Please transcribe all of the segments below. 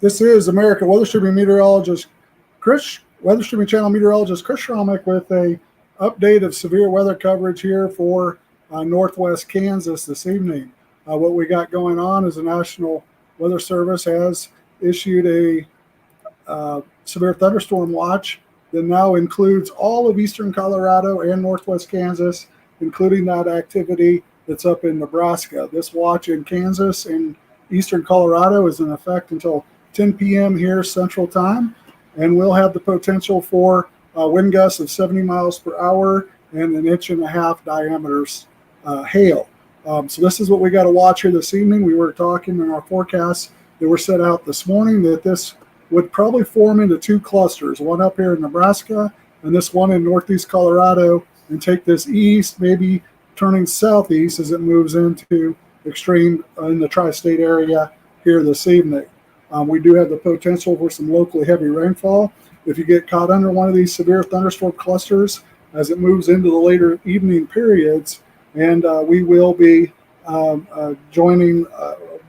This is American Weather Streaming meteorologist Weather Streaming Channel meteorologist Chris Schromick with a update of severe weather coverage here for northwest Kansas this evening. What we got going on is the National Weather Service has issued a severe thunderstorm watch that now includes all of eastern Colorado and northwest Kansas, including that activity that's up in Nebraska. This watch in Kansas and eastern Colorado is in effect until 10 p.m. here Central Time, and we'll have the potential for wind gusts of 70 miles per hour and 1.5 inch diameters hail. So this is what we got to watch here this evening. We were talking in our forecasts that were set out this morning that this would probably form into two clusters, one up here in Nebraska and this one in northeast Colorado, and take this east, maybe turning southeast as it moves into extreme in the tri-state area here this evening. We do have the potential for some locally heavy rainfall. If you get caught under one of these severe thunderstorm clusters as it moves into the later evening periods, and we will be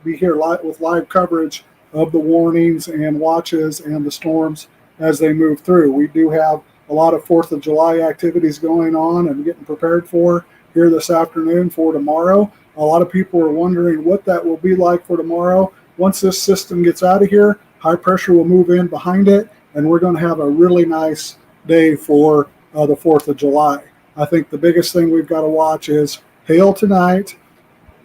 be here with live coverage of the warnings and watches and the storms as they move through. We do have a lot of 4th of July activities going on and getting prepared for here this afternoon for tomorrow. A lot of people are wondering what that will be like for tomorrow. Once this system gets out of here, high pressure will move in behind it, and we're going to have a really nice day for the 4th of July. I think the biggest thing we've got to watch is hail tonight.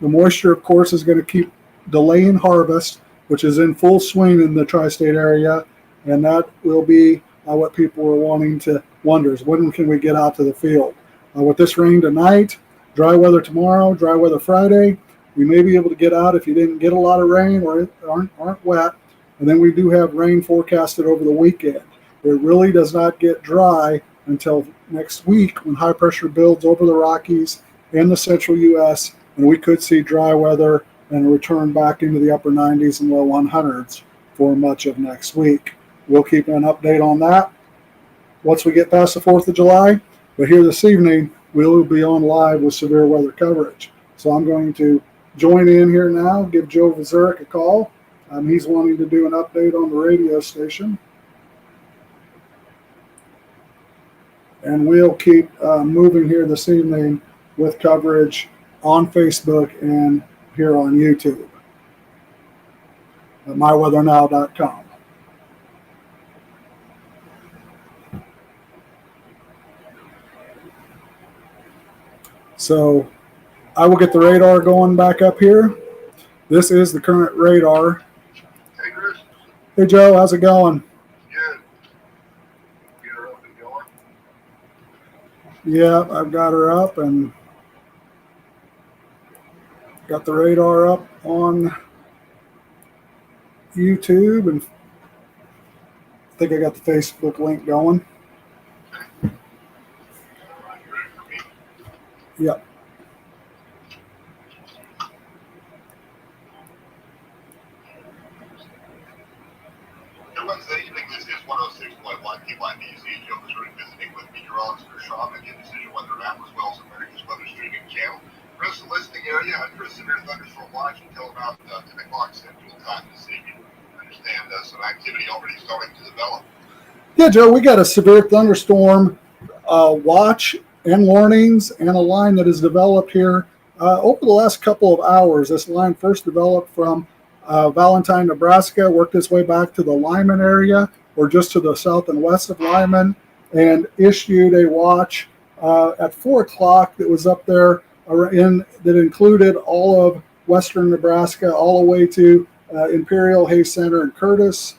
The moisture, of course, is going to keep delaying harvest, which is in full swing in the tri-state area, and that will be what people are wanting to wonder is when can we get out to the field. With this rain tonight, dry weather tomorrow, dry weather Friday, we may be able to get out if you didn't get a lot of rain or aren't wet. And then we do have rain forecasted over the weekend. It really does not get dry until next week when high pressure builds over the Rockies and the central U.S., and we could see dry weather and a return back into the upper 90s and low 100s for much of next week. We'll keep an update on that once we get past the 4th of July. But here this evening, we'll be on live with severe weather coverage. So I'm going to join in here now, give Joe Vazurek a call. He's wanting to do an update on the radio station. And we'll keep moving here this evening with coverage on Facebook and here on YouTube at myweathernow.com. So I will get the radar going back up here. This is the current radar. Hey, Chris. Hey, Joe. How's it going? Good. Get her up and going? Yeah, I've got her up and got the radar up on YouTube, and I think I got the Facebook link going. Yep. Wednesday evening, this is 106.1 KYBZ. Joe Vazurek visiting with meteorologist Chris Schromick and Decision Weather Map, as well as America's Weather Streaming Channel. Chris, the listening area under a severe thunderstorm watch until about 10 o'clock Central Time this evening. I understand some activity already starting to develop. Yeah, Joe, we got a severe thunderstorm watch and warnings and a line that has developed here over the last couple of hours. This line first developed from Valentine, Nebraska, worked its way back to the Lyman area, or just to the south and west of Lyman, and issued a watch at 4 o'clock that was up there that included all of western Nebraska, all the way to Imperial, Hayes Center, and Curtis.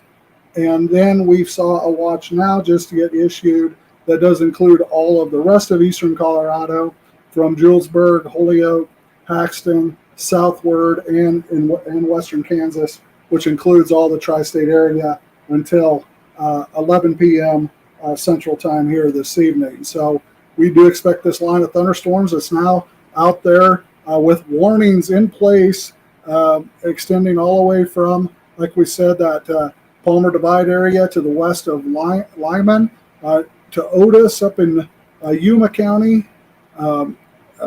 And then we saw a watch now just to get issued that does include all of the rest of eastern Colorado, from Julesburg, Holyoke, Paxton, southward, and in western Kansas, which includes all the tri-state area until 11 p.m. Central Time here this evening. So we do expect this line of thunderstorms that's now out there with warnings in place, extending all the way from, like we said, that Palmer Divide area to the west of Lyman, to Otis up in Yuma County,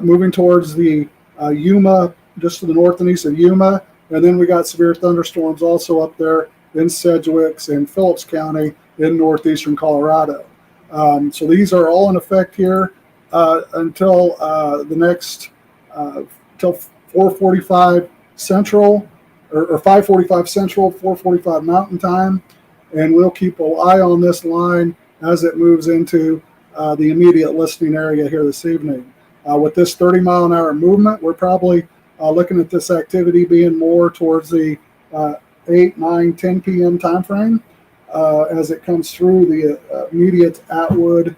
moving towards the Yuma, just to the north and east of Yuma. And then we got severe thunderstorms also up there in Sedgwick, and Phillips County in northeastern Colorado. So these are all in effect here until the next until 4:45 Central or 5:45 Central, 4:45 Mountain Time, and we'll keep an eye on this line as it moves into the immediate listening area here this evening. With this 30-mile-an-hour movement, we're probably looking at this activity being more towards the 8, 9, 10 p.m. time frame as it comes through the immediate Atwood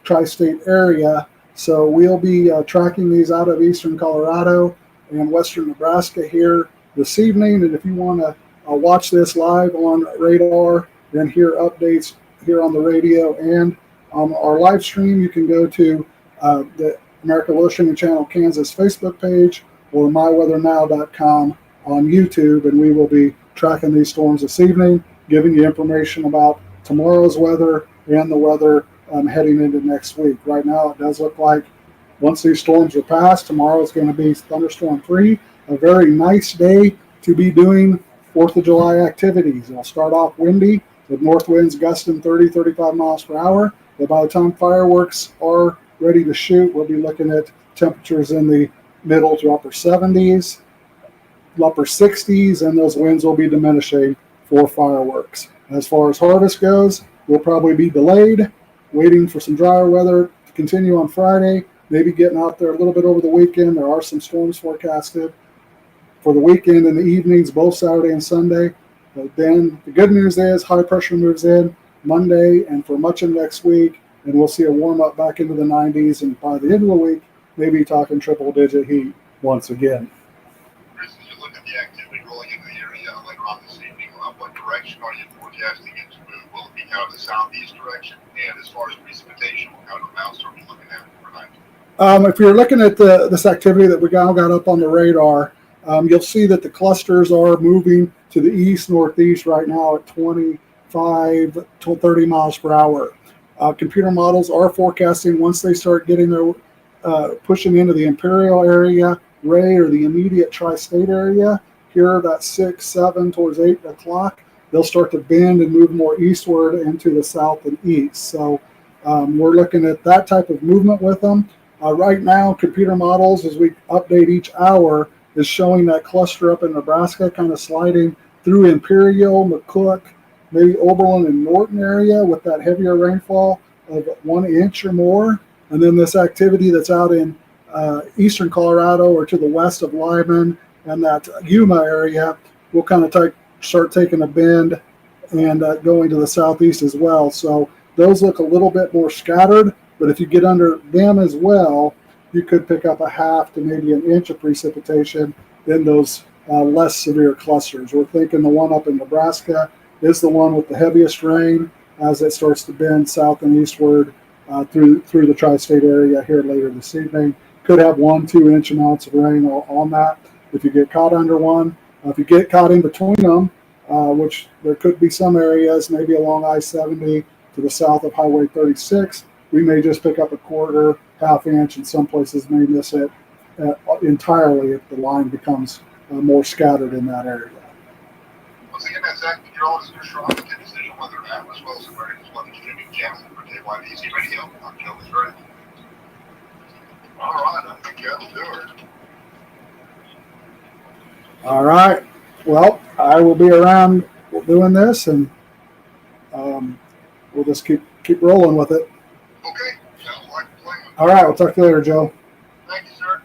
tri-state area. So we'll be tracking these out of eastern Colorado and western Nebraska here this evening. And if you want to watch this live on radar and hear updates here on the radio and on our live stream, you can go to the America Ocean and Channel Kansas Facebook page or myweathernow.com on YouTube, and we will be tracking these storms this evening, giving you information about tomorrow's weather and the weather heading into next week. Right now, it does look like once these storms are passed, tomorrow is going to be thunderstorm free. A very nice day to be doing 4th of July activities. It'll start off windy with north winds gusting 30, 35 miles per hour. But by the time fireworks are ready to shoot, we'll be looking at temperatures in the middle to upper 70s, upper 60s, and those winds will be diminishing for fireworks. As far as harvest goes, we'll probably be delayed, waiting for some drier weather to continue on Friday, maybe getting out there a little bit over the weekend. There are some storms forecasted for the weekend in the evenings, both Saturday and Sunday. But then the good news is high pressure moves in Monday and for much of next week, and we'll see a warm up back into the 90s. And by the end of the week, maybe talking triple digit heat once again. Chris, as you look at the activity rolling into the area later on this evening, what direction are you forecasting it to move? Will it be kind of the southeast direction? And as far as precipitation, what kind of amounts are we looking at overnight? If you're looking at this activity that we got up on the radar, you'll see that the clusters are moving to the east northeast right now at 25 to 30 miles per hour. Computer models are forecasting once they start getting their pushing into the Imperial area, Ray, or the immediate tri-state area, here about 6, 7 towards 8 o'clock, they'll start to bend and move more eastward into the south and east. So we're looking at that type of movement with them. Right now, computer models, as we update each hour, is showing that cluster up in Nebraska kind of sliding through Imperial, McCook, maybe Oberlin and Norton area with that heavier rainfall of 1 inch or more. And then this activity that's out in eastern Colorado or to the west of Lyman and that Yuma area will kind of start taking a bend and going to the southeast as well. So those look a little bit more scattered, but if you get under them as well, you could pick up a half to maybe an inch of precipitation in those less severe clusters. We're thinking the one up in Nebraska is the one with the heaviest rain as it starts to bend south and eastward through the tri-state area here later this evening. Could have 1-2 inch amounts of rain on that if you get caught under one. If you get caught in between them, which there could be some areas, maybe along I-70 to the south of Highway 36, we may just pick up a quarter, half inch, and some places may miss it entirely if the line becomes more scattered in that area. Once again, that's Zach Meteorologist for Strong with Decision Weather App, as well as America's Weather Streaming Channel for KYBC Radio. I'm Joe Missouri. All right, I think that'll do it. All right. Well, I will be around doing this, and we'll just keep rolling with it. Okay, sounds like a plan. All right. We'll talk to you later, Joe. Thank you, sir.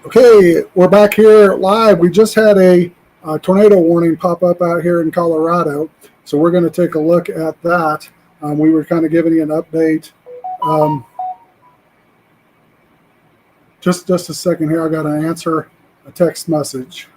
Okay, we're back here live. We just had a tornado warning pop up out here in Colorado, so we're going to take a look at that. We were kind of giving you an update. Just a second here. I got to answer a text message.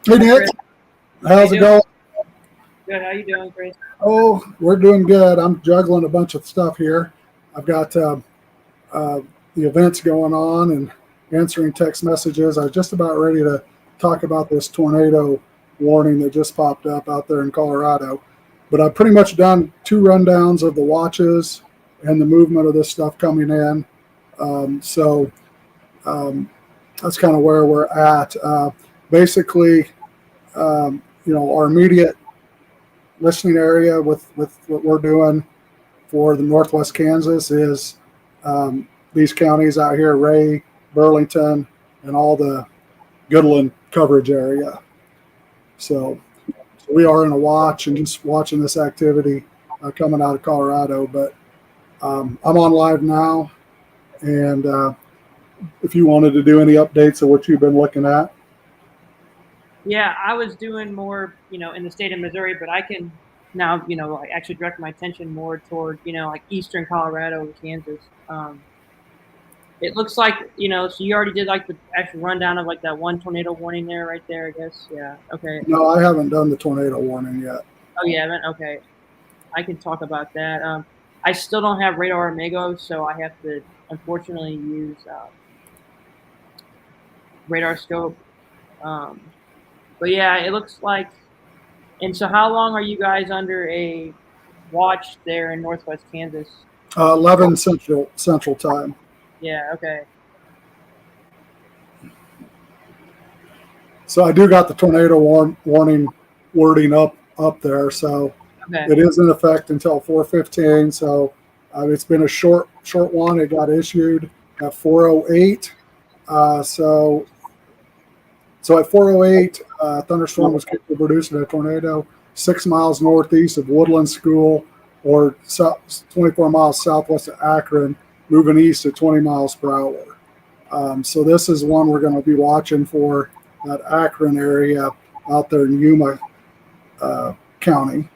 Hey, Nick. How's it going? Good. How you doing, Chris? Oh, we're doing good. I'm juggling a bunch of stuff here. I've got uh, the events going on and answering text messages. I was just about ready to talk about this tornado warning that just popped up out there in Colorado. But I've pretty much done 2 rundowns of the watches and the movement of this stuff coming in. So that's kind of where we're at. Basically, our immediate listening area with what we're doing for the Northwest Kansas is these counties out here, Ray, Burlington, and all the Goodland coverage area. So we are in a watch and just watching this activity coming out of Colorado. But I'm on live now, and if you wanted to do any updates of what you've been looking at. Yeah, I was doing more, in the state of Missouri, but I can now, like actually direct my attention more toward, like eastern Colorado and Kansas. It looks like, so you already did like the actual rundown of like that one tornado warning there, right there, I guess. Yeah. Okay. No, I haven't done the tornado warning yet. Oh, you haven't? Okay. I can talk about that. I still don't have Radar Amigo, so I have to unfortunately use Radar Scope. But yeah, it looks like. And so, how long are you guys under a watch there in Northwest Kansas? 11 Central Time. Yeah. Okay. So I do got the tornado warning wording up there. So Okay. it is in effect until 4:15. So it's been a short one. It got issued at 4:08. So at 4:08, thunderstorm was capable of producing a tornado 6 miles northeast of Woodland School, or 24 miles southwest of Akron, moving east at 20 miles per hour. So this is one we're going to be watching for, that Akron area out there in Yuma County.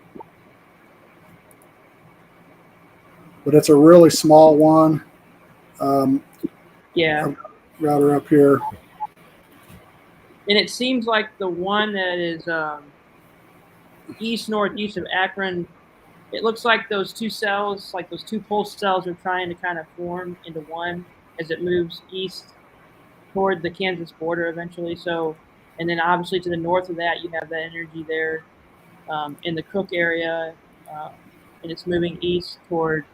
But it's a really small one. Yeah. I've got her up here. And it seems like the one that is east-northeast of Akron, it looks like those two cells, like those two pulse cells, are trying to kind of form into one as it moves east toward the Kansas border eventually. So, and then obviously to the north of that, you have that energy there in the Cook area, and it's moving east toward,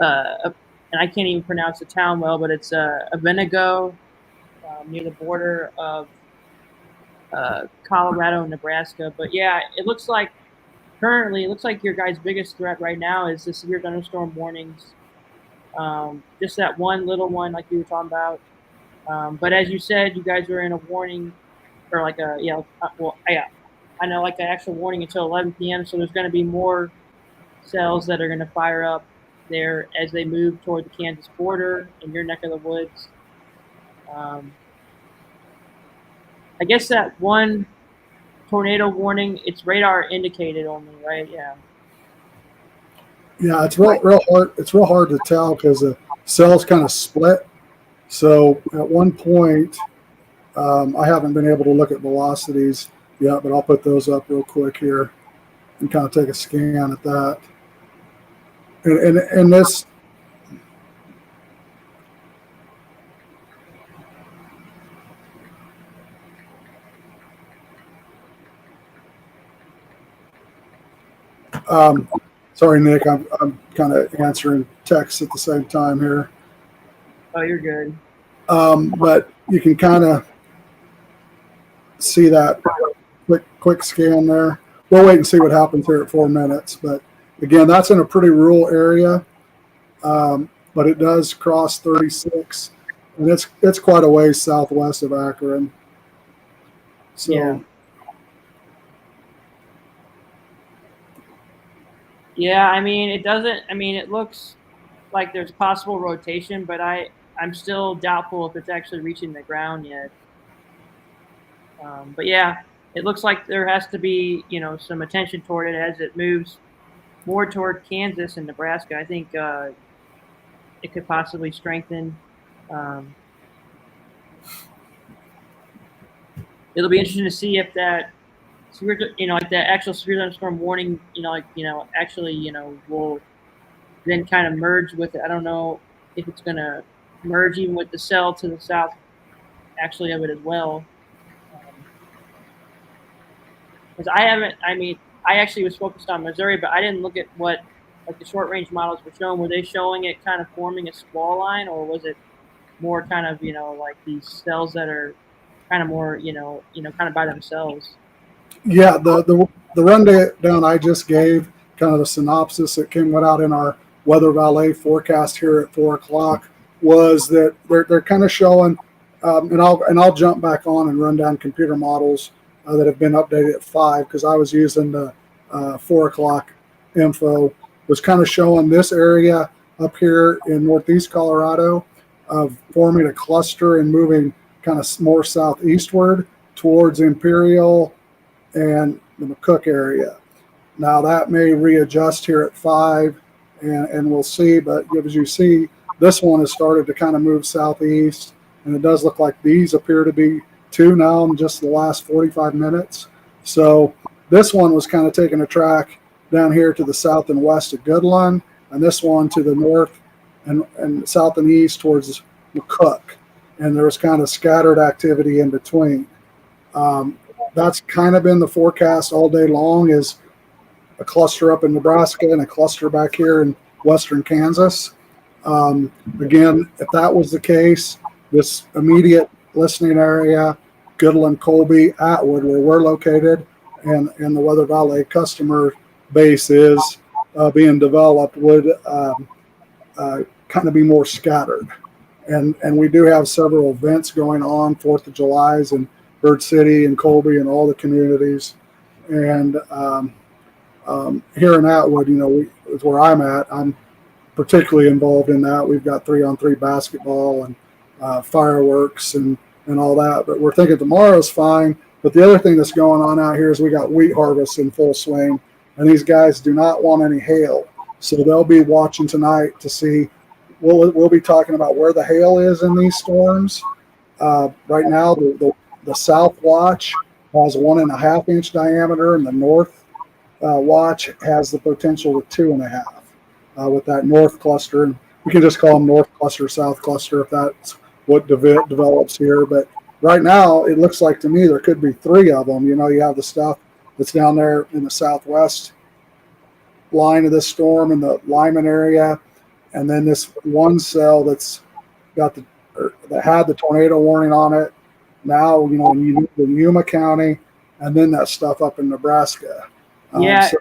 and I can't even pronounce the town well, but it's Avenego, near the border of Colorado and Nebraska. But yeah, it looks like currently, it looks like your guys' biggest threat right now is the severe thunderstorm warnings. Just that one little one, like you were talking about. But as you said, you guys were in a warning, or like a I know, like an actual warning until 11 p.m. So there's going to be more cells that are going to fire up there as they move toward the Kansas border in your neck of the woods. I guess that one tornado warning, it's radar indicated only, right? Yeah. Yeah, it's real hard. It's real hard to tell because the cells kind of split. So at one point, I haven't been able to look at velocities yet, but I'll put those up real quick here and kind of take a scan at that. And this. Sorry, Nick, I'm kind of answering texts at the same time here. Oh, you're good. But you can kind of see that quick scan there. We'll wait and see what happens here at 4 minutes. But again, that's in a pretty rural area, but it does cross 36, and it's quite a ways southwest of Akron. So. Yeah. Yeah, I mean, it doesn't. I mean, it looks like there's possible rotation, but I'm still doubtful if it's actually reaching the ground yet. But yeah, it looks like there has to be, some attention toward it as it moves more toward Kansas and Nebraska. I think it could possibly strengthen. It'll be interesting to see if that, like that actual severe thunderstorm warning, actually, will then kind of merge with it. I don't know if it's going to merge even with the cell to the south, actually, of it as well. Because I actually was focused on Missouri, but I didn't look at what like the short range models were showing. Were they showing it kind of forming a squall line, or was it more kind of like these cells that are kind of more kind of by themselves? Yeah, the rundown I just gave, kind of the synopsis that went out in our Weather Valet forecast here at 4 o'clock, was that they're kind of showing, and I'll jump back on and run down computer models that have been updated at 5, because I was using the 4 o'clock info, was kind of showing this area up here in northeast Colorado of forming a cluster and moving kind of more southeastward towards Imperial and the McCook area. Now that may readjust here at 5, and we'll see. But as you see, this one has started to kind of move southeast, and it does look like these appear to be two now in just the last 45 minutes. So this one was kind of taking a track down here to the south and west of Goodland, and this one to the north and south and east towards McCook. And there was kind of scattered activity in between. That's kind of been the forecast all day long, is a cluster up in Nebraska and a cluster back here in western Kansas. Again, if that was the case, this immediate listening area, Goodland, Colby, Atwood, where we're located, and the Weather Valley customer base is being developed, would kind of be more scattered. And we do have several events going on, 4th of July's in Bird City and Colby and all the communities. And here in Atwood, is where I'm at. I'm particularly involved in that. We've got 3-on-3 basketball and fireworks and all that. But we're thinking tomorrow's fine. But the other thing that's going on out here is we got wheat harvest in full swing, and these guys do not want any hail. So they'll be watching tonight to see. We'll be talking about where the hail is in these storms. Right now, the south watch has 1.5-inch diameter, and the north watch has the potential of 2.5 with that north cluster. And we can just call them north cluster, south cluster if that's what develops here. But right now, it looks like to me there could be 3 of them. You have the stuff that's down there in the southwest line of this storm in the Lyman area, and then this one cell that's got that had the tornado warning on it. Now, in Yuma County, and then that stuff up in Nebraska. Because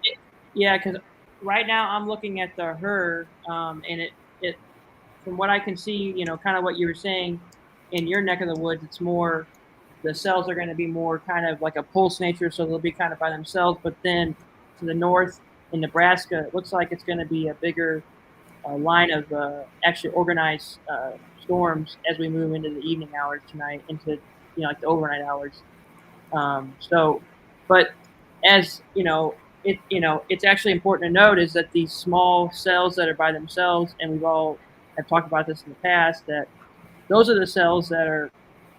right now I'm looking at the HER, and it from what I can see, kind of what you were saying in your neck of the woods, it's more the cells are going to be more kind of like a pulse nature, so they'll be kind of by themselves. But then to the north in Nebraska, it looks like it's going to be a bigger line of actually organized storms as we move into the evening hours tonight, into like the overnight hours. But as it's actually important to note is that these small cells that are by themselves, and we've all have talked about this in the past, that those are the cells that are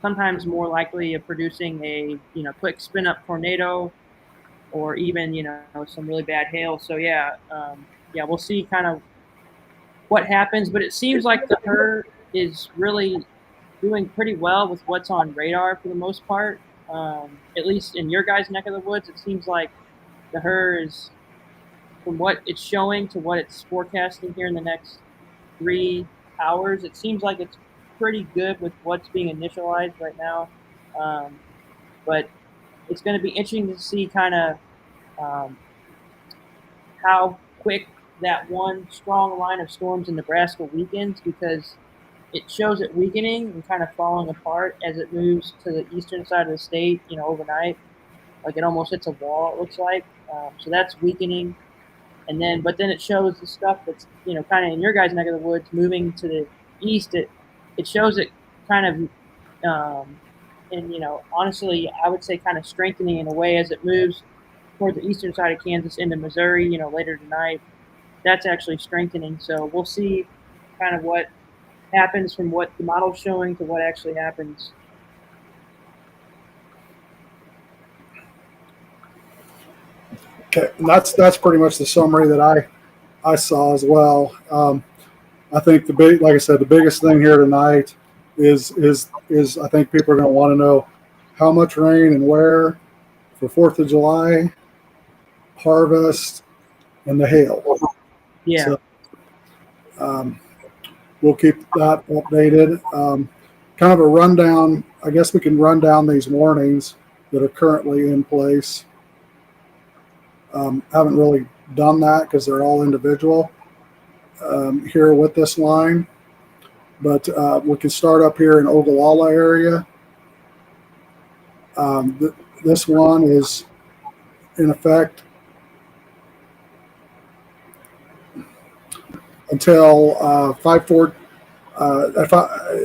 sometimes more likely of producing a quick spin up tornado, or even some really bad hail. So we'll see kind of what happens, but it seems like the HER is really doing pretty well with what's on radar for the most part. At least in your guys' neck of the woods, it seems like the HER is, from what it's showing to what it's forecasting here in the next 3 hours, it seems like it's pretty good with what's being initialized right now. But it's going to be interesting to see kind of how quick that one strong line of storms in Nebraska weakens, because it shows it weakening and kind of falling apart as it moves to the eastern side of the state, overnight. Like it almost hits a wall, it looks like. So that's weakening. But then it shows the stuff that's, kind of in your guys' neck of the woods moving to the east. It shows it kind of, honestly, I would say kind of strengthening in a way as it moves toward the eastern side of Kansas into Missouri, later tonight. That's actually strengthening. So we'll see kind of what happens from what the model's showing to what actually happens. Okay, and that's pretty much the summary that I saw as well. I think like I said, the biggest thing here tonight is I think people are going to want to know how much rain and where for 4th of July, harvest, and the hail. Yeah. So, we'll keep that updated. Kind of a rundown. I guess we can run down these warnings that are currently in place. Haven't really done that because they're all individual here with this line. But we can start up here in Ogallala area. This one is in effect until 5/4.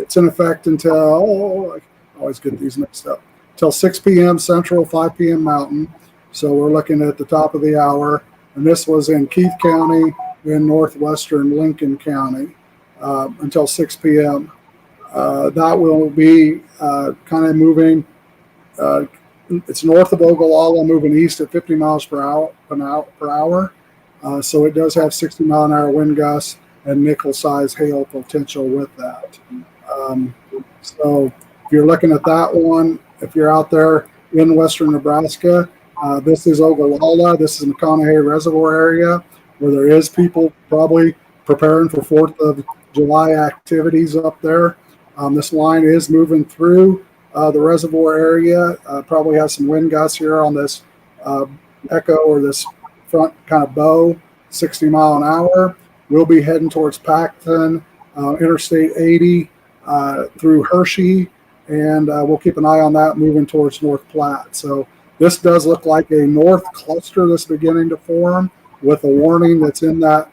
It's in effect until, I always get these mixed up, until 6 p.m. Central, 5 p.m. Mountain. So we're looking at the top of the hour. And this was in Keith County in northwestern Lincoln County. until 6 p.m. That will be kind of moving. It's north of Ogallala, moving east at 50 miles per hour. So it does have 60-mile-an-hour wind gusts and nickel-sized hail potential with that. So if you're looking at that one, if you're out there in western Nebraska, this is Ogallala. This is McConaughey Reservoir area where there is people probably preparing for 4th of July activities up there. This line is moving through the reservoir area. Probably has some wind gusts here on this echo or this front kind of bow, 60 mile an hour. We'll be heading towards Paxton, Interstate 80 through Hershey, and we'll keep an eye on that moving towards North Platte. So this does look like a north cluster that's beginning to form with a warning that's in that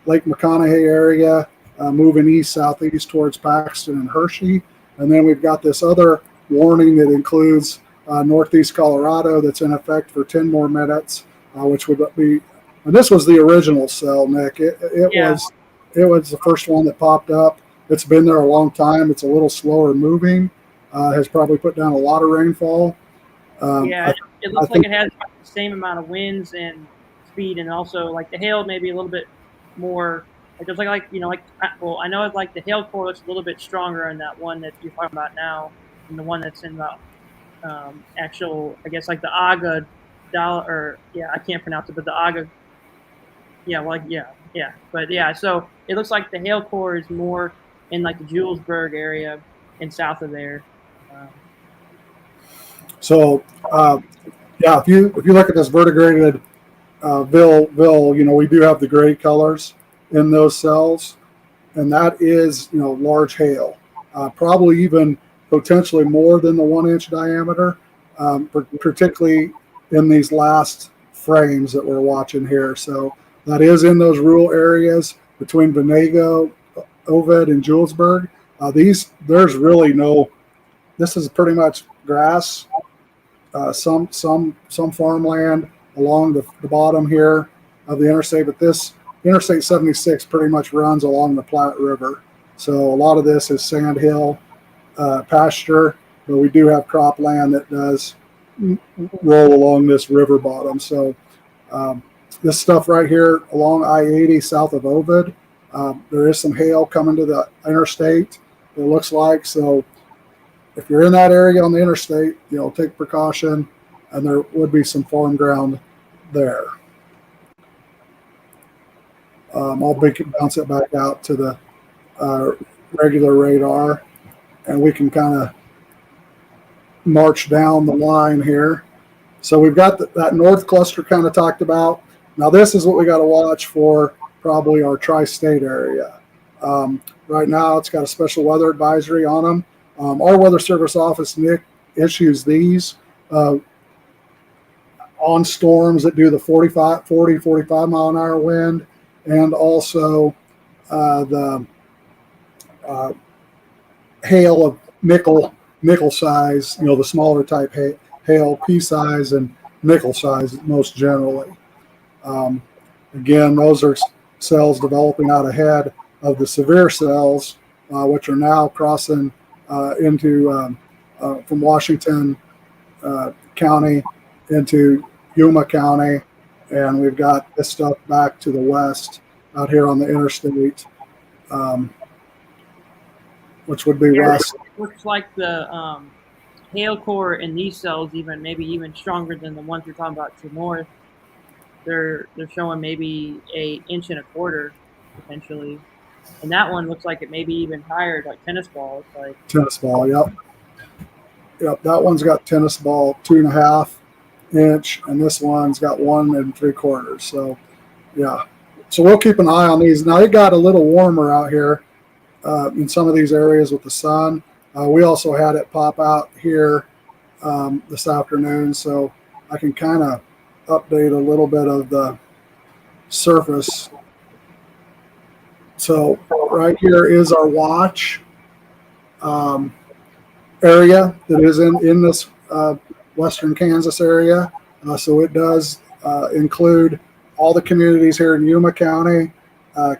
Lake McConaughey area, moving east-southeast towards Paxton and Hershey. And then we've got this other warning that includes northeast Colorado that's in effect for 10 more minutes, which would be, and this was the original cell, Nick. It was the first one that popped up. It's been there a long time. It's a little slower moving. Has probably put down a lot of rainfall. It looks like it has the same amount of winds and speed, and also like the hail maybe a little bit more. Like there's I know like the hail core looks a little bit stronger in that one that you're talking about now, than the one that's in the actual, I guess like the Aga dollar, I can't pronounce it, but the Aga. So it looks like the hail core is more in like the Julesburg area and south of there. If you look at this verdigraded Ville, we do have the gray colors in those cells, and that is, large hail, probably even potentially more than the 1 inch diameter, particularly in these last frames that we're watching here. So that is in those rural areas between Venango, Ovid, and Julesburg. There's really this is pretty much grass, some farmland along the bottom here of the interstate, but this Interstate 76 pretty much runs along the Platte River. So a lot of this is sandhill pasture, but we do have cropland that does roll along this river bottom. So this stuff right here along I-80 south of Ovid, there is some hail coming to the interstate, it looks like. So if you're in that area on the interstate, take precaution, and there would be some farm ground there. I'll bounce it back out to the regular radar, and we can kind of march down the line here. So we've got that north cluster kind of talked about. Now this is what we got to watch for, probably our tri-state area. Right now it's got a special weather advisory on them. Our Weather Service office, Nick, issues these on storms that do the 45 mile an hour wind, and also the hail of nickel size, the smaller type hail, pea size and nickel size most generally. Again, those are cells developing out ahead of the severe cells, which are now crossing into from Washington County into Yuma County, and we've got this stuff back to the west out here on the interstate, which would be west. It looks like the hail core in these cells maybe even stronger than the ones you're talking about to north. They're showing maybe 1.25 inches potentially, and that one looks like it may be even higher, like tennis ball. It's like tennis ball. Yep. That one's got tennis ball 2.5 inch, and this one's got 1 3/4. So, So we'll keep an eye on these. Now it got a little warmer out here in some of these areas with the sun. We also had it pop out here this afternoon, so I can kind of update a little bit of the surface. So right here is our watch area that is in this western Kansas area. So it does include all the communities here in Yuma County,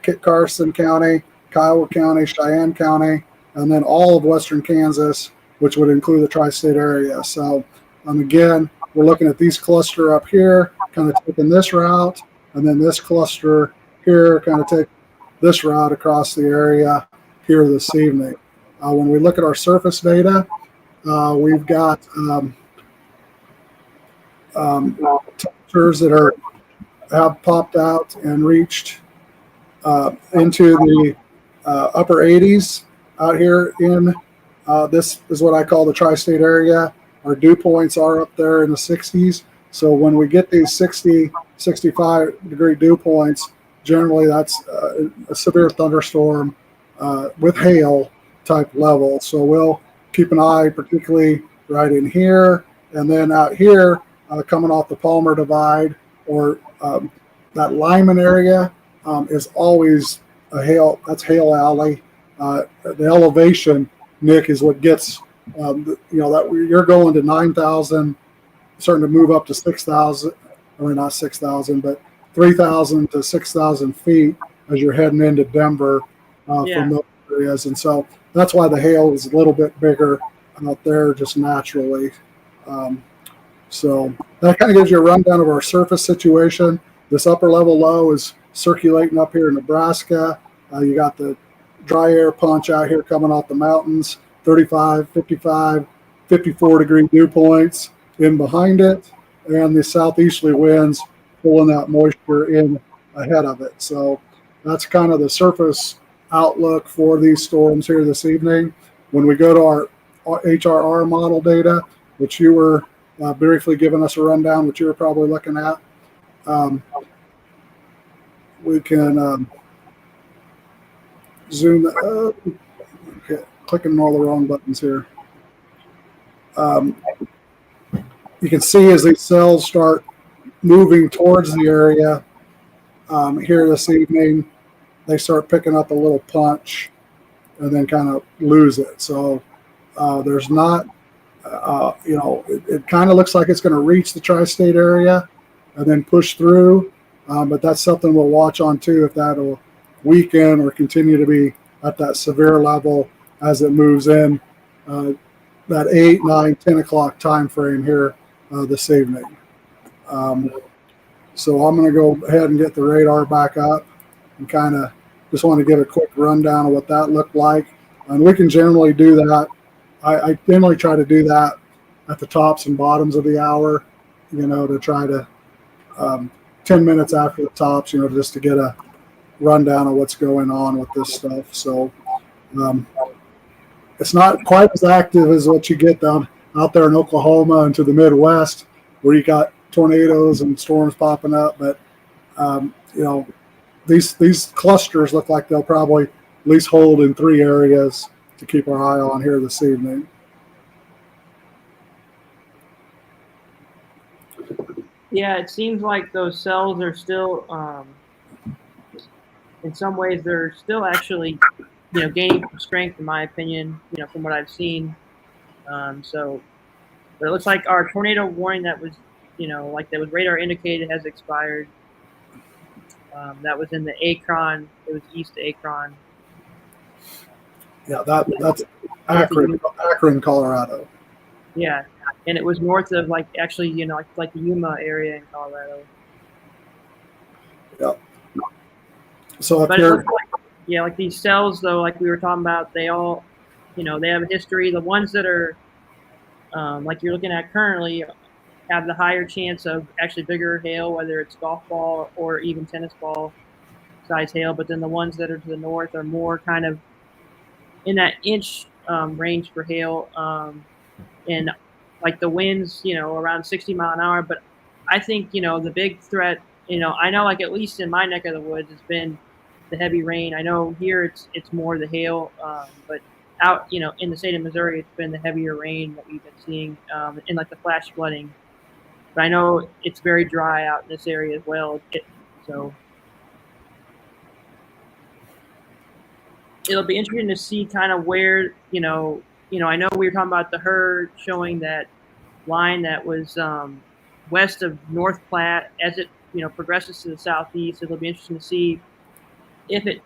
Kit Carson County, Kiowa County, Cheyenne County, and then all of western Kansas, which would include the tri-state area. So again, we're looking at these cluster up here, kind of taking this route, and then this cluster here, kind of take this route across the area here this evening. When we look at our surface data, we've got temperatures that have popped out and reached into the upper 80s out here in this is what I call the tri-state area. Our dew points are up there in the 60s. So when we get these 60, 65 degree dew points, generally that's a severe thunderstorm with hail type level. So we'll keep an eye particularly right in here, and then out here coming off the Palmer Divide or that Lyman area is always a hail. That's hail alley. The elevation, Nick, is what gets that you're going to 9,000, starting to move up to 6,000, or not 6,000, but 3,000 to 6,000 feet as you're heading into Denver from those areas, and so that's why the hail is a little bit bigger out there just naturally. So that kind of gives you a rundown of our surface situation. This upper level low is circulating up here in Nebraska. You got the dry air punch out here coming off the mountains, 35, 55, 54 degree dew points in behind it, and the southeasterly winds pulling that moisture in ahead of it. So that's kind of the surface outlook for these storms here this evening. When we go to our HRR model data, which you were briefly giving us a rundown, which you were probably looking at, we can zoom. Okay, clicking all the wrong buttons here. You can see as these cells start moving towards the area here this evening, they start picking up a little punch and then kind of lose it. So there's not, it kind of looks like it's going to reach the tri-state area and then push through. But that's something we'll watch on too, if that'll weaken or continue to be at that severe level as it moves in that 8, 9, 10 o'clock time frame here this evening. So I'm going to go ahead and get the radar back up and kind of just want to give a quick rundown of what that looked like. And we can generally do that. I generally try to do that at the tops and bottoms of the hour, to try to 10 minutes after the tops, just to get a rundown of what's going on with this stuff. So it's not quite as active as what you get out there in Oklahoma and to the Midwest, where you got tornadoes and storms popping up. But these clusters look like they'll probably at least hold in 3 areas to keep our eye on here this evening. Yeah, it seems like those cells are still, in some ways, they're still actually, gaining strength, in my opinion, from what I've seen. But it looks like our tornado warning that was, that was radar indicated has expired. That was in the Akron. It was east of Akron. Yeah, that's Akron, Colorado. Yeah, and it was north of like the Yuma area in Colorado. Yeah. So up but here, like these cells though, like we were talking about, they all, they have a history. The ones that are like you're looking at currently have the higher chance of actually bigger hail, whether it's golf ball or even tennis ball size hail. But then the ones that are to the north are more kind of in that inch range for hail, and like the winds, around 60 mile an hour. But I think, the big threat, I know like at least in my neck of the woods, it's been the heavy rain. I know here it's more the hail, but out, in the state of Missouri, it's been the heavier rain that we've been seeing, and like the flash flooding. But I know it's very dry out in this area as well. So it'll be interesting to see kind of where, I know we were talking about the herd showing that line that was west of North Platte as it, progresses to the southeast. It'll be interesting to see if it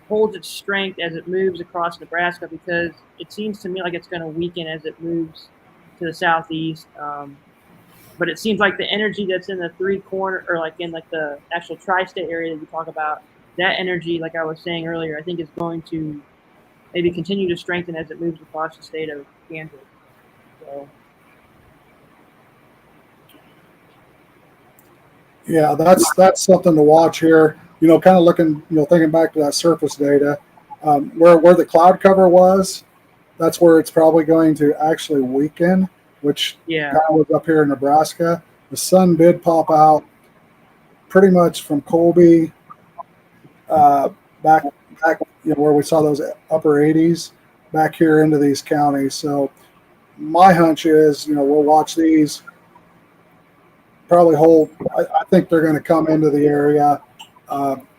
holds its strength as it moves across Nebraska, because it seems to me like it's going to weaken as it moves to the southeast. But it seems like the energy that's in the three corner, or like in like the actual tri-state area that we talk about, that energy, like I was saying earlier, I think is going to maybe continue to strengthen as it moves across the state of Kansas. So. Yeah, that's something to watch here. Kind of looking, thinking back to that surface data, where the cloud cover was, that's where it's probably going to actually weaken, which Yeah. kind of was up here in Nebraska. The sun did pop out pretty much from Colby back where we saw those upper 80s back here into these counties. So my hunch is, we'll watch these probably hold. I think they're going to come into the area.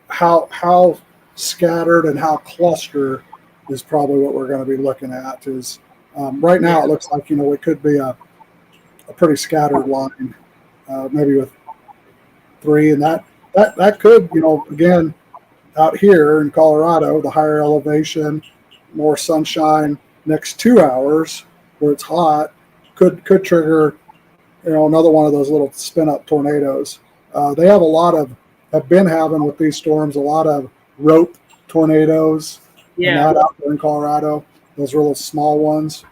How scattered and how clustered is probably what we're going to be looking at. Is right now it looks like it could be a pretty scattered line, maybe with 3, and that could again out here in Colorado, the higher elevation, more sunshine, next 2 hours where it's hot could trigger another one of those little spin up tornadoes. They have been having with these storms a lot of rope tornadoes. Yeah. And that out there in Colorado, those little small ones.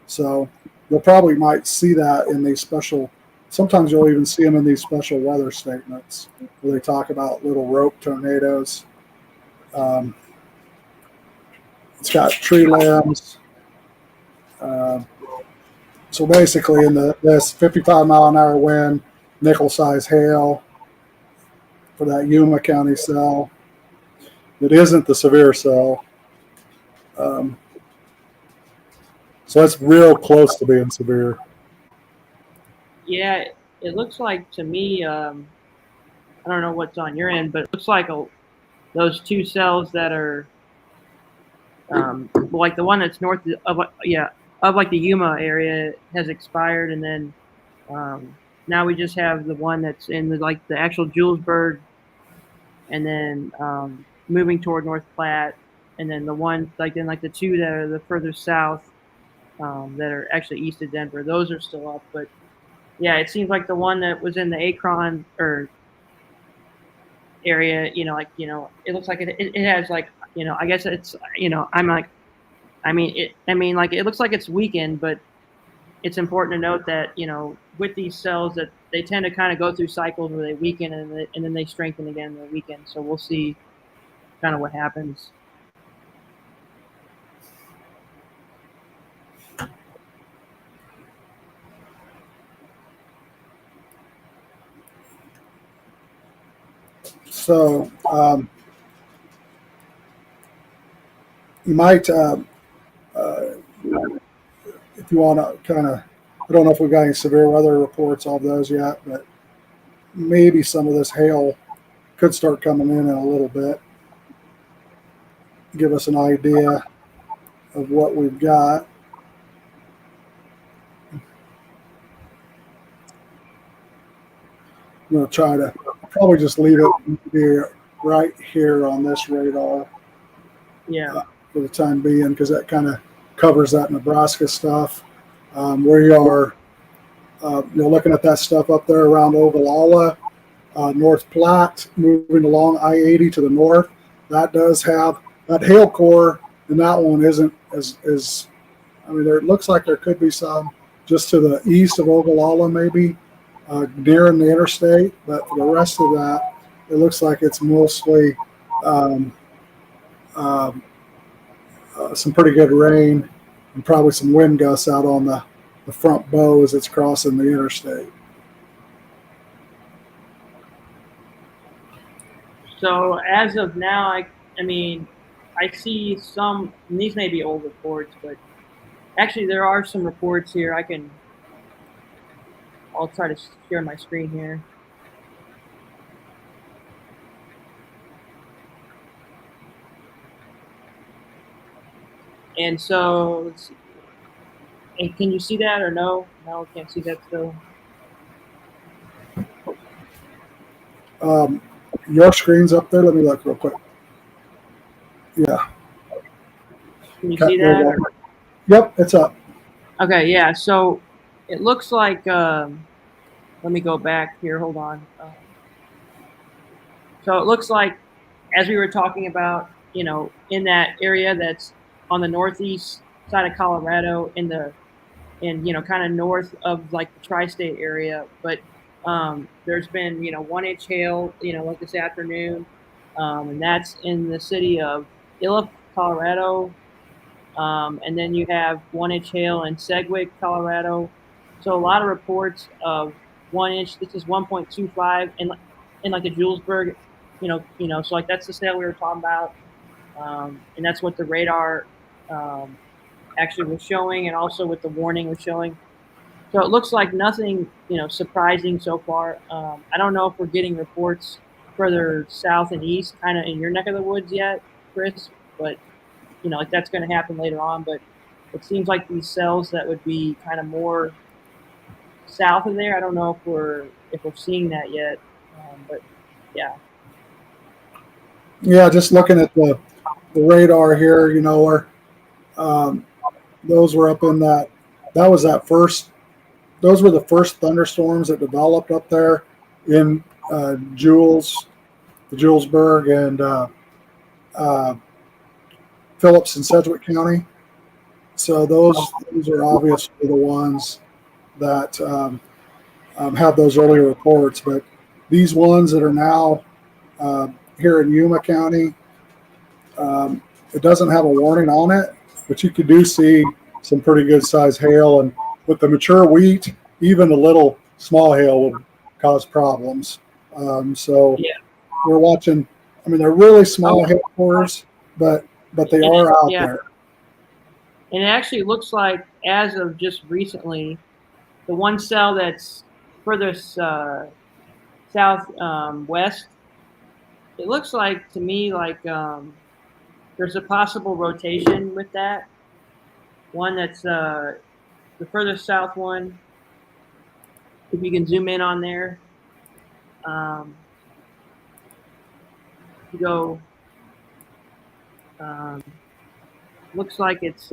So you'll probably might see that in these special. Sometimes you'll even see them in these special weather statements where they talk about little rope tornadoes. It's got tree limbs. So basically, in this 55-mile-an-hour wind, nickel-size hail for that Yuma County cell. It isn't the severe cell. So that's real close to being severe. Yeah, it looks like to me, I don't know what's on your end, but it looks like those 2 cells that are like the one that's north of like the Yuma area has expired, and then now we just have the one that's in the actual Julesburg, and then moving toward North Platte, and then the one the 2 that are the further south that are actually east of Denver. Those are still up, but yeah, it seems like the one that was in the Akron or area, it looks like it has I guess it's it looks like it's weakened, but it's important to note that with these cells that they tend to kind of go through cycles where they weaken and then they strengthen again and they weaken. So we'll see kind of what happens. So you might, if you want to kind of, I don't know if we've got any severe weather reports of those yet, but maybe some of this hail could start coming in a little bit. Give us an idea of what we've got. I'm going to try to probably just leave it here, right here on this radar. Yeah. For the time being, because that kind of covers that Nebraska stuff. Where you are, looking at that stuff up there around Ogallala, North Platte, moving along I-80 to the north. That does have that hail core, and that one isn't as there, it looks like there could be some just to the east of Ogallala, maybe nearing the interstate, but for the rest of that, it looks like it's mostly some pretty good rain and probably some wind gusts out on the front bow as it's crossing the interstate. So as of now, I see some, and these may be old reports, but actually there are some reports here. I'll try to share my screen here. And so, let's see. And can you see that or no? No, I can't see that still. Your screen's up there. Let me look real quick. Yeah. Can you see that? Or? Yep, it's up. Okay, yeah. So it looks like. Let me go back here. Hold on. So it looks like, as we were talking about, in that area that's on the northeast side of Colorado, kind of north of like the tri-state area, but there's been 1 inch hail, like this afternoon, and that's in the city of Iliff, Colorado. And then you have 1 inch hail in Sedgwick, Colorado. So a lot of reports of 1 inch. This is 1.25 in like a Julesburg, So like that's the scale we were talking about, and that's what the radar actually was showing, and also what the warning was showing. So it looks like nothing, surprising so far. I don't know if we're getting reports further south and east, kind of in your neck of the woods yet, Chris, but like that's going to happen later on. But it seems like these cells that would be kind of more south of there. I don't know if we're seeing that yet, but yeah. Yeah, just looking at the radar here, where those were up in that. That was that first. Those were the first thunderstorms that developed up there in Julesburg, and Phillips and Sedgwick County. So those are obviously the ones that have those earlier reports. But these ones that are now here in Yuma County, it doesn't have a warning on it, but you do see some pretty good sized hail. And with the mature wheat, even a little small hail would cause problems. So Yeah. we're watching. I mean, they're really small hail cores, but they are out there. And it actually looks like, as of just recently, the one cell that's furthest south west, it looks like to me like there's a possible rotation with that. One that's the furthest south one, if you can zoom in on there. You go, looks like it's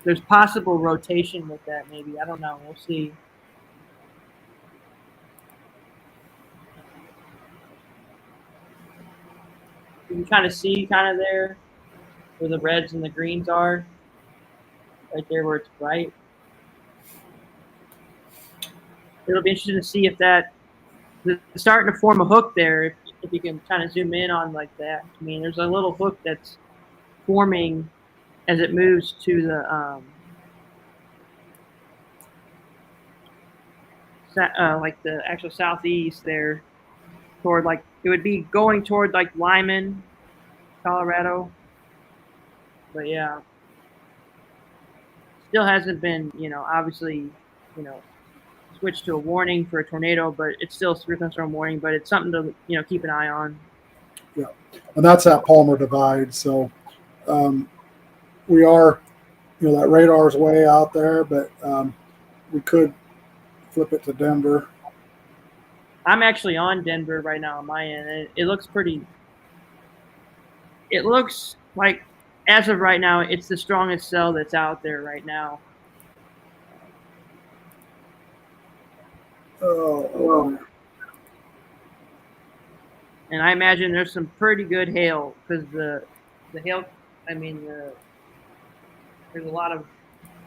there's possible rotation with that. Maybe, I don't know. We'll see. You can kind of see there where the reds and the greens are, right there where it's bright. It'll be interesting to see if it's starting to form a hook there. If you can kind of zoom in on like that. I mean, there's a little hook that's forming as it moves to the like the actual southeast there, toward like it would be going toward like Lyman, Colorado. But yeah, still hasn't been, obviously, switched to a warning for a tornado, but it's still a thunderstorm warning. But it's something to keep an eye on. Yeah, and that's that Palmer Divide. So we are, that radar's way out there, but we could flip it to Denver. I'm actually on Denver right now on my end, and it looks pretty. It looks like, as of right now, it's the strongest cell that's out there right now. Oh. And I imagine there's some pretty good hail, because the hail, I mean, there's a lot of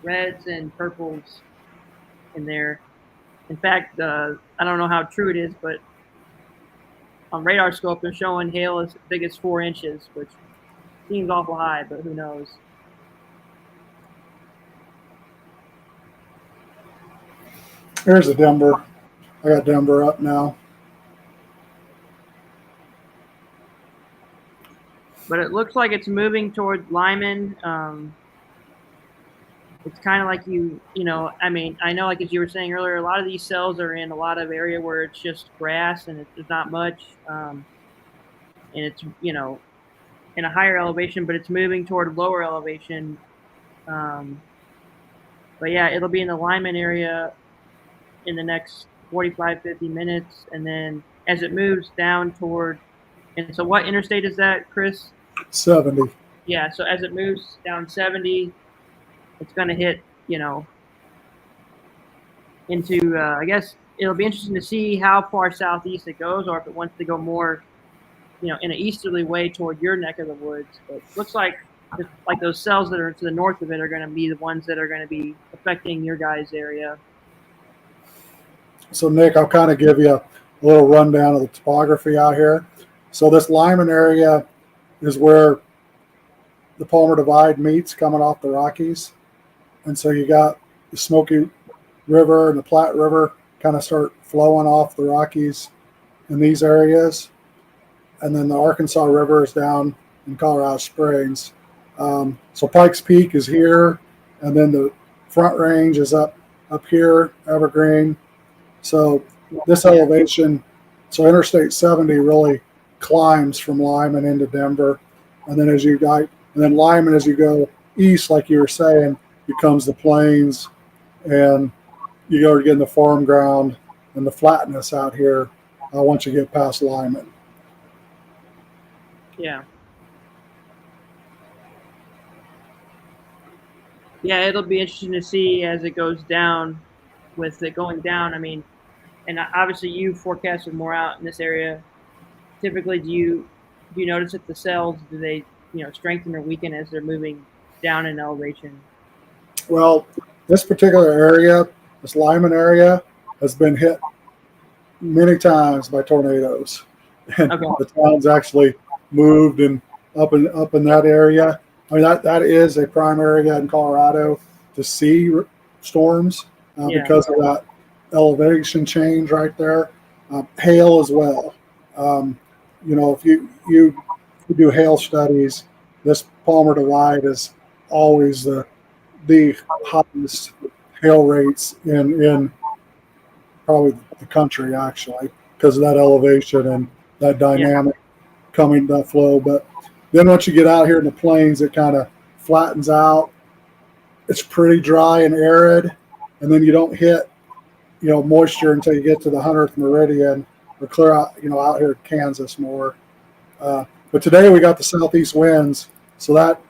reds and purples in there. In fact, I don't know how true it is, but on radar scope, they're showing hail as big as 4 inches, which seems awful high, but who knows? Here's the Denver. I got Denver up now. But it looks like it's moving toward Lyman. It's kind of like I mean, I know, like as you were saying earlier, a lot of these cells are in a lot of area where it's just grass and there's not much. And it's, in a higher elevation, but it's moving toward lower elevation. But yeah, it'll be in the Lyman area in the next 45, 50 minutes. And then as it moves down toward, and so what interstate is that, Chris? 70. Yeah, so as it moves down 70, it's going to hit, into, I guess it'll be interesting to see how far southeast it goes, or if it wants to go more, in an easterly way toward your neck of the woods. But looks like those cells that are to the north of it are going to be the ones that are going to be affecting your guys' area. So Nick, I'll kind of give you a little rundown of the topography out here. So this Lyman area is where the Palmer Divide meets coming off the Rockies. And so you got the Smoky River and the Platte River kind of start flowing off the Rockies in these areas. And then the Arkansas River is down in Colorado Springs. So Pikes Peak is here, and then the Front Range is up here, Evergreen. So this elevation, so Interstate 70 really climbs from Lyman into Denver. And then Lyman, as you go east, like you were saying, becomes the plains, and you go to get in the farm ground and the flatness out here once you get past Lyman. Yeah. Yeah, it'll be interesting to see as it goes down, with it going down. I mean, and obviously you forecasted more out in this area. Typically, do you notice that the cells, do they, strengthen or weaken as they're moving down in elevation? Well, this particular area, this Lyman area, has been hit many times by tornadoes. And Okay. the town's actually moved and up in that area. I mean, that is a prime area in Colorado to see storms because of that elevation change right there. Hail as well. If you do hail studies, this Palmer Divide is always the highest hail rates in probably the country, actually, because of that elevation and that dynamic coming, that flow. But then once you get out here in the plains, it kind of flattens out. It's pretty dry and arid, and then you don't hit moisture until you get to the 100th meridian or clear out out here in Kansas more. But today we got the southeast winds, so that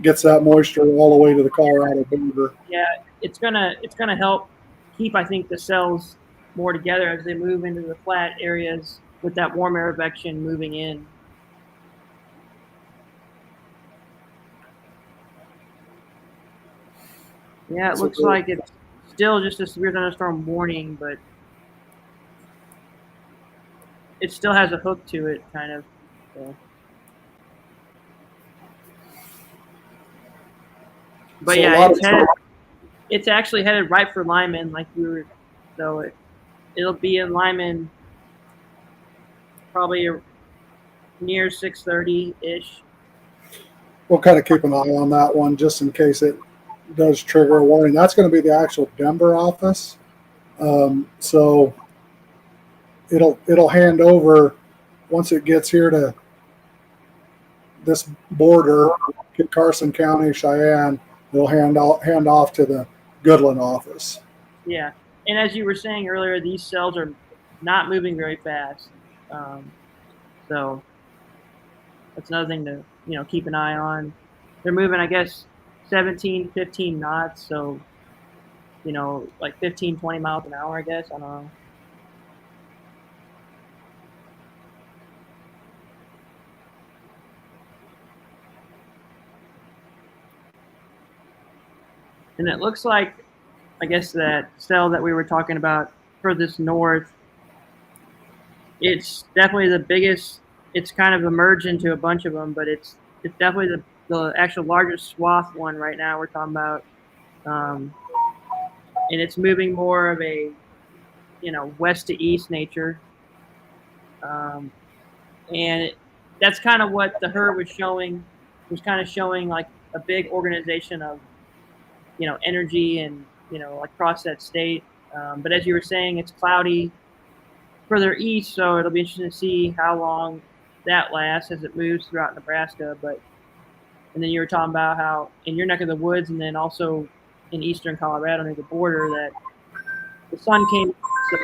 gets that moisture all the way to the Colorado border. Yeah, it's gonna help keep, I think, the cells more together as they move into the flat areas with that warm air advection moving in. Yeah, it looks like it's still just a severe thunderstorm warning, but it still has a hook to it, kind of. So. But yeah, it's actually headed right for Lyman, like we were. So it'll be in Lyman probably near 6:30-ish. We'll kind of keep an eye on that one just in case it does trigger a warning. That's going to be the actual Denver office. So it'll hand over once it gets here to this border, Carson County, Cheyenne. It'll hand off to the Goodland office. Yeah, and as you were saying earlier, these cells are not moving very fast. So that's another thing to keep an eye on. They're moving, I guess, 17, 15 knots, so like 15, 20 miles an hour, I guess. I don't know. And it looks like, I guess, that cell that we were talking about furthest north, it's definitely the biggest. It's kind of emerged into a bunch of them, but it's definitely the actual largest swath one right now we're talking about. And it's moving more of a, west to east nature. And that's kind of what the HER was showing. It was kind of showing like a big organization of, energy and, across that state. But as you were saying, it's cloudy further east, so it'll be interesting to see how long that lasts as it moves throughout Nebraska. And then you were talking about how in your neck of the woods, and then also in eastern Colorado near the border, that the sun came, so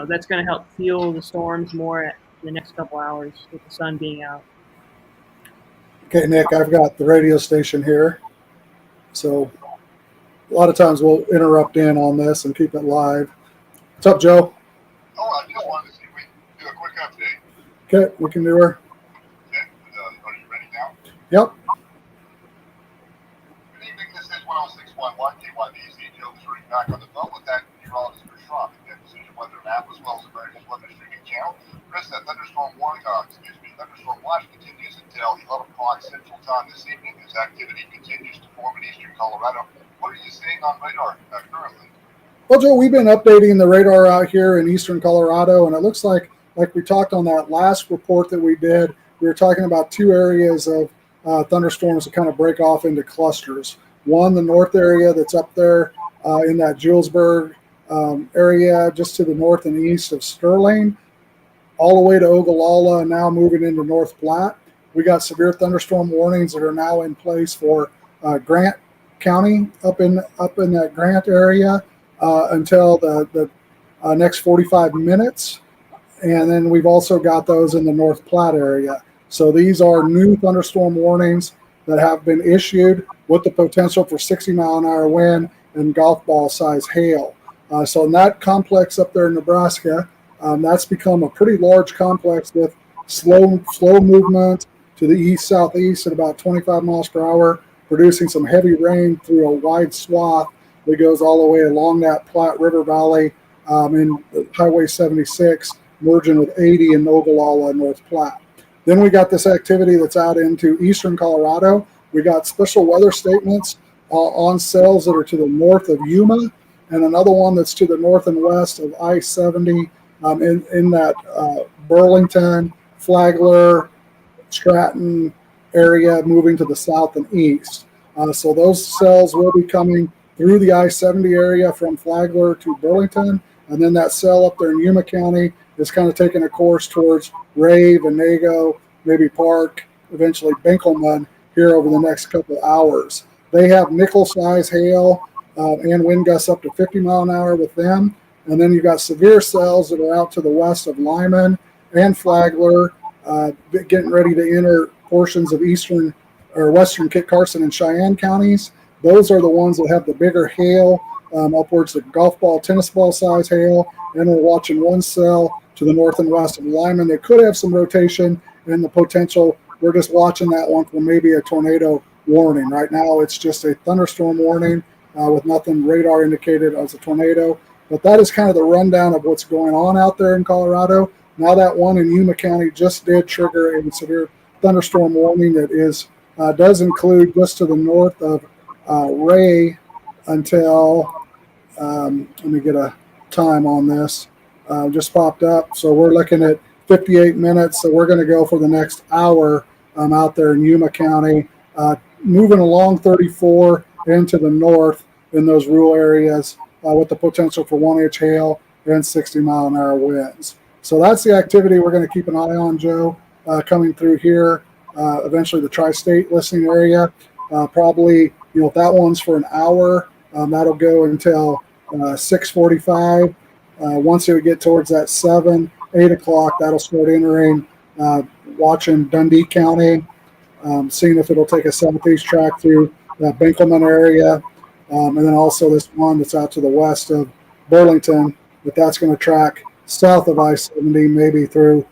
that's going to help fuel the storms more in the next couple hours with the sun being out. Okay, Nick, I've got the radio station here. So a lot of times we'll interrupt in on this and keep it live. What's up, Joe? Oh, I just wanted to see if we can do a quick update. Okay, we can do her. Okay, are you ready now? Yep. Good evening, this is 106.1 KYBZ. Joe Missouri back on the phone with that meteorologist for Schrock, the Precision Weather Map, as well as America's Weather Streaming Channel. Chris, that thunderstorm warning, thunderstorm watch continues until 11 o'clock Central Time this evening as activity continues to form in eastern Colorado. What are you seeing on radar currently? Well, Joe, we've been updating the radar out here in eastern Colorado, and it looks like we talked on that last report that we did, we were talking about two areas of thunderstorms that kind of break off into clusters. One, the north area that's up there in that Julesburg area, just to the north and east of Sterling, all the way to Ogallala, and now moving into North Platte. We got severe thunderstorm warnings that are now in place for Grant County up in that Grant area until the next 45 minutes. And then we've also got those in the North Platte area. So these are new thunderstorm warnings that have been issued with the potential for 60-mile-an-hour wind and golf ball size hail. So in that complex up there in Nebraska, that's become a pretty large complex with slow movement to the east-southeast at about 25 miles per hour, producing some heavy rain through a wide swath that goes all the way along that Platte River Valley in Highway 76, merging with 80 in Ogallala and North Platte. Then we got this activity that's out into eastern Colorado. We got special weather statements on cells that are to the north of Yuma, and another one that's to the north and west of I-70 in that Burlington, Flagler, Stratton area, moving to the south and east. So those cells will be coming through the I-70 area from Flagler to Burlington, and then that cell up there in Yuma County is kind of taking a course towards Ray, Venango, maybe Park, eventually Benkelman here over the next couple of hours. They have nickel-size hail and wind gusts up to 50 mile an hour with them. And then you've got severe cells that are out to the west of Lyman and Flagler, getting ready to enter portions of eastern or western Kit Carson and Cheyenne counties. Those are the ones that have the bigger hail, upwards of golf ball, tennis ball size hail. And we're watching one cell to the north and west of Lyman. They could have some rotation and the potential. We're just watching that one for maybe a tornado warning. Right now, it's just a thunderstorm warning with nothing radar indicated as a tornado. But that is kind of the rundown of what's going on out there in Colorado. Now that one in Yuma County just did trigger a severe thunderstorm warning that is does include just to the north of Ray until, let me get a time on this, just popped up. So we're looking at 58 minutes. So we're going to go for the next hour out there in Yuma County, moving along 34 into the north in those rural areas with the potential for 1-inch hail and 60 mile an hour winds. So that's the activity we're going to keep an eye on, Joe, coming through here. Eventually the tri-state listening area, probably, if that one's for an hour, that'll go until 6:45. Once it would get towards that 8 o'clock, that'll start entering, watching Dundee County, seeing if it'll take a southeast track through that Benkelman area. And then also this one that's out to the west of Burlington, but that's going to track south of I-70, maybe through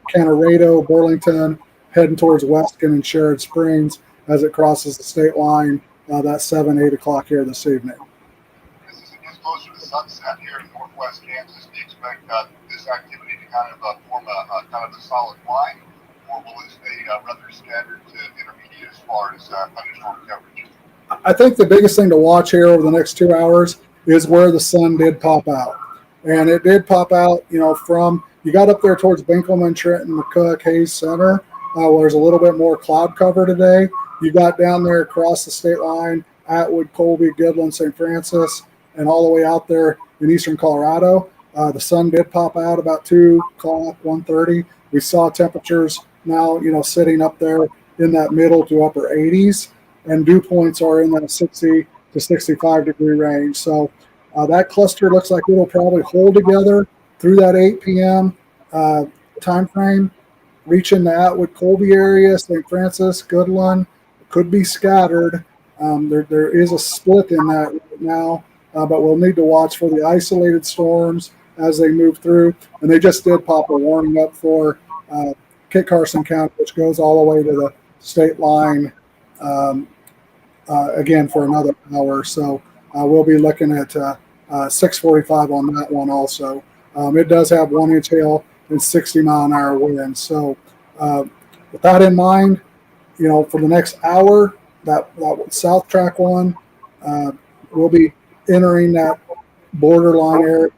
Canarado, Burlington, heading towards Weston and Sherrod Springs as it crosses the state line, that 8 o'clock here this evening. As it gets closer to sunset here in northwest Kansas, do you expect this activity to kind of form a solid line, or will it stay rather scattered to intermediate as far as thunderstorm coverage? I think the biggest thing to watch here over the next 2 hours is where the sun did pop out. And it did pop out, from, you got up there towards Benkelman, Trenton, McCook, Hayes Center, where there's a little bit more cloud cover today. You got down there across the state line, Atwood, Colby, Goodland, St. Francis, and all the way out there in eastern Colorado. The sun did pop out about 2 o'clock, 1:30. We saw temperatures now, sitting up there in that middle to upper 80s. And dew points are in that 60 to 65 degree range. So that cluster looks like it'll probably hold together through that 8 p.m. time frame, reaching the Atwood, Colby area, St. Francis, Goodland, could be scattered. There is a split in that right now, but we'll need to watch for the isolated storms as they move through. And they just did pop a warning up for Kit Carson County, which goes all the way to the state line again for another hour. So we'll be looking at 6:45 on that one also. It does have 1-inch hail and 60-mile-an-hour winds. So with that in mind, for the next hour, that South Track one, we'll be entering that borderline area,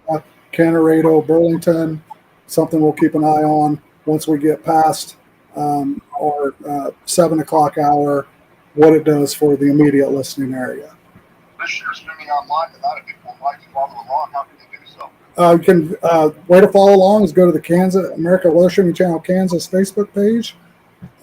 Canarado, Burlington, something we'll keep an eye on once we get past our 7 o'clock hour, what it does for the immediate listening area. This year's streaming online, and if people would like to follow along, how can they do so? You can way to follow along is go to the Kansas America Weather Streaming Channel Kansas Facebook page.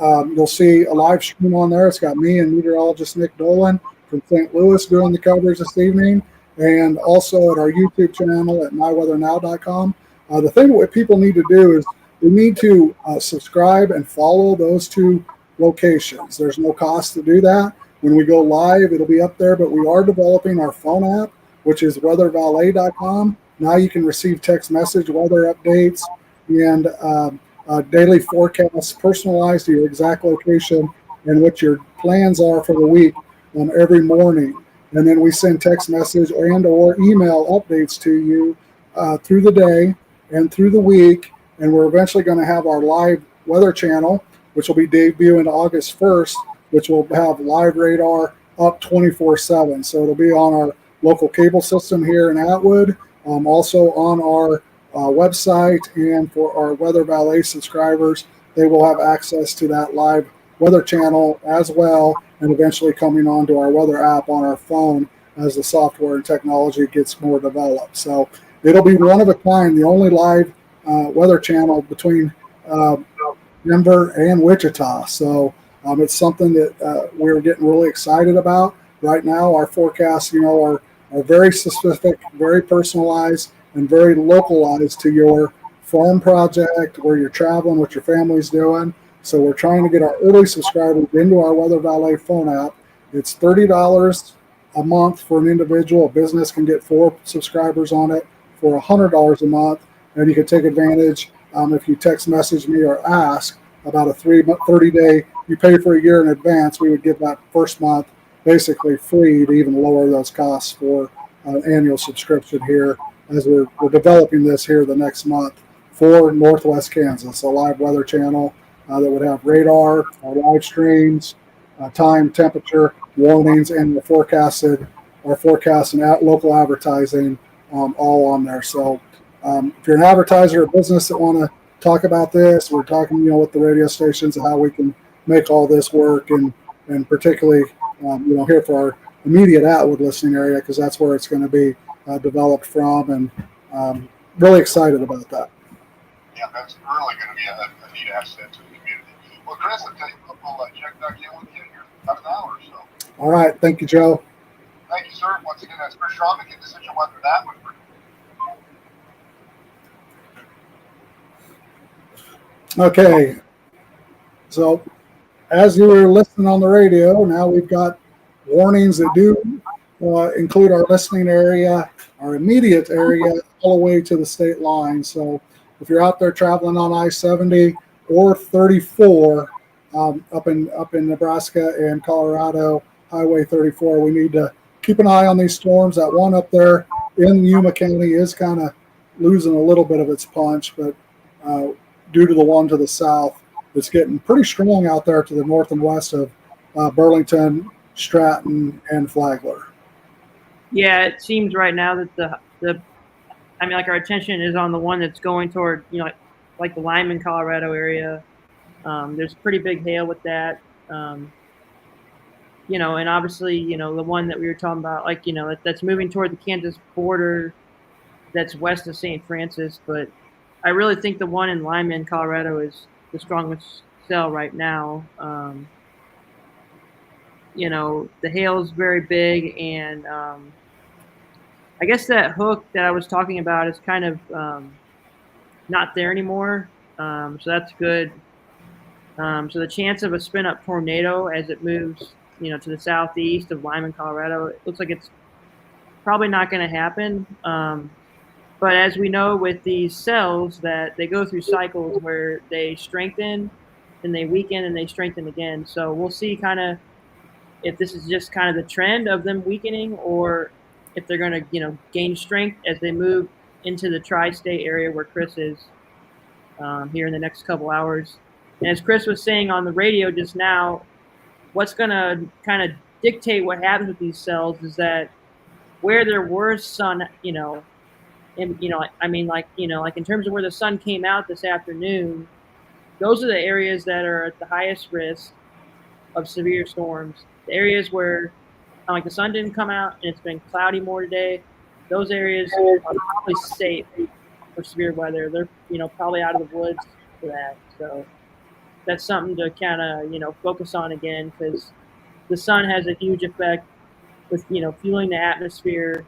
You'll see a live stream on there. It's got me and meteorologist Nick Dolan from St. Louis doing the coverage this evening, and also at our YouTube channel at myweathernow.com. The thing what people need to do is they need to subscribe and follow those two locations. There's no cost to do that. When we go live, it'll be up there, but we are developing our phone app, which is weathervalet.com. Now you can receive text message, weather updates, and daily forecasts personalized to your exact location and what your plans are for the week every morning. And then we send text message and or email updates to you through the day and through the week. And we're eventually going to have our live weather channel, which will be debuting August 1st, which will have live radar up 24/7. So it'll be on our local cable system here in Atwood, also on our website, and for our Weather Valet subscribers, they will have access to that live weather channel as well, and eventually coming onto our weather app on our phone as the software and technology gets more developed. So it'll be one of a kind, the only live weather channel between Denver and Wichita. So it's something that we're getting really excited about. Right now, our forecasts, are very specific, very personalized, and very localized to your farm project, where you're traveling, what your family's doing. So we're trying to get our early subscribers into our Weather Valet phone app. It's $30 a month for an individual. A business can get 4 subscribers on it for $100 a month. And you can take advantage if you text message me or ask about a 30-day, you pay for a year in advance, we would give that first month basically free to even lower those costs for an annual subscription here as we're developing this here the next month for Northwest Kansas, a live weather channel that would have radar, live streams, time, temperature, warnings, and the forecast and local advertising all on there. So if you're an advertiser or business that want to talk about this, we're talking, with the radio stations and how we can make all this work, and particularly, here for our immediate Atwood listening area, because that's where it's going to be developed from, and really excited about that. Yeah, that's really going to be a neat asset to the community. Well, Chris, I'll tell you, we'll check back in with you here in about an hour or so. All right. Thank you, Joe. Thank you, sir. Once again, that's Chris Schromick in Decision Weather at Atwood. Okay, so as you were listening on the radio, now we've got warnings that do include our listening area, our immediate area, all the way to the state line. So if you're out there traveling on I-70 or 34 up in Nebraska and Colorado, Highway 34, we need to keep an eye on these storms. That one up there in Yuma County is kind of losing a little bit of its punch, but due to the one to the south, it's getting pretty strong out there to the north and west of Burlington, Stratton, and Flagler. Yeah, it seems right now that our attention is on the one that's going toward, like the Lyman, Colorado area. There's pretty big hail with that. And obviously, the one that we were talking about, that's moving toward the Kansas border, that's west of St. Francis. But I really think the one in Lyman, Colorado is the strongest cell right now. The hail is very big, and I guess that hook that I was talking about is kind of not there anymore. So that's good. So the chance of a spin-up tornado as it moves, to the southeast of Lyman, Colorado, it looks like it's probably not going to happen. But as we know with these cells, that they go through cycles where they strengthen, and they weaken, and they strengthen again. So we'll see kind of if this is just kind of the trend of them weakening, or if they're going to, gain strength as they move into the tri-state area where Chris is here in the next couple hours. And as Chris was saying on the radio just now, what's going to kind of dictate what happens with these cells is that where there were sun, and like in terms of where the sun came out this afternoon, those are the areas that are at the highest risk of severe storms. The areas where like the sun didn't come out and it's been cloudy more today, those areas are probably safe for severe weather. They're probably out of the woods for that. So that's something to kind of focus on again, because the sun has a huge effect with fueling the atmosphere.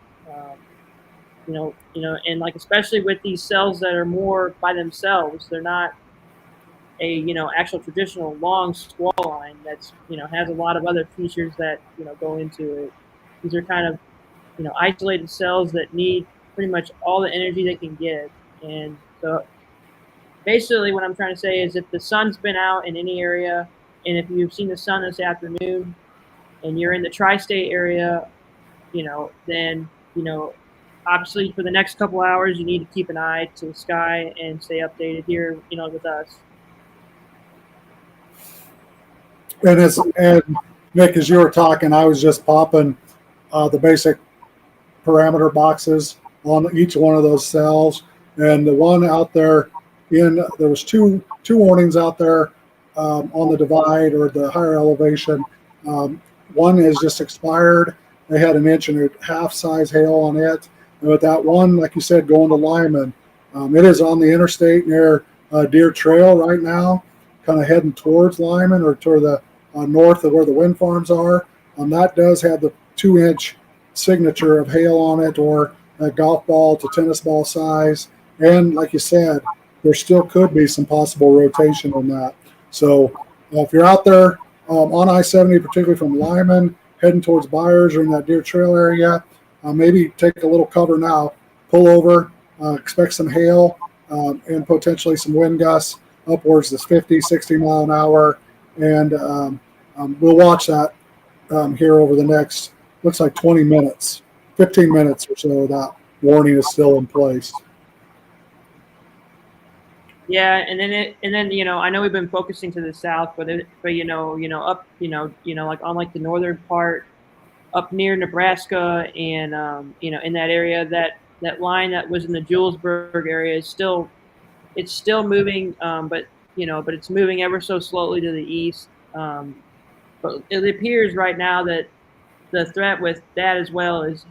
And like especially with these cells that are more by themselves, they're not a actual traditional long squall line that's has a lot of other features that go into it. These are kind of isolated cells that need pretty much all the energy they can get. And so basically what I'm trying to say is if the sun's been out in any area, and if you've seen the sun this afternoon and you're in the tri-state area, then obviously for the next couple hours you need to keep an eye to the sky and stay updated here with us. And Nick, as you were talking, I was just popping the basic parameter boxes on each one of those cells, and the one out there there was two warnings out there on the divide or the higher elevation. One has just expired. They had 1.5 inch size hail on it. And with that one, like you said, going to Lyman, it is on the interstate near Deer Trail right now, kind of heading towards Lyman or toward the north of where the wind farms are. That does have the 2-inch signature of hail on it, or a golf ball to tennis ball size. And like you said, there still could be some possible rotation on that. So if you're out there on I-70, particularly from Lyman, heading towards Byers or in that Deer Trail area, maybe take a little cover now, pull over, expect some hail and potentially some wind gusts upwards to 50, 60 mile an hour. And we'll watch that here over the next, looks like 20 minutes, 15 minutes or so. That warning is still in place. Yeah, and then I know we've been focusing to the south, but up like on like the northern part, up near Nebraska, and in that area, that line that was in the Julesburg area is still moving, but it's moving ever so slowly to the east. But it appears right now that the threat with that as well is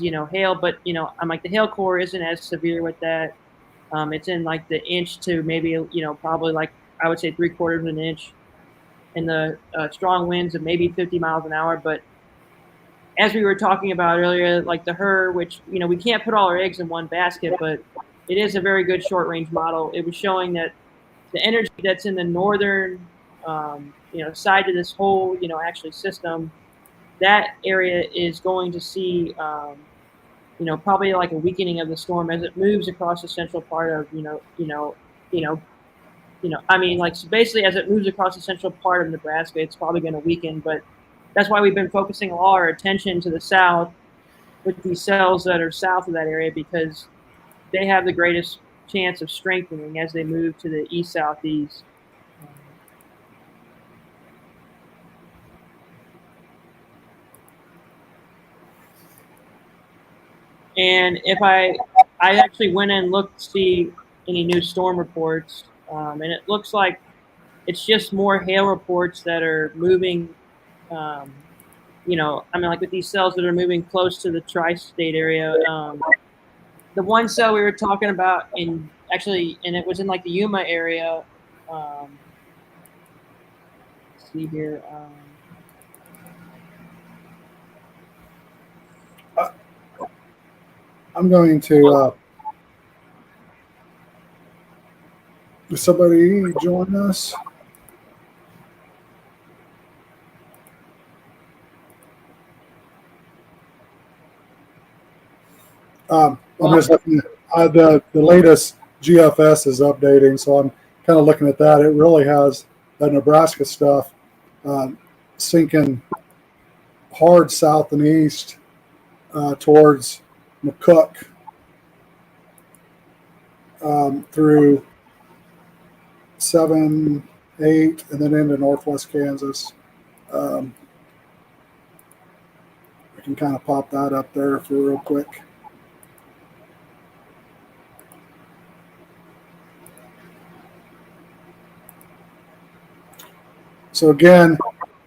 hail, but I'm like the hail core isn't as severe with that. It's in like the inch to maybe probably like I would say 3/4 of an inch, and the strong winds of maybe 50 miles an hour. But as we were talking about earlier, like the HER, which we can't put all our eggs in one basket, but it is a very good short range model. It was showing that the energy that's in the northern side of this whole actually system, that area is going to see probably like a weakening of the storm as it moves across the central part of so basically as it moves across the central part of Nebraska, it's probably going to weaken. But that's why we've been focusing all our attention to the south with these cells that are south of that area, because they have the greatest chance of strengthening as they move to the east southeast. And if I actually went and looked to see any new storm reports, and it looks like it's just more hail reports that are moving. Like with these cells that are moving close to the tri-state area. The one cell we were talking about and it was in like the Yuma area. Let's see here. I'm going to Does somebody join us? I'm just looking at the latest GFS is updating, so I'm kind of looking at that. It really has the Nebraska stuff sinking hard south and east towards McCook through 7, 8, and then into northwest Kansas. I can kind of pop that up there for real quick. So again,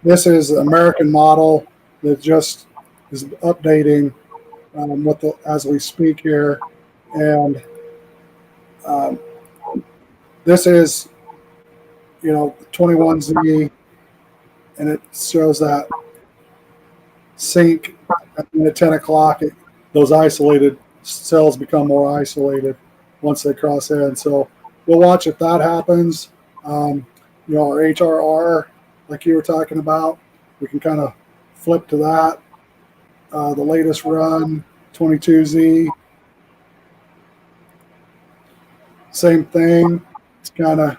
this is an American model that just is updating as we speak here, and this is 21Z, and it shows that sync at 10 o'clock. Those isolated cells become more isolated once they cross in. So we'll watch if that happens. Our HRR, like you were talking about, we can kind of flip to that. The latest run, 22Z, same thing. It's kind of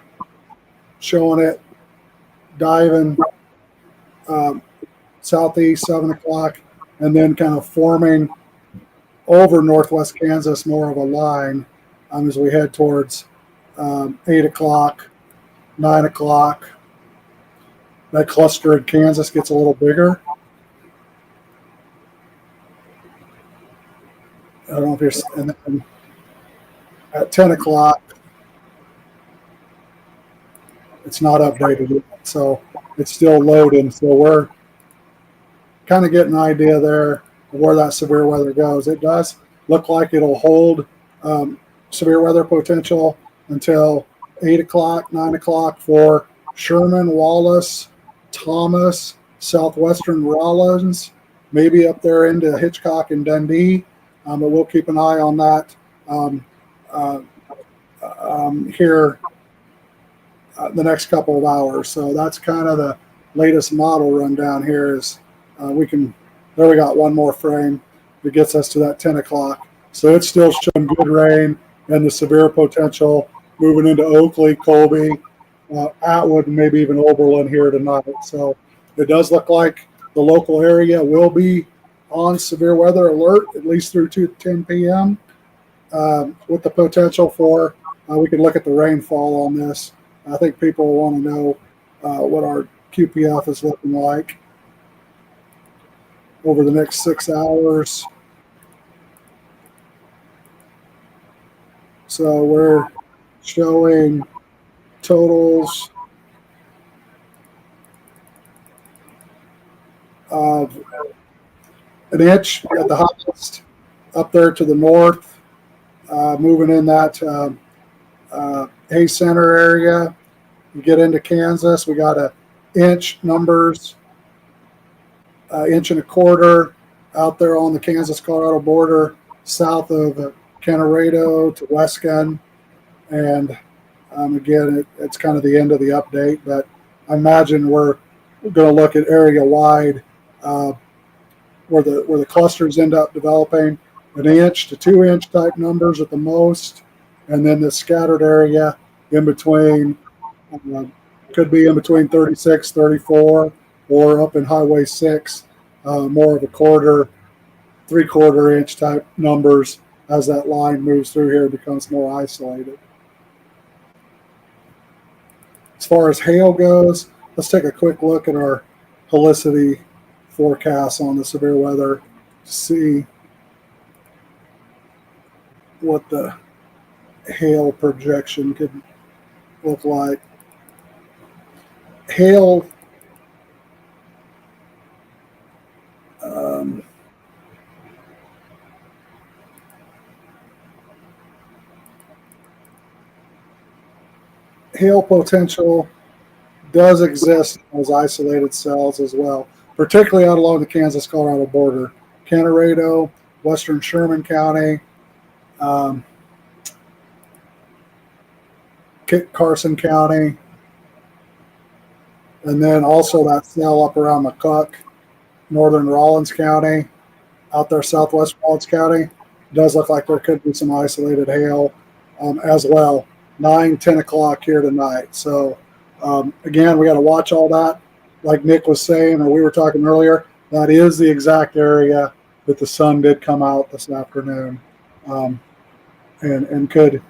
showing it diving southeast, 7 o'clock, and then kind of forming over northwest Kansas more of a line as we head towards 8 o'clock, 9 o'clock. That cluster in Kansas gets a little bigger. I don't know if you're, and then at 10 o'clock, it's not updated yet, so it's still loading. So we're kind of getting an idea there of where that severe weather goes. It does look like it'll hold severe weather potential until 8 o'clock, 9 o'clock for Sherman, Wallace, Thomas, southwestern Rollins, maybe up there into Hitchcock and Dundee. But we'll keep an eye on that here the next couple of hours. So that's kind of the latest model rundown here. Is we got one more frame that gets us to that 10 o'clock. So it's still showing good rain and the severe potential moving into Oakley, Colby, Atwood, and maybe even Oberlin here tonight. So it does look like the local area will be on severe weather alert at least through 10 p.m. With the potential for we can look at the rainfall on this. I think people want to know what our QPF is looking like over the next 6 hours. So we're showing totals of an inch at the highest up there to the north, moving in that Hay Center area. You get into Kansas, we got 1 inch numbers, 1.25 inches out there on the Kansas-Colorado border, south of Kenneredo to Weskin. And again, it's kind of the end of the update, but I imagine we're going to look at area-wide where the clusters end up developing 1 inch to 2 inch type numbers at the most, and then the scattered area in between could be in between 36, 34, or up in Highway 6, more of a 3/4 inch type numbers as that line moves through here and becomes more isolated. As far as hail goes, let's take a quick look at our helicity forecasts on the severe weather to see what the hail projection could look like. Hail hail potential does exist in those isolated cells as well, particularly out along the Kansas-Colorado border. Kenneredo, western Sherman County, Kit Carson County, and then also that cell up around McCook, northern Rollins County, out there southwest Rollins County. Does look like there could be some isolated hail as well. 9, 10 o'clock here tonight. So again, we got to watch all that. Like Nick was saying, or we were talking earlier, that is the exact area that the sun did come out this afternoon, and could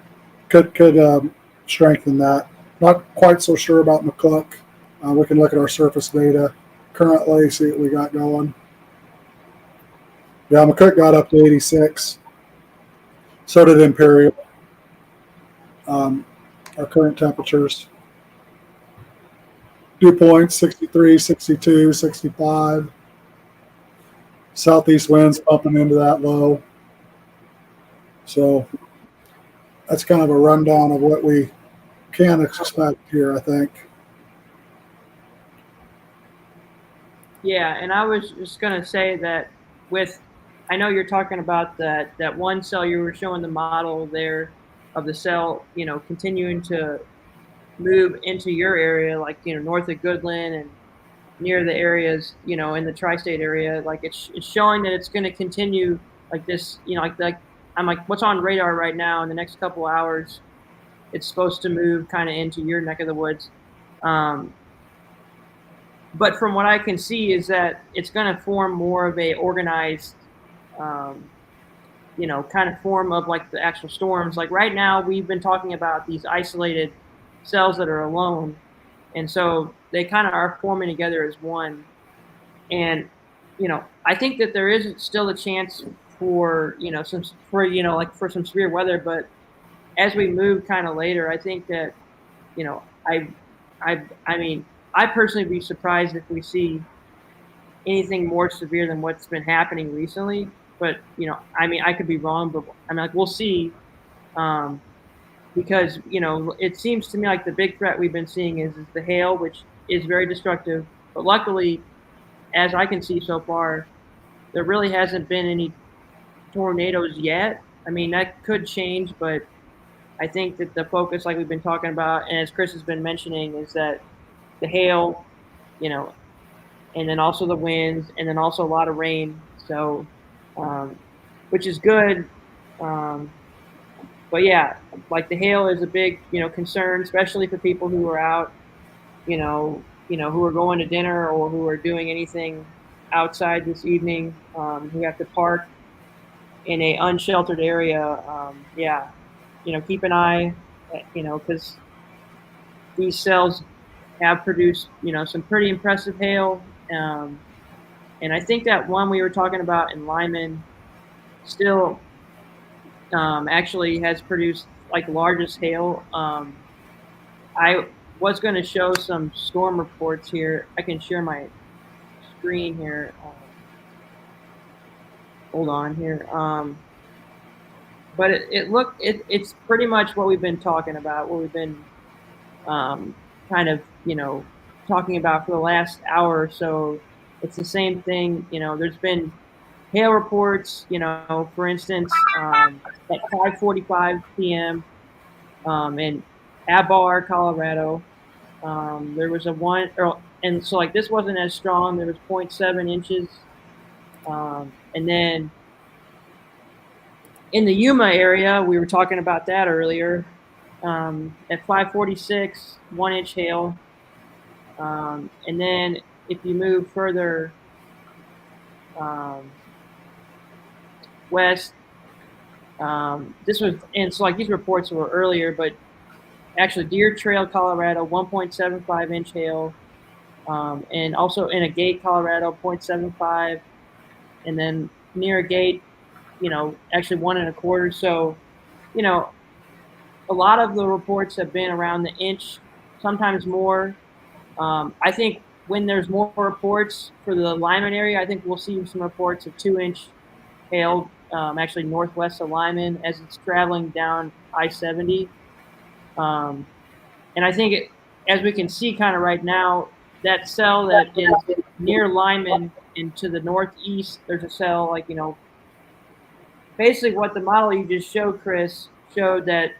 strengthen that. Not quite so sure about McCook. We can look at our surface data currently, see what we got going. Yeah, McCook got up to 86. So did Imperial. Our current temperatures. Dew points 63, 62, 65. Southeast winds pumping into that low. So that's kind of a rundown of what we can expect here, I think. Yeah, and I was just going to say that I know you're talking about that one cell you were showing the model there of the cell, continuing to move into your area, like, north of Goodland and near the areas, in the tri-state area. Like it's showing that it's going to continue like this, like I'm like, what's on radar right now in the next couple hours? It's supposed to move kind of into your neck of the woods. But from what I can see is that it's going to form more of a organized, kind of form of like the actual storms. Like right now, we've been talking about these isolated cells that are alone. And so they kind of are forming together as one. And, I think that there is still a chance for, for some severe weather. But as we move kind of later, I think that, I mean, I personally be surprised if we see anything more severe than what's been happening recently. But, I could be wrong, but like, we'll see. Because, it seems to me like the big threat we've been seeing is the hail, which is very destructive. But luckily, as I can see so far, there really hasn't been any tornadoes yet. I mean, that could change, but I think that the focus, like we've been talking about, and as Chris has been mentioning, is that the hail, and then also the winds, and then also a lot of rain. So, which is good. But yeah, like the hail is a big, concern, especially for people who are out, who are going to dinner or who are doing anything outside this evening, who have to park in a unsheltered area. Yeah, keep an eye, because these cells have produced, some pretty impressive hail. And I think that one we were talking about in Lyman still actually has produced like largest hail. I was going to show some storm reports here. I can share my screen here. Hold on here. But it's pretty much what we've been talking about, what we've been kind of, talking about for the last hour or so. It's the same thing. There's been hail reports, for instance, at 5:45 p.m. In Abar, Colorado. There was and so like this wasn't as strong. There was 0.7 inches. And then in the Yuma area, we were talking about that earlier. At 5:46, 1-inch hail. And then if you move further west, this was, and so like these reports were earlier, but actually Deer Trail, Colorado, 1.75-inch hail. And also in a Gate, Colorado, 0.75. And then near a Gate, actually 1.25. So, a lot of the reports have been around the inch, sometimes more. I think when there's more reports for the Lyman area, I think we'll see some reports of 2-inch hail, actually northwest of Lyman as it's traveling down I-70. And I think as we can see kind of right now, that cell that is near Lyman and to the northeast, there's a cell like, basically what the model you just showed, Chris, showed that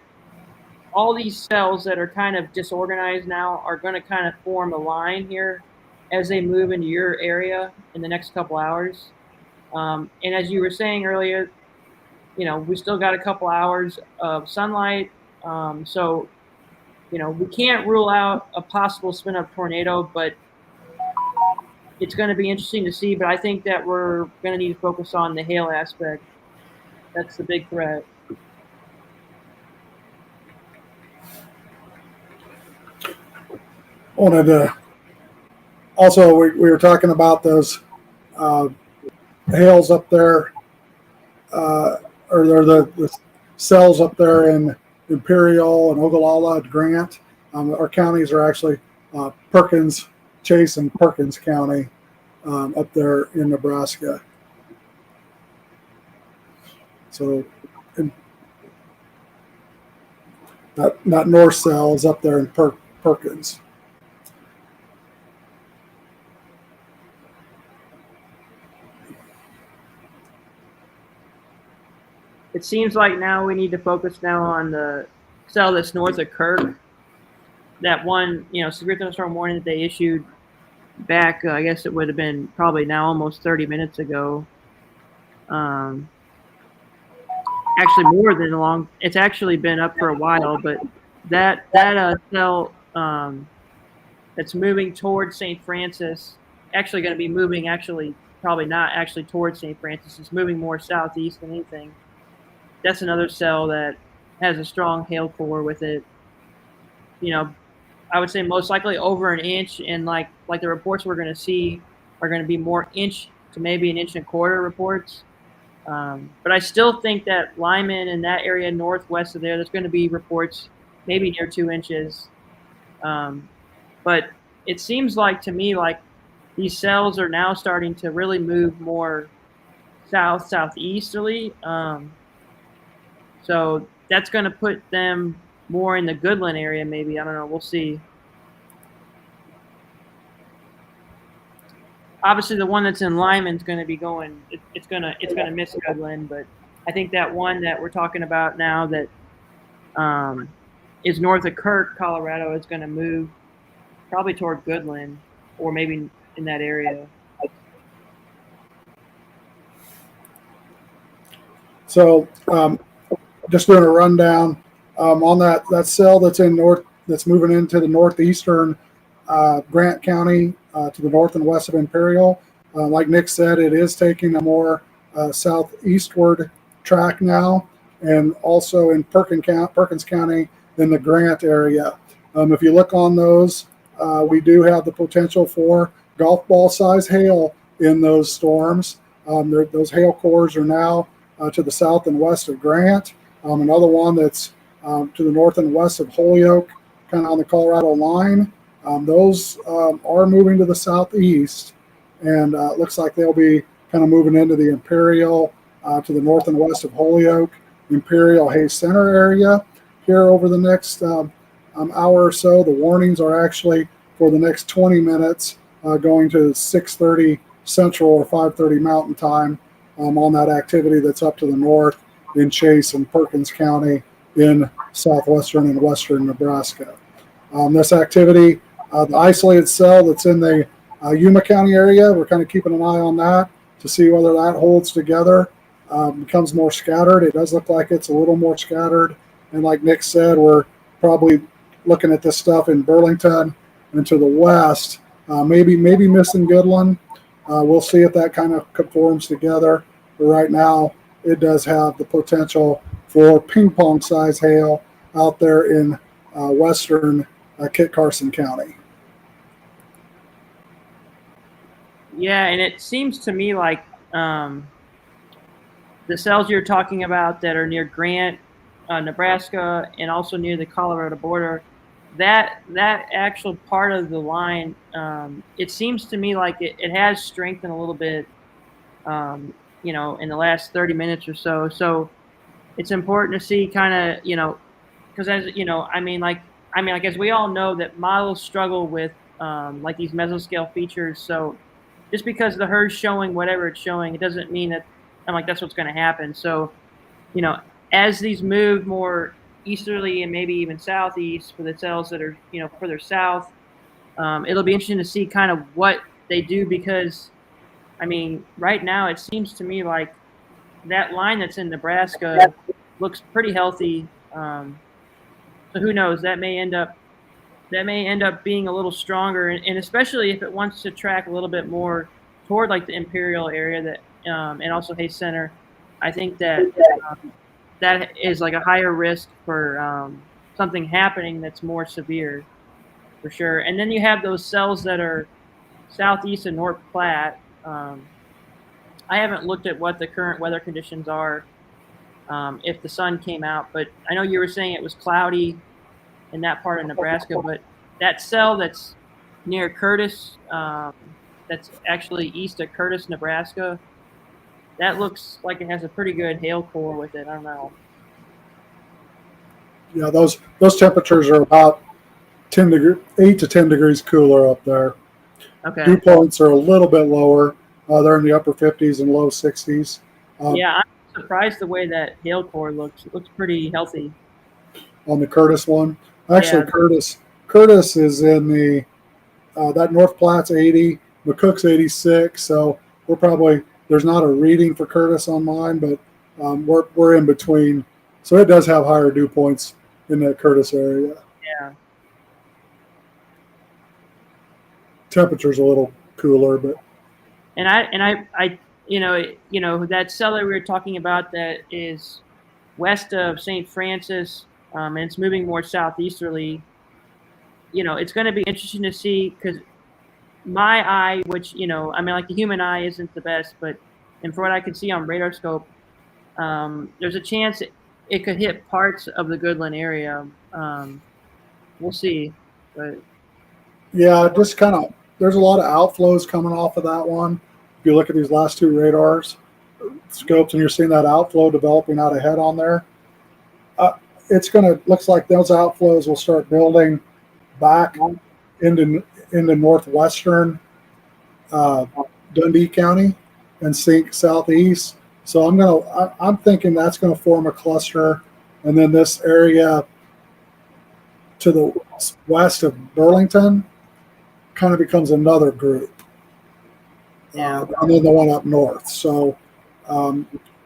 all these cells that are kind of disorganized now are going to kind of form a line here as they move into your area in the next couple hours. And as you were saying earlier, we still got a couple hours of sunlight. So, we can't rule out a possible spin up tornado, but it's going to be interesting to see. But I think that we're going to need to focus on the hail aspect. That's the big threat. Wanted to also, we were talking about those hails up there, or the cells up there in Imperial and Ogallala and Grant. Our counties are actually Perkins, Chase, and Perkins County up there in Nebraska. So that north cell is up there in Perkins. It seems like now we need to focus now on the cell that's north of Kirk. That one, severe thunderstorm warning that they issued back, I guess it would have been probably now almost 30 minutes ago. Actually more than long. It's actually been up for a while, but that cell that's moving towards St. Francis, actually going to be moving probably not actually towards St. Francis. It's moving more southeast than anything. That's another cell that has a strong hail core with it. I would say most likely over an inch, and like the reports we're going to see are going to be more inch to maybe an inch and a quarter reports. But I still think that Lyman and that area northwest of there's going to be reports maybe near 2 inches. But it seems like to me like these cells are now starting to really move more southeasterly. So that's going to put them more in the Goodland area, maybe. I don't know. We'll see. Obviously, the one that's in Lyman is going to be going. It's going to miss Goodland, but I think that one that we're talking about now that is north of Kirk, Colorado, is going to move probably toward Goodland or maybe in that area. So, just doing a rundown on that cell that's that's moving into the northeastern Grant County to the north and west of Imperial. Like Nick said, it is taking a more southeastward track now, and also in Perkins County in the Grant area. If you look on those, we do have the potential for golf ball size hail in those storms. Those hail cores are now to the south and west of Grant. Another one that's to the north and west of Holyoke, kind of on the Colorado line. Those are moving to the southeast, and it looks like they'll be kind of moving into the Imperial to the north and west of Holyoke, Imperial Hayes Center area here over the next hour or so. The warnings are actually for the next 20 minutes going to 6:30 Central or 5:30 Mountain Time on that activity that's up to the north in Chase and Perkins County in southwestern and western Nebraska. This activity, the isolated cell that's in the Yuma County area, we're kind of keeping an eye on that to see whether that holds together, becomes more scattered. It does look like it's a little more scattered. And like Nick said, we're probably looking at this stuff in Burlington and to the west, maybe missing Goodland. We'll see if that kind of conforms together. But right now, it does have the potential for ping pong size hail out there in western Kit Carson County. Yeah, and it seems to me like the cells you're talking about that are near Grant, Nebraska, and also near the Colorado border, that actual part of the line, it seems to me like it has strengthened a little bit, in the last 30 minutes or so. So it's important to see kind of, because as as we all know that models struggle with like these mesoscale features. So just because the herd's showing whatever it's showing, it doesn't mean that that's what's going to happen. So, as these move more easterly and maybe even southeast for the cells that are, further south. It'll be interesting to see kind of what they do because, I mean, right now it seems to me like that line that's in Nebraska looks pretty healthy. So who knows? That may end up being a little stronger, and especially if it wants to track a little bit more toward like the Imperial area and also Hayes Center. I think that that is like a higher risk for something happening that's more severe for sure. And then you have those cells that are southeast of North Platte. I haven't looked at what the current weather conditions are if the sun came out, but I know you were saying it was cloudy in that part of Nebraska, but that cell that's near Curtis, that's actually east of Curtis, Nebraska, that looks like it has a pretty good hail core with it. I don't know. Yeah, those temperatures are about 8 to 10 degrees cooler up there. Okay. Dew points are a little bit lower. They're in the upper 50s and low 60s. Yeah, I'm surprised the way that hail core looks. It looks pretty healthy. On the Curtis one, actually, Yeah. Curtis is in the that North Platte's 80, McCook's 86. So there's not a reading for Curtis on mine, but we're in between. So it does have higher dew points in that Curtis area. Yeah. Temperature's a little cooler, but And I that cell that we were talking about that is west of St. Francis, and it's moving more southeasterly. It's going to be interesting to see because my eye, which I mean, like the human eye isn't the best, but and for what I can see on radar scope, there's a chance it could hit parts of the Goodland area. We'll see, but yeah, just kind of there's a lot of outflows coming off of that one. If you look at these last two radars scopes and you're seeing that outflow developing out ahead on there, looks like those outflows will start building back into northwestern Dundee County and sink southeast. So I'm thinking that's gonna form a cluster, and then this area to the west of Burlington kind of becomes another group. yeah. And then the one up north. So,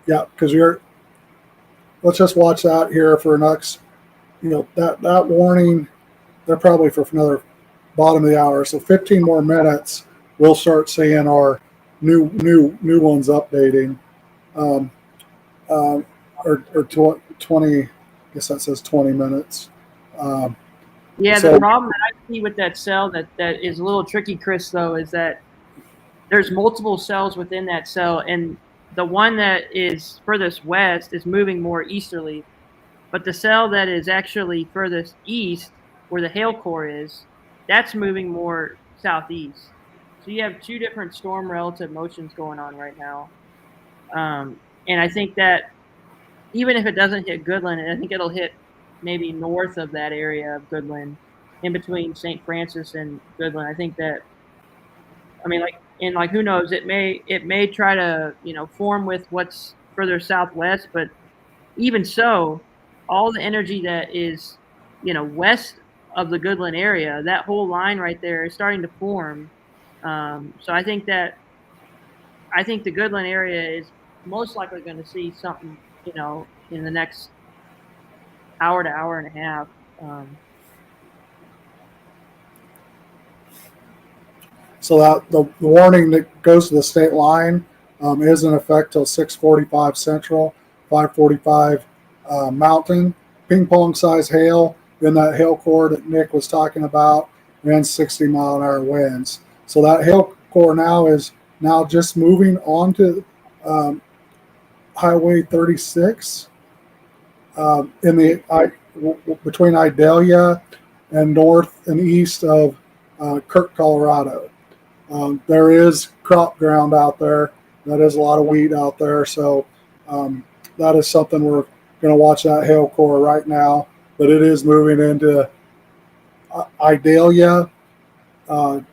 yeah, because let's just watch that here for next, that warning, they're probably for another bottom of the hour. So 15 more minutes, we'll start seeing our new ones updating. Or 20, I guess that says 20 minutes. The problem that I see with that cell that is a little tricky, Chris, though, is that there's multiple cells within that cell, and the one that is furthest west is moving more easterly, but the cell that is actually furthest east, where the hail core is, that's moving more southeast. So you have two different storm relative motions going on right now. And I think that even if it doesn't hit Goodland, I think it'll hit maybe north of that area of Goodland, in between St. Francis and Goodland. I think that, I mean, who knows? It may try to form with what's further southwest, but even so, all the energy that is west of the Goodland area, that whole line right there is starting to form. So I think the Goodland area is most likely going to see something in the next hour to hour and a half. So that the warning that goes to the state line is in effect till 6:45 Central, 5:45 Mountain. Ping pong size hail in that hail core that Nick was talking about, and 60-mile-an-hour winds. So that hail core now is just moving onto Highway 36 between Idalia and north and east of Kirk, Colorado. There is crop ground out there. That is a lot of wheat out there. So that is something we're going to watch, that hail core right now. But it is moving into Idalia to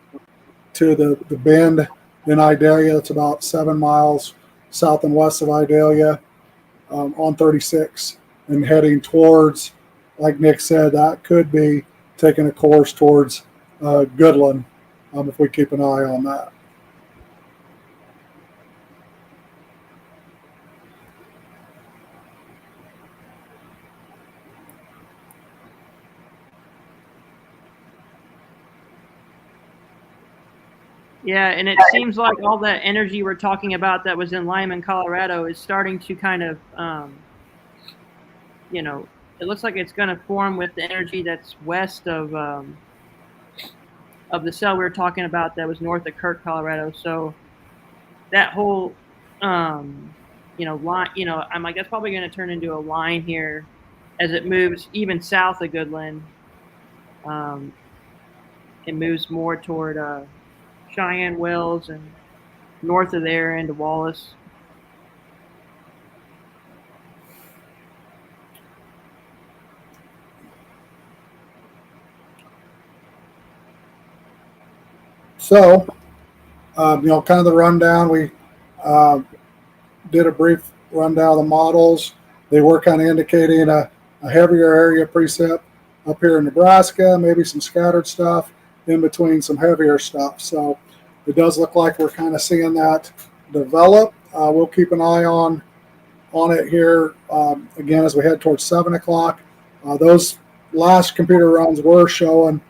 the bend in Idalia. It's about 7 miles south and west of Idalia on 36 and heading towards like Nick said, that could be taking a course towards Goodland if we keep an eye on that. Yeah, and it seems like all that energy we're talking about that was in Lyman, Colorado, is starting to kind of, it looks like it's going to form with the energy that's west of the cell we were talking about that was north of Kirk, Colorado. So that whole, line, I'm like, that's probably going to turn into a line here as it moves even south of Goodland. It moves more toward Cheyenne, Wells, and north of there into Wallace. So, kind of the rundown. We did a brief rundown of the models. They were kind of indicating a heavier area precip up here in Nebraska, maybe some scattered stuff in between some heavier stuff. So it does look like we're kind of seeing that develop. We'll keep an eye on it here again as we head towards 7 o'clock. Those last computer runs were showing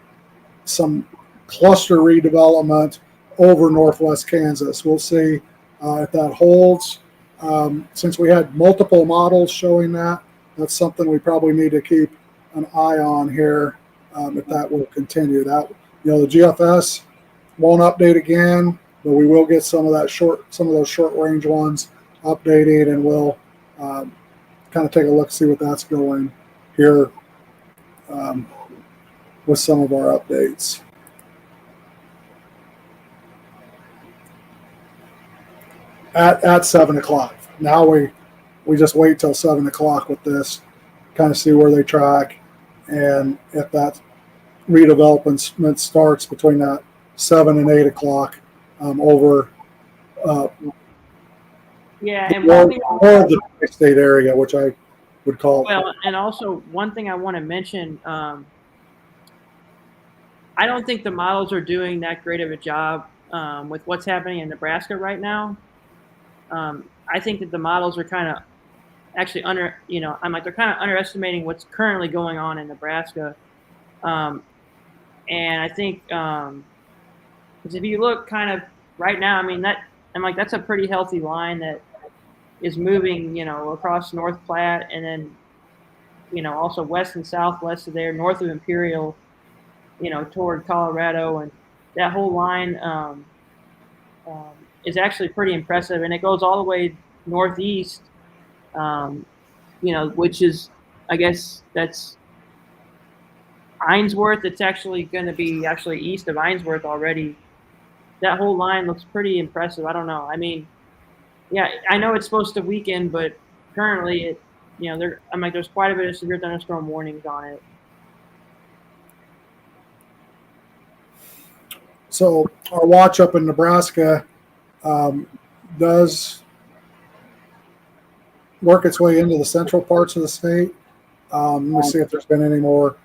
some cluster redevelopment over northwest Kansas. We'll see if that holds. Since we had multiple models showing that, that's something we probably need to keep an eye on here if that will continue. That the GFS won't update again, but we will get some of those short range ones updated, and we'll kind of take a look, see what that's going here with some of our updates. At 7 o'clock. Now we just wait till 7 o'clock with this, kind of see where they track, and if that redevelopment starts between that 7 and 8 o'clock over and more of the state area, which I would call. Well, and also one thing I want to mention, I don't think the models are doing that great of a job with what's happening in Nebraska right now. I think that the models are kind of actually they're kind of underestimating what's currently going on in Nebraska. And I think because if you look kind of right now, that's a pretty healthy line that is moving, across North Platte, and then, also west and southwest of there, north of Imperial, toward Colorado, and that whole line is actually pretty impressive, and it goes all the way northeast, which is, I guess that's Ainsworth. It's actually going to be east of Ainsworth already. That whole line looks pretty impressive. I don't know. I know it's supposed to weaken, but currently there's quite a bit of severe thunderstorm warnings on it. So our watch up in Nebraska does work its way into the central parts of the state. Let me see if there's been any more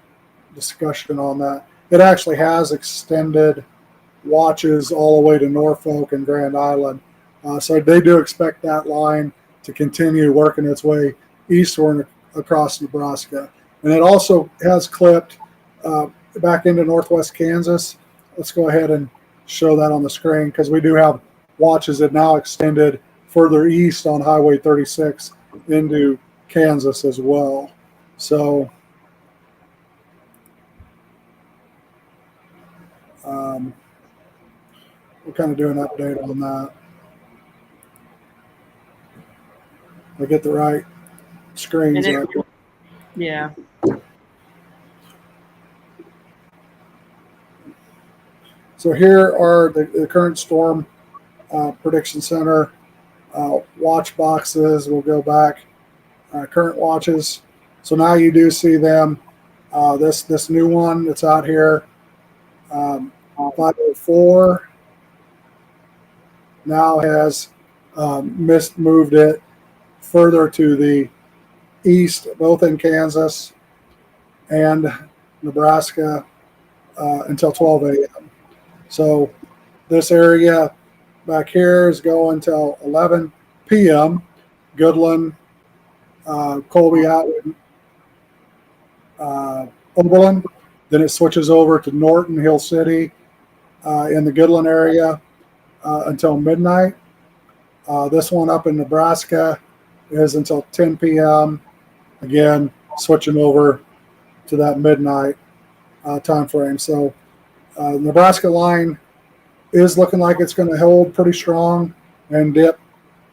discussion on that. It actually has extended watches all the way to Norfolk and Grand Island. So they do expect that line to continue working its way eastward across Nebraska. And it also has clipped back into northwest Kansas. Let's go ahead and show that on the screen, because we do have watches that now extended further east on Highway 36 into Kansas as well. So we'll kind of do an update on that. I get the right screens up. Yeah. So here are the current storm prediction center watch boxes. We'll go back current watches. So now you do see them. This new one that's out here, 504, now has moved it further to the east, both in Kansas and Nebraska until 12 a.m. So this area back here is going until 11 p.m. Goodland, Colby, Atwood, Oberlin. Then it switches over to Norton, Hill City in the Goodland area until midnight. This one up in Nebraska is until 10 p.m. Again, switching over to that midnight time frame. So Nebraska line is looking like it's going to hold pretty strong and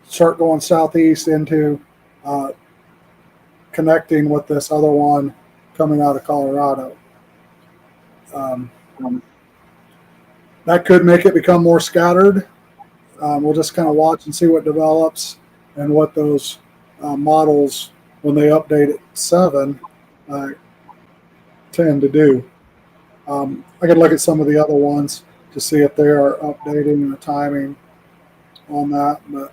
start going southeast into connecting with this other one coming out of Colorado. That could make it become more scattered. We'll just kind of watch and see what develops and what those models, when they update at 7, tend to do. I could look at some of the other ones to see if they are updating the timing on that. But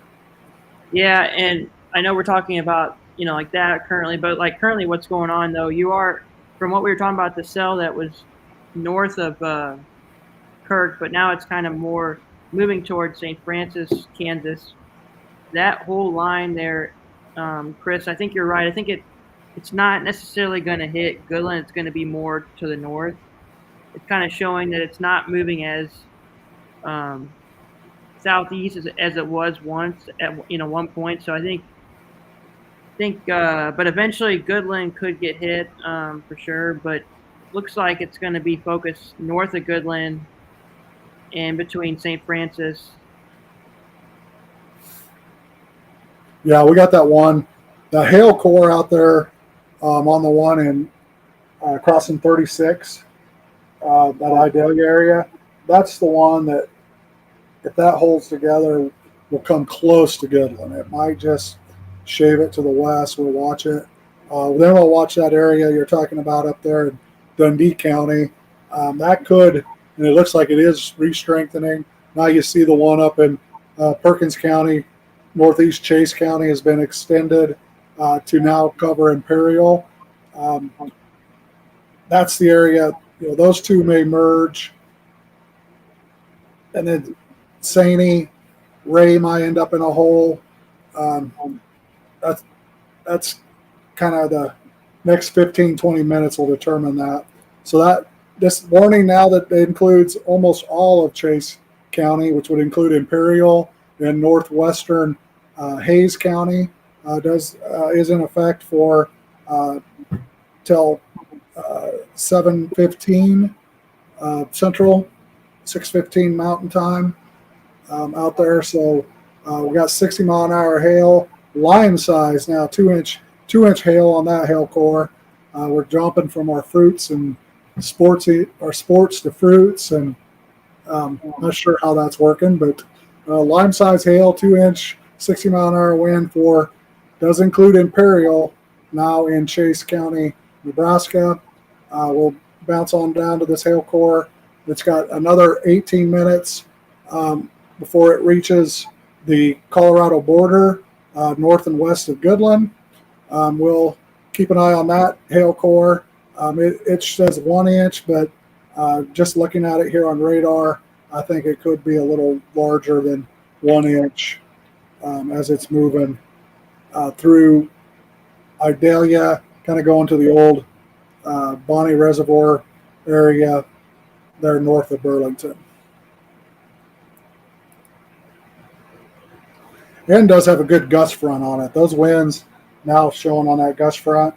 yeah, and I know we're talking about like that currently, but like currently what's going on though, you are, from what we were talking about, the cell that was north of Kirk, but now it's kind of more moving towards St. Francis, Kansas. That whole line there, Chris, I think you're right. I think it's not necessarily going to hit Goodland. It's going to be more to the north. It's kind of showing that it's not moving as southeast as it was once at one point. So I think, but eventually Goodland could get hit for sure. But looks like it's going to be focused north of Goodland and between St. Francis. yeah, we got that one, the hail core out there on the one in crossing 36, that Idalia area. That's the one that, if that holds together, will come close to Goodland. It might just shave it to the west. We'll watch it. Then we'll watch that area you're talking about up there in Dundee County. That could, and it looks like it is re-strengthening. Now you see the one up in Perkins County, northeast Chase County has been extended to now cover Imperial. That's the area. Those two may merge, and then Saney, Ray might end up in a hole. That's kind of the next 15, 20 minutes will determine that. So that this warning now that includes almost all of Chase County, which would include Imperial and northwestern Hayes County, is in effect for till 7:15 Central, 6:15 Mountain Time out there. So we got 60-mile-an-hour hail, line size now, 2-inch hail on that hail core. We're jumping from our fruits and sports to fruits, and not sure how that's working, but line size hail, 2-inch, 60-mile-an-hour wind does include Imperial now in Chase County, Nebraska. We'll bounce on down to this hail core. It's got another 18 minutes before it reaches the Colorado border, north and west of Goodland. We'll keep an eye on that hail core. It says 1 inch, but just looking at it here on radar, I think it could be a little larger than 1 inch as it's moving through Idalia, kind of going to the old Bonnie Reservoir area there north of Burlington. And does have a good gust front on it. Those winds now showing on that gust front.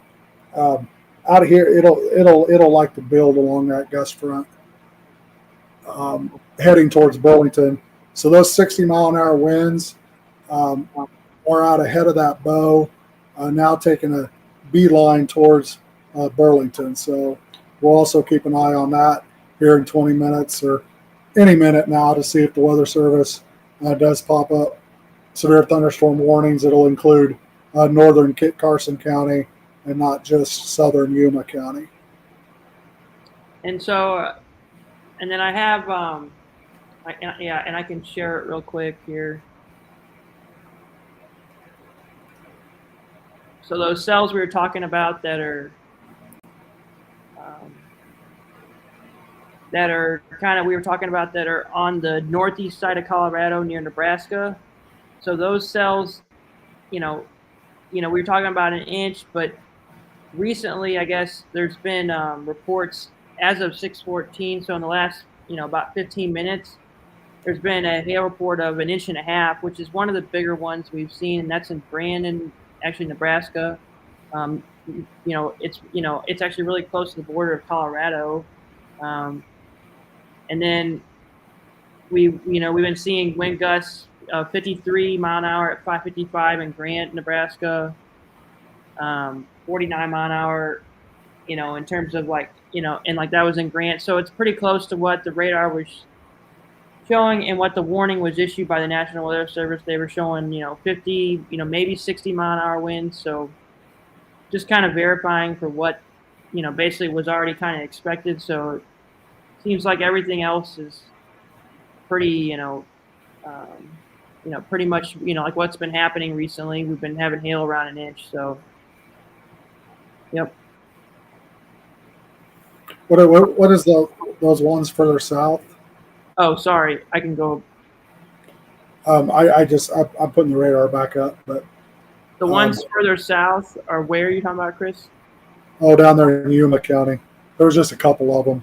Out of here, it'll like to build along that gust front, heading towards Burlington. So those 60-mile-an-hour winds are out ahead of that bow, now taking a beeline towards Burlington. So we'll also keep an eye on that here in 20 minutes or any minute now to see if the Weather Service does pop up severe thunderstorm warnings. It'll include northern Kit Carson County and not just southern Yuma County. And so, and then I have, and I can share it real quick here. So those cells we were talking about that are um, that are kind of, we were talking about, that are on the northeast side of Colorado near Nebraska. So those cells, we were talking about an inch, but recently, I guess there's been reports as of 6:14. So in the last, about 15 minutes, there's been a hail report of an inch and a half, which is one of the bigger ones we've seen, and that's in Brandon, actually Nebraska. It's actually really close to the border of Colorado. Um, and then we've been seeing wind gusts 53 mile an hour at 5:55 in Grant, Nebraska, 49 mile an hour, in terms of and like that was in Grant. So it's pretty close to what the radar was showing and what the warning was issued by the National Weather Service. They were showing, 50, maybe 60 mile an hour winds. So just kind of verifying for what, basically was already kind of expected. So it seems like everything else is pretty, pretty much, like what's been happening recently. We've been having hail around an inch. So, yep. What is those ones further south? Oh, sorry. I can go. I'm putting the radar back up, but The ones further south are where are you talking about, Chris? Oh, down there in Yuma County. There was just a couple of them.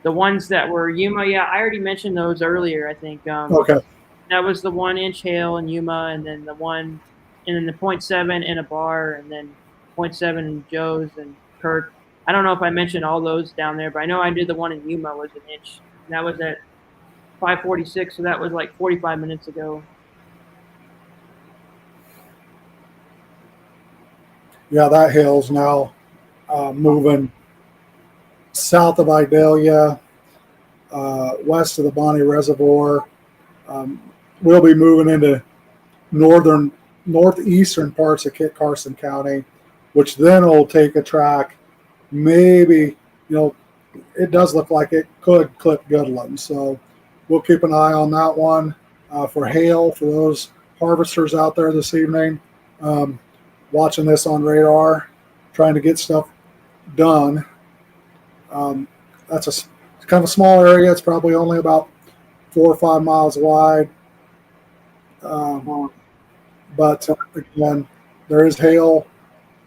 The ones that were Yuma, yeah, I already mentioned those earlier. I think Okay. that was the 1 inch hail in Yuma, and then the 0.7 in a bar, and then 0.7 in Joe's and Kirk. I don't know if I mentioned all those down there, but I know I did the one in Yuma was an inch. And that was at 5:46, so that was like 45 minutes ago. Yeah, that hail's now moving south of Idalia, west of the Bonnie Reservoir. We'll be moving into northeastern parts of Kit Carson County, which then will take a track. Maybe, it does look like it could clip Goodland. So we'll keep an eye on that one for hail for those harvesters out there this evening. Watching this on radar, trying to get stuff done. That's it's kind of a small area. It's probably only about 4 or 5 miles wide. But again, there is hail,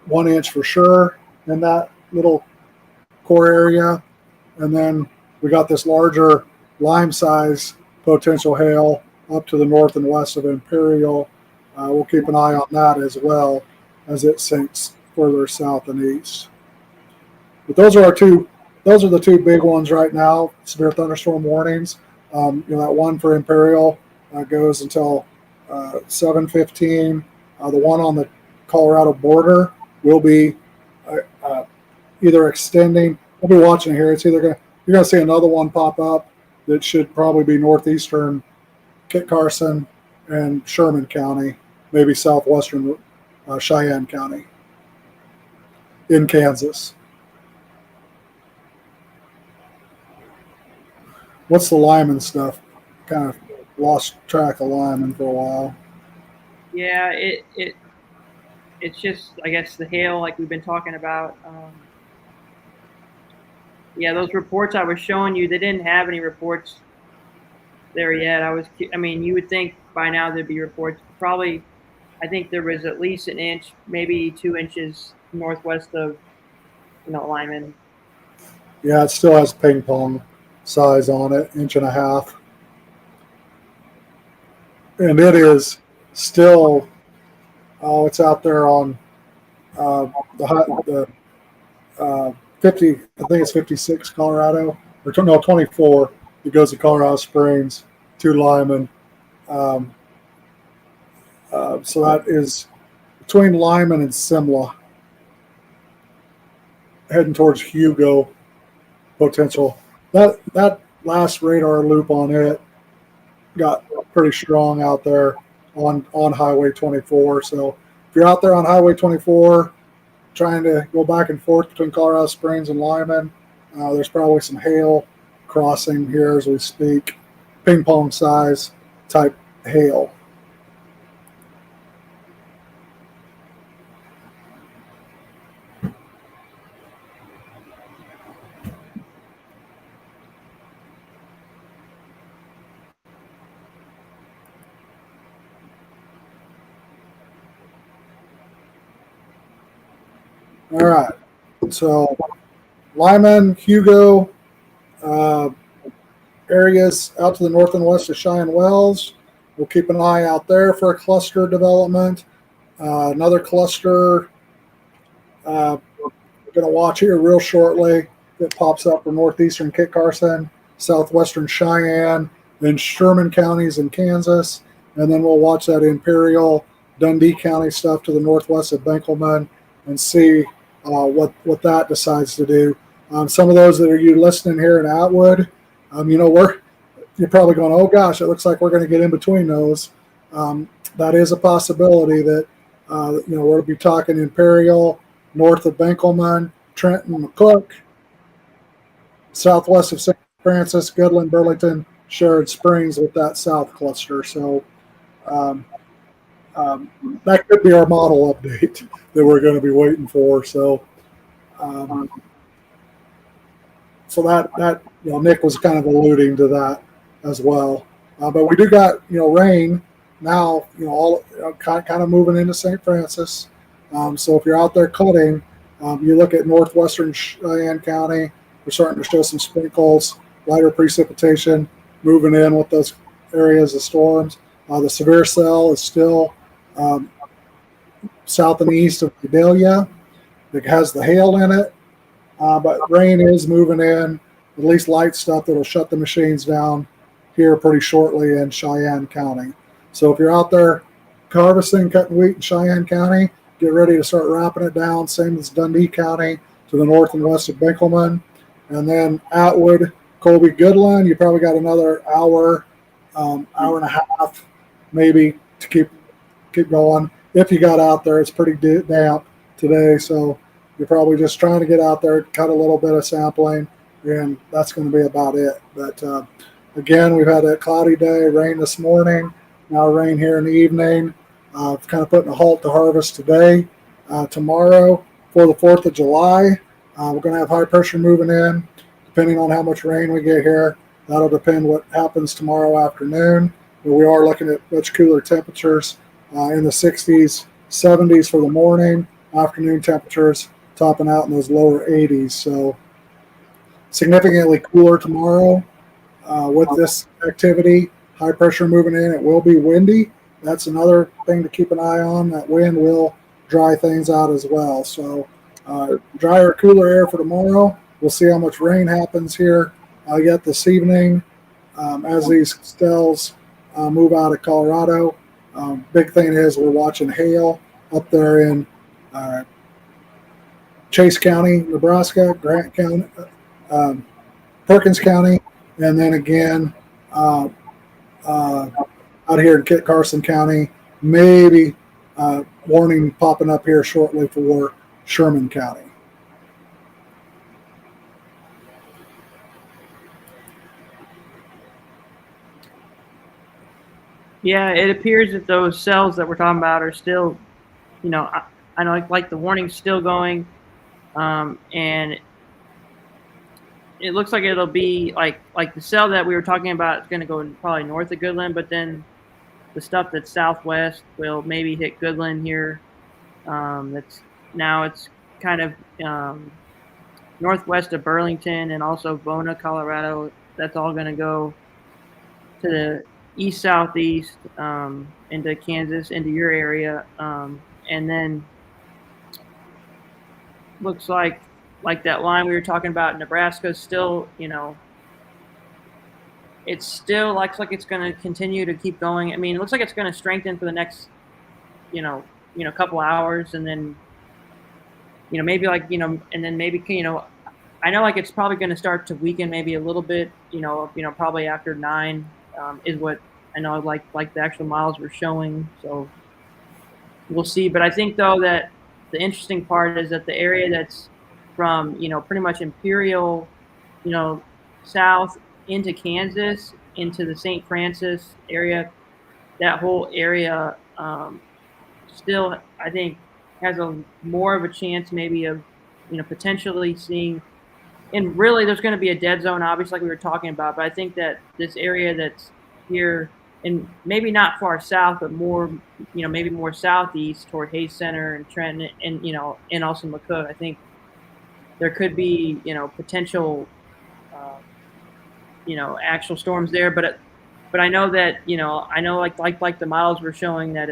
1 inch for sure in that little core area. And then we got this larger lime size potential hail up to the north and west of Imperial. We'll keep an eye on that as well as it sinks further south and east. But those are the two big ones right now, severe thunderstorm warnings. That one for Imperial goes until 7:15. The one on the Colorado border will be either extending. We'll be watching here. It's either you're going to see another one pop up that should probably be northeastern Kit Carson and Sherman County, maybe southwestern Cheyenne County in Kansas. What's the Lyman stuff? Kind of lost track of Lyman for a while. Yeah, it's just, I guess, the hail like we've been talking about. Yeah, those reports I was showing you, they didn't have any reports there yet. You would think by now there'd be reports. Probably, I think there was at least an inch, maybe 2 inches northwest of, Lyman. Yeah, it still has ping pong size on it, 1.5 inches. And it is still, it's out there on the 50, I think it's 56 Colorado, or no, 24. It goes to Colorado Springs to Lyman. So that is between Lyman and Simla, heading towards Hugo potential. That last radar loop on it got pretty strong out there on Highway 24. So if you're out there on Highway 24 trying to go back and forth between Colorado Springs and Lyman, there's probably some hail crossing here as we speak, ping pong size type hail. All right. So Lyman, Hugo, uh, areas out to the north and west of Cheyenne Wells. We'll keep an eye out there for a cluster development. Another cluster we're going to watch here real shortly that pops up for northeastern Kit Carson, southwestern Cheyenne, then Sherman counties in Kansas, and then we'll watch that Imperial, Dundee County stuff to the northwest of Benkelman and see what that decides to do. Some of those that are you listening here in Atwood, you're probably going, oh gosh, it looks like we're going to get in between those. That is a possibility that we'll be talking Imperial, north of Benkelman, Trenton, McCook, southwest of St. Francis, Goodland, Burlington, Sherrod Springs with that south cluster. So that could be our model update that we're going to be waiting for. So that Nick was kind of alluding to that as well. But we do got rain now. All kind of moving into St. Francis. So if you're out there cutting, you look at northwestern Cheyenne County. We're starting to show some sprinkles, lighter precipitation moving in with those areas of storms. The severe cell is still south and east of Vidalia. It has the hail in it, but rain is moving in, at least light stuff that'll shut the machines down here pretty shortly in Cheyenne County. So if you're out there harvesting, cutting wheat in Cheyenne County, get ready to start wrapping it down, same as Dundee County to the north and west of Benkelman. And then Atwood, Colby, Goodland, you probably got another hour and a half maybe to keep going. If you got out there, it's pretty damp today, so you're probably just trying to get out there, cut a little bit of sampling, and that's going to be about it. But again, we've had a cloudy day, rain this morning, now rain here in the evening. Kind of putting a halt to harvest today. Tomorrow, for the 4th of July, we're going to have high pressure moving in. Depending on how much rain we get here, that'll depend what happens tomorrow afternoon. But we are looking at much cooler temperatures in the 60s, 70s for the morning. Afternoon temperatures topping out in those lower 80s. So significantly cooler tomorrow with this activity. High pressure moving in. It will be windy. That's another thing to keep an eye on. That wind will dry things out as well. So drier, cooler air for tomorrow. We'll see how much rain happens here yet this evening as these stells move out of Colorado. Big thing is we're watching hail up there in Chase County, Nebraska, Grant County, Perkins County, and then again out here in Kit Carson County, maybe warning popping up here shortly for Sherman County. Yeah, it appears that those cells that we're talking about are still, I know like the warning's still going, and it looks like it'll be like the cell that we were talking about is going to go probably north of Goodland, but then the stuff that's southwest will maybe hit Goodland here. It's kind of northwest of Burlington and also Bona, Colorado. That's all going to go to the east southeast into Kansas, into your area, and then looks like that line we were talking about in Nebraska is still, it still looks like it's going to continue to keep going. I mean, it looks like it's going to strengthen for the next, couple hours, and then, maybe and then maybe, I know like it's probably going to start to weaken maybe a little bit, probably after 9 is what I know. Like the actual miles we're showing, so we'll see. But I think though that the interesting part is that the area that's from pretty much Imperial, south into Kansas, into the St. Francis area, that whole area still, I think, has a more of a chance maybe of, potentially seeing, and really there's going to be a dead zone, obviously, like we were talking about, but I think that this area that's here and maybe not far south, but more, maybe more southeast toward Hayes Center and Trenton, and also McCook. I think there could be, potential, actual storms there. But I know that, I know like the models were showing that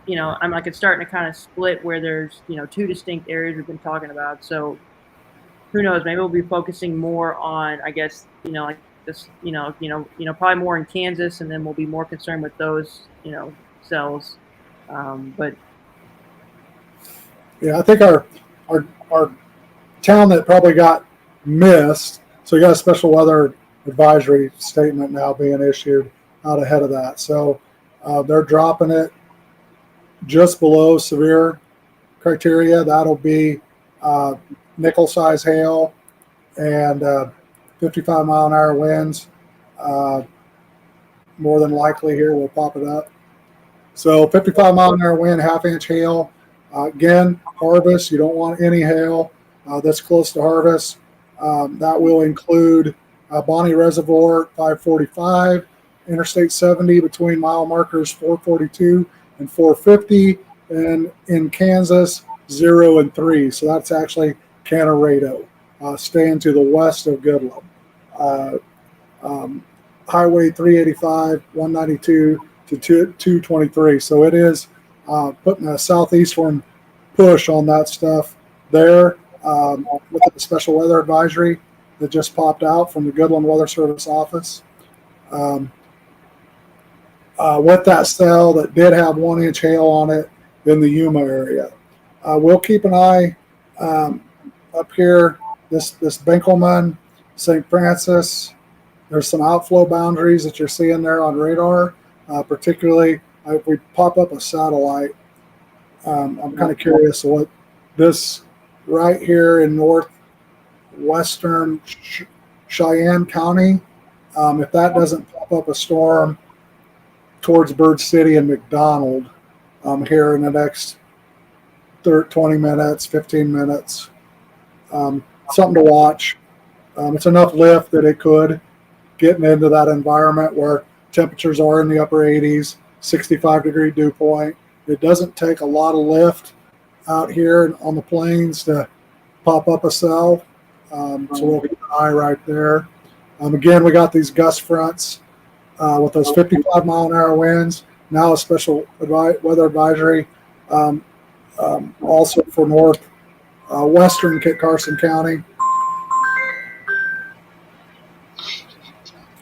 I'm like it's starting to kind of split where there's, two distinct areas we've been talking about. So who knows? Maybe we'll be focusing more on, I guess, like this, probably more in Kansas, and then we'll be more concerned with those, cells. But yeah, I think our town that probably got missed. So you got a special weather advisory statement now being issued out ahead of that. So they're dropping it just below severe criteria. That'll be nickel size hail and 55 mile an hour winds. More than likely here we'll pop it up. So 55 mile an hour wind, half-inch hail. Again, harvest, you don't want any hail that's close to harvest. That will include Bonnie Reservoir at 545, Interstate 70 between mile markers 442 and 450, and in Kansas, 0 and 3. So that's actually Canarado, staying to the west of Goodland. Highway 385, 192 to 223. So it is putting a southeastern push on that stuff there. With the special weather advisory that just popped out from the Goodland Weather Service office. With that cell that did have 1-inch hail on it in the Yuma area. We'll keep an eye up here, this Benkelman, St. Francis. There's some outflow boundaries that you're seeing there on radar, particularly if we pop up a satellite. I'm kind of curious what this right here in northwestern Cheyenne County, if that doesn't pop up a storm towards Bird City and McDonald here in the next 20 minutes, 15 minutes. Something to watch. It's enough lift that it could get into that environment where temperatures are in the upper 80s, 65-degree dew point. It doesn't take a lot of lift out here on the plains to pop up a cell. So we'll keep an eye right there. Again, we got these gust fronts with those 55 mile an hour winds. Now a special weather advisory also for western Kit Carson County.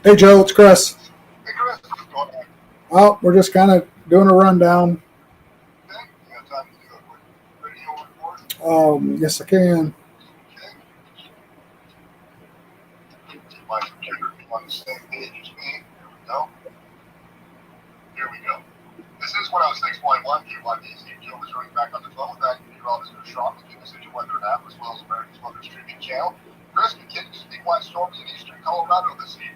Hey Joe, it's Chris. Hey Chris, what's going on? Well, we're just kind of doing a rundown. Okay, you got time to do a quick radio report? Yes, I can. My computer on the same page as me. Here we go. Here we go. This is 106.1 KYBC. Joe was running back on the phone with that meteorologist Sean to give us a weather app as well as America's Weather Streaming Channel. Chris, continues to be quiet storms in eastern Colorado this evening.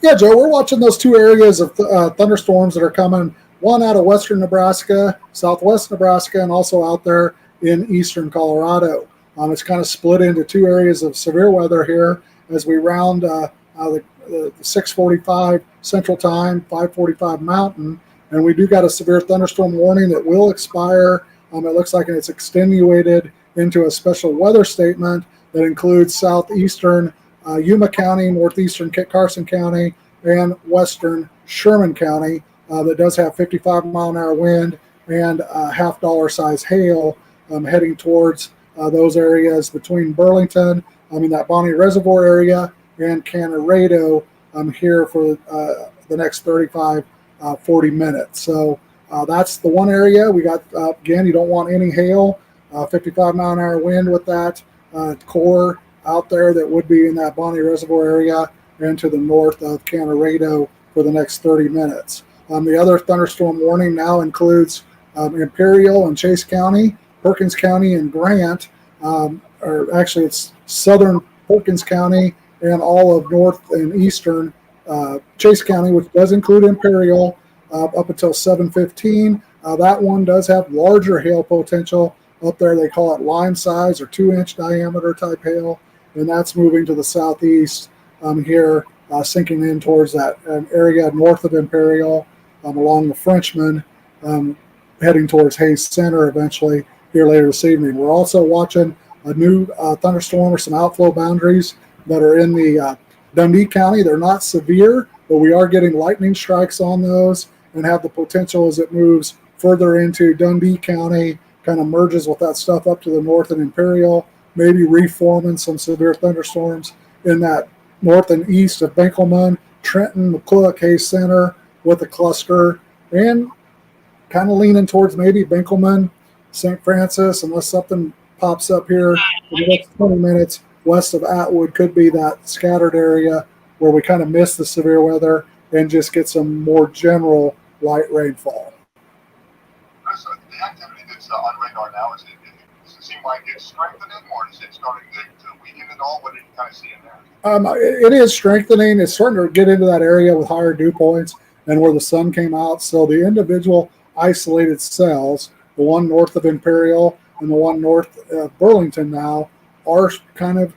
Yeah, Joe, we're watching those two areas of thunderstorms that are coming, one out of western Nebraska, southwest Nebraska, and also out there in eastern Colorado. It's kind of split into two areas of severe weather here as we round the 6:45 Central Time, 5:45 Mountain, and we do got a severe thunderstorm warning that will expire. It looks like it's extenuated into a special weather statement that includes southeastern Yuma County, northeastern Kit Carson County, and western Sherman County that does have 55 mile an hour wind and $half size hail heading towards those areas between Burlington, that Bonnie Reservoir area, and Canarado here for the next 35, 40 minutes. So that's the one area. We got, again, you don't want any hail, 55 mile an hour wind with that core out there that would be in that Bonnie Reservoir area and to the north of Canarado for the next 30 minutes. The other thunderstorm warning now includes Imperial and Chase County, Perkins County and Grant, or actually it's southern Perkins County and all of north and eastern Chase County, which does include Imperial up until 7:15. That one does have larger hail potential up there. They call it line size or 2-inch diameter type hail, and that's moving to the southeast here sinking in towards that area north of Imperial, along the Frenchman, heading towards Hayes Center eventually here later this evening. We're also watching a new thunderstorm or some outflow boundaries that are in the Dundee County. They're not severe, but we are getting lightning strikes on those and have the potential as it moves further into Dundee County, kind of merges with that stuff up to the north in Imperial, maybe reforming some severe thunderstorms in that north and east of Benkelman, Trenton, McCook, Hayes Center with a cluster, and kind of leaning towards maybe Benkelman, St. Francis, unless something pops up here in the next 20 minutes west of Atwood, could be that scattered area where we kind of miss the severe weather and just get some more general light rainfall. Chris, the activity that's on radar now, does it seem like it's strengthening, or is it starting to weaken at all? What are you kind of seeing there? It is strengthening. It's starting to get into that area with higher dew points and where the sun came out. So the individual isolated cells, the one north of Imperial and the one north of Burlington now, are kind of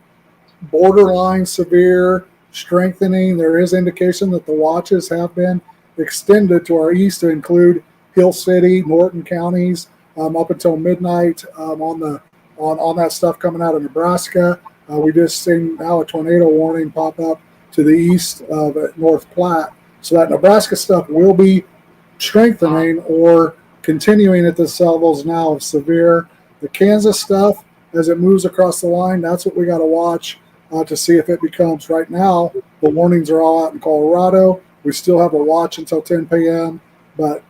borderline severe, strengthening. There is indication that the watches have been extended to our east to include Hill City, Norton counties, up until midnight on that stuff coming out of Nebraska. We just seen now a tornado warning pop up to the east of North Platte. So that Nebraska stuff will be strengthening or continuing at this levels now of severe. The Kansas stuff, as it moves across the line, that's what we got to watch to see if it becomes. Right now, the warnings are all out in Colorado. We still have a watch until 10 p.m., but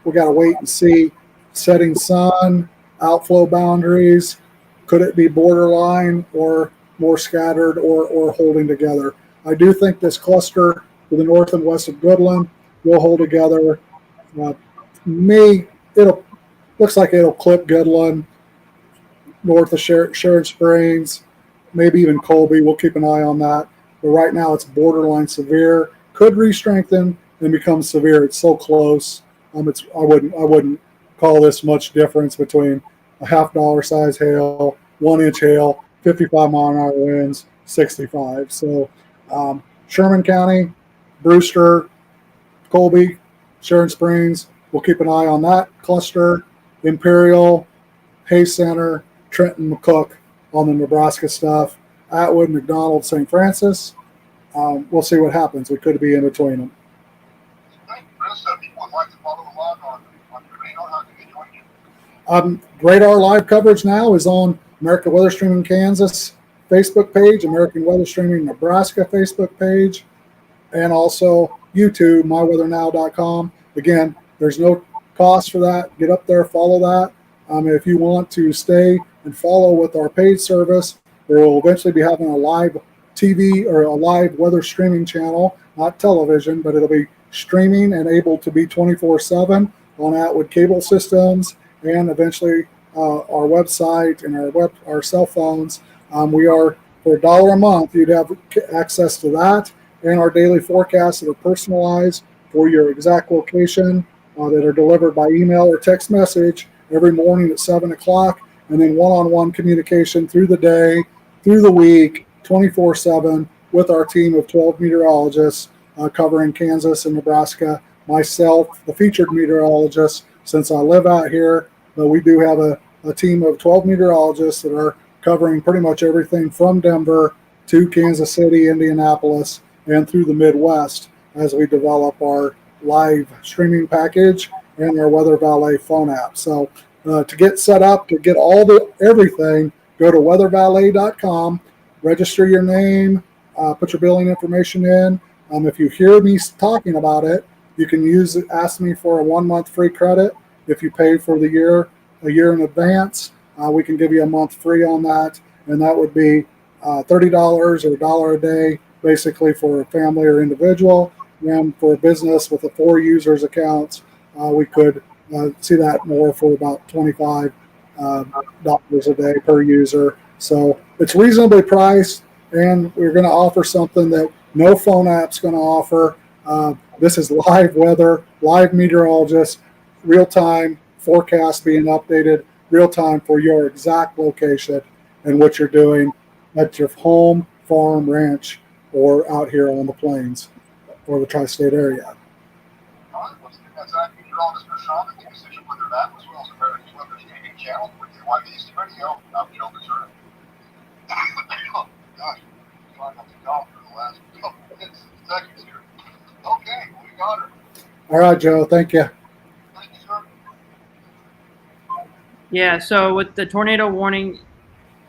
we got to wait and see. Setting sun, outflow boundaries, could it be borderline or more scattered or holding together? I do think this cluster to the north and west of Goodland will hold together. Looks like it'll clip Goodland, north of Sharon Springs, maybe even Colby. We'll keep an eye on that. But right now it's borderline severe. Could re-strengthen and become severe. It's so close. I wouldn't call this much difference between a $50 size hail, 1 inch hail, 55 mile an hour winds, 65. So Sherman County, Brewster, Colby, Sharon Springs, we'll keep an eye on that cluster. Imperial, Hayes Center, Trenton, McCook on the Nebraska stuff. Atwood, McDonald, St. Francis. We'll see what happens. We could be in between them. Chris, people would like to follow along on your radar. How can they join you? Radar live coverage now is on American Weather Streaming Kansas Facebook page, American Weather Streaming Nebraska Facebook page, and also YouTube, myweathernow.com. Again, there's no cost for that. Get up there, follow that. If you want to stay and follow with our paid service, we will eventually be having a live TV or a live weather streaming channel, not television, but it'll be streaming and able to be 24/7 on Atwood cable systems and eventually our website and our cell phones. We are, for $1 a month, you'd have access to that and our daily forecasts that are personalized for your exact location that are delivered by email or text message every morning at 7 o'clock, and then one-on-one communication through the day, through the week, 24/7 with our team of 12 meteorologists covering Kansas and Nebraska. Myself, the featured meteorologist, since I live out here, but we do have a team of 12 meteorologists that are covering pretty much everything from Denver to Kansas City, Indianapolis, and through the Midwest as we develop our live streaming package and our Weather Valet phone app. So to get set up, to get everything, go to weathervalet.com, register your name, put your billing information in. If you hear me talking about it, you can ask me for a 1 month free credit. If you pay for a year in advance, we can give you a month free on that. And that would be $30 or $1 a day, basically for a family or individual. And for a business with a 4 users accounts, we could see that more for about $25 a day per user. So it's reasonably priced, and we're going to offer something that no phone app's going to offer. This is live weather, live meteorologists, real-time forecast being updated, real-time for your exact location and what you're doing at your home, farm, ranch, or out here on the plains or the tri-state area. All right, let's get that side meteorologist for Sean and the decision whether that as well as America's Weather Streaming Channel with the YBC Radio. I'll be over to Oh, gosh, I'm trying not to cough for the last couple minutes, seconds here. Okay, we got her. All right, Joe. Thank you. Thank you, sir. Yeah. So with the tornado warning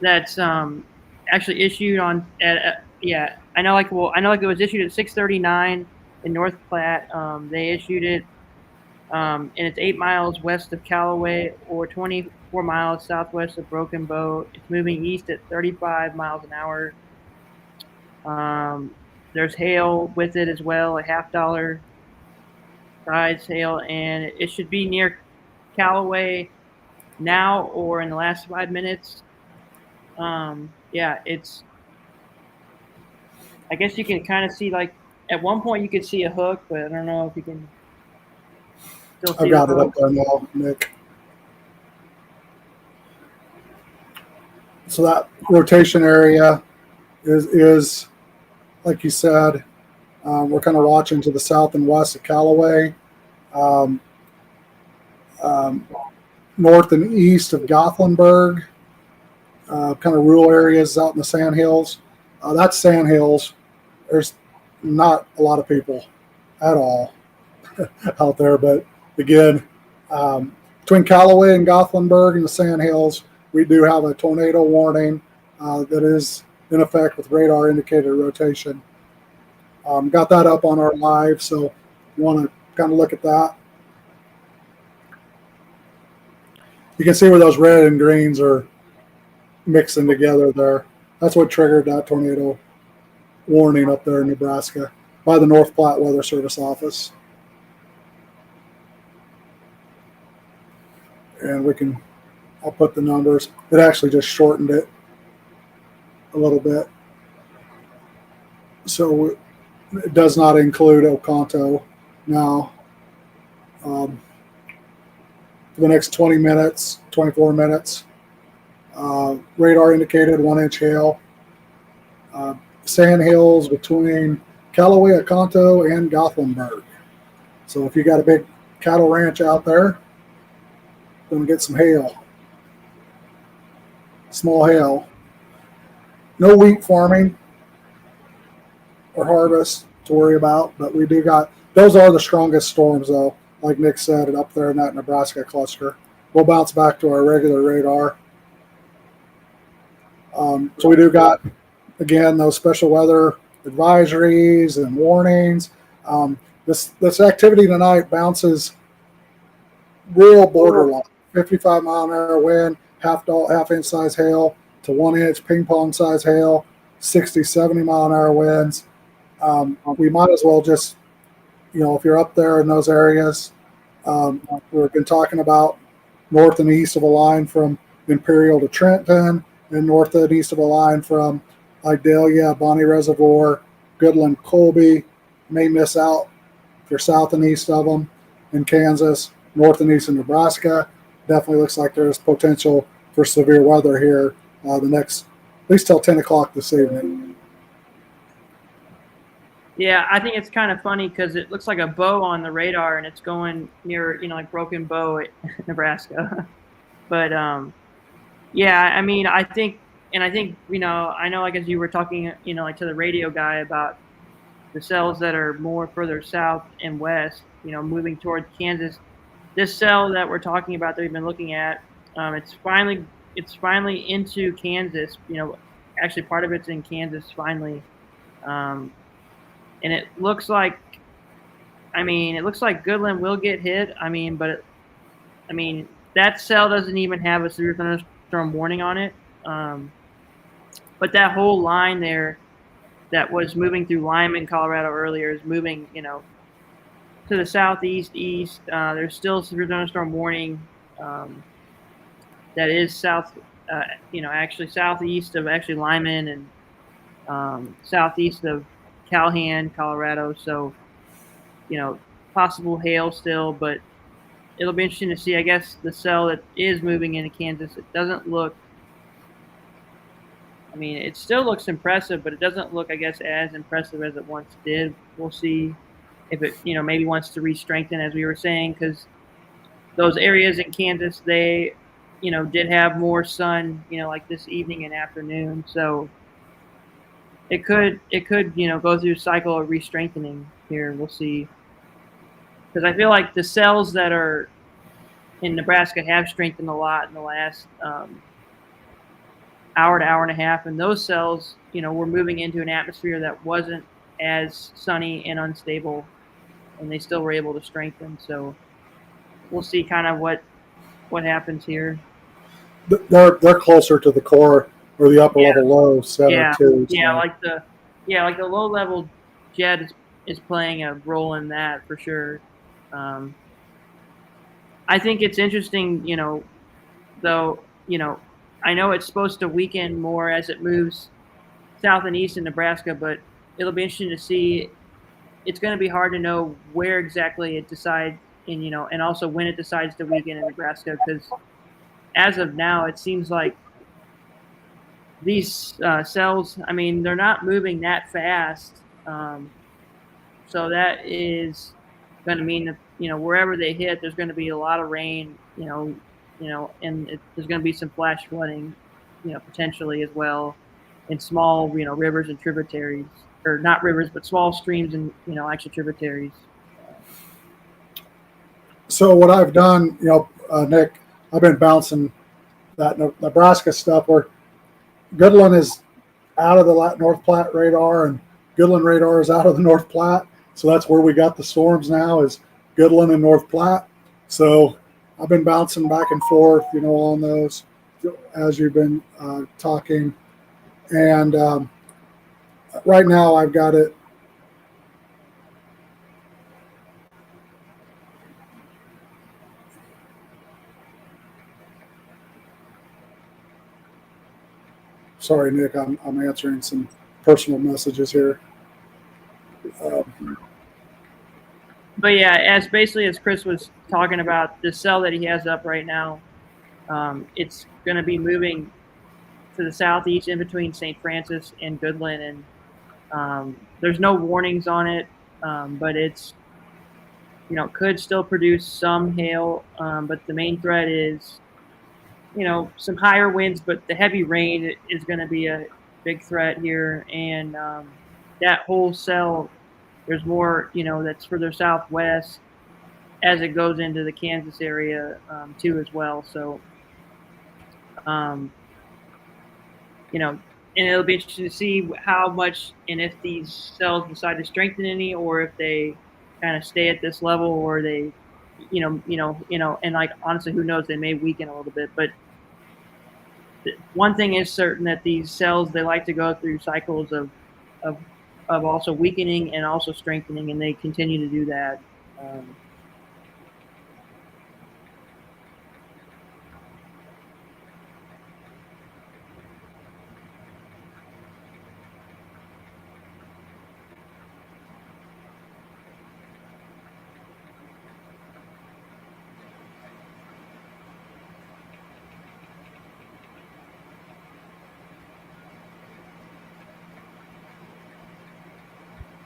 that's actually issued on I know like it was issued at 6:39 in North Platte. They issued it, and it's 8 miles west of Callaway or 24 miles southwest of Broken Bow. It's moving east at 35 miles an hour. There's hail with it as well, a $50 size hail, and it should be near Callaway now or in the last 5 minutes. It's. I guess you can kind of see, like, at one point you could see a hook, but I don't know if you can still see. I've got it up there now, Nick. So that rotation area is like you said, we're kind of watching to the south and west of Callaway, north and east of Gothenburg, kind of rural areas out in the Sandhills. That's Sandhills. There's not a lot of people at all out there, but again, between Callaway and Gothenburg and the Sandhills, we do have a tornado warning that is in effect with radar indicated rotation. Got that up on our live, so you want to kind of look at that. You can see where those red and greens are mixing together there. That's what triggered that tornado warning up there in Nebraska by the North Platte Weather Service office. And I'll put the numbers. It actually just shortened it a little bit. So it does not include Oconto now. For the next 20 minutes, 24 minutes, radar indicated 1-inch hail. Sandhills between Callaway, Oconto, and Gothenburg. So if you got a big cattle ranch out there, going to get some hail. Small hail. No wheat farming or harvest to worry about, but we do got, those are the strongest storms though, like Nick said, up there in that Nebraska cluster. We'll bounce back to our regular radar. So we do got, again, those special weather advisories and warnings. This activity tonight bounces real borderline, 55 mile an hour wind, half-inch size hail to 1-inch ping pong size hail, 60, 70 mile an hour winds. We might as well just, if you're up there in those areas, we've been talking about north and east of a line from Imperial to Trenton, and north and east of a line from Idalia, Bonnie Reservoir, Goodland, Colby. May miss out if you're south and east of them in Kansas, north and east of Nebraska. Definitely looks like there's potential for severe weather here the next, at least till 10 o'clock this evening. Yeah, I think it's kind of funny because it looks like a bow on the radar and it's going near, like Broken Bow, Nebraska. But, I mean, I think, I know, like, as you were talking, like to the radio guy about the cells that are more further south and west, moving towards Kansas. This cell that we're talking about that we've been looking at, it's finally into Kansas. Actually, part of it's in Kansas finally, and it looks like, Goodland will get hit. That cell doesn't even have a severe thunderstorm warning on it. But that whole line there that was moving through Lyman, Colorado earlier is moving, to the southeast, east. There's still severe thunderstorm warning that is actually southeast of Lyman and southeast of Calhoun, Colorado. So, possible hail still, but it'll be interesting to see. I guess the cell that is moving into Kansas, it doesn't look I mean, it still looks impressive, but it doesn't look, I guess, as impressive as it once did. We'll see if it, maybe wants to re-strengthen, as we were saying, because those areas in Kansas, they, did have more sun, like this evening and afternoon. So it could, go through a cycle of re-strengthening here. We'll see. Because I feel like the cells that are in Nebraska have strengthened a lot in the last hour to hour and a half, and those cells, were moving into an atmosphere that wasn't as sunny and unstable, and they still were able to strengthen. So we'll see kind of what happens here. They're closer to the core or the upper level low center too. Yeah, like the low level jet is playing a role in that for sure. I think it's interesting, though, I know it's supposed to weaken more as it moves south and east in Nebraska, but it'll be interesting to see. It's going to be hard to know where exactly it decides, and also when it decides to weaken in Nebraska, because as of now, it seems like these cells, I mean, they're not moving that fast. So that is going to mean that, wherever they hit, there's going to be a lot of rain, and there's going to be some flash flooding, potentially as well, in small, rivers and tributaries, or not rivers, but small streams and, actual tributaries. So what I've done, Nick, I've been bouncing that Nebraska stuff where Goodland is out of the North Platte radar and Goodland radar is out of the North Platte. So that's where we got the storms now, is Goodland and North Platte. So I've been bouncing back and forth, on those as you've been talking. And right now I've got it. Sorry, Nick, I'm answering some personal messages here. But yeah, as Chris was talking about, the cell that he has up right now, it's going to be moving to the southeast in between St. Francis and Goodland, and there's no warnings on it, but it's, could still produce some hail, but the main threat is, some higher winds, but the heavy rain is going to be a big threat here, and that whole cell, there's more, that's further southwest as it goes into the Kansas area too as well. So, and it'll be interesting to see how much and if these cells decide to strengthen any, or if they kind of stay at this level, or they, and like honestly, who knows? They may weaken a little bit, but one thing is certain, that these cells, they like to go through cycles of also weakening and also strengthening, and they continue to do that.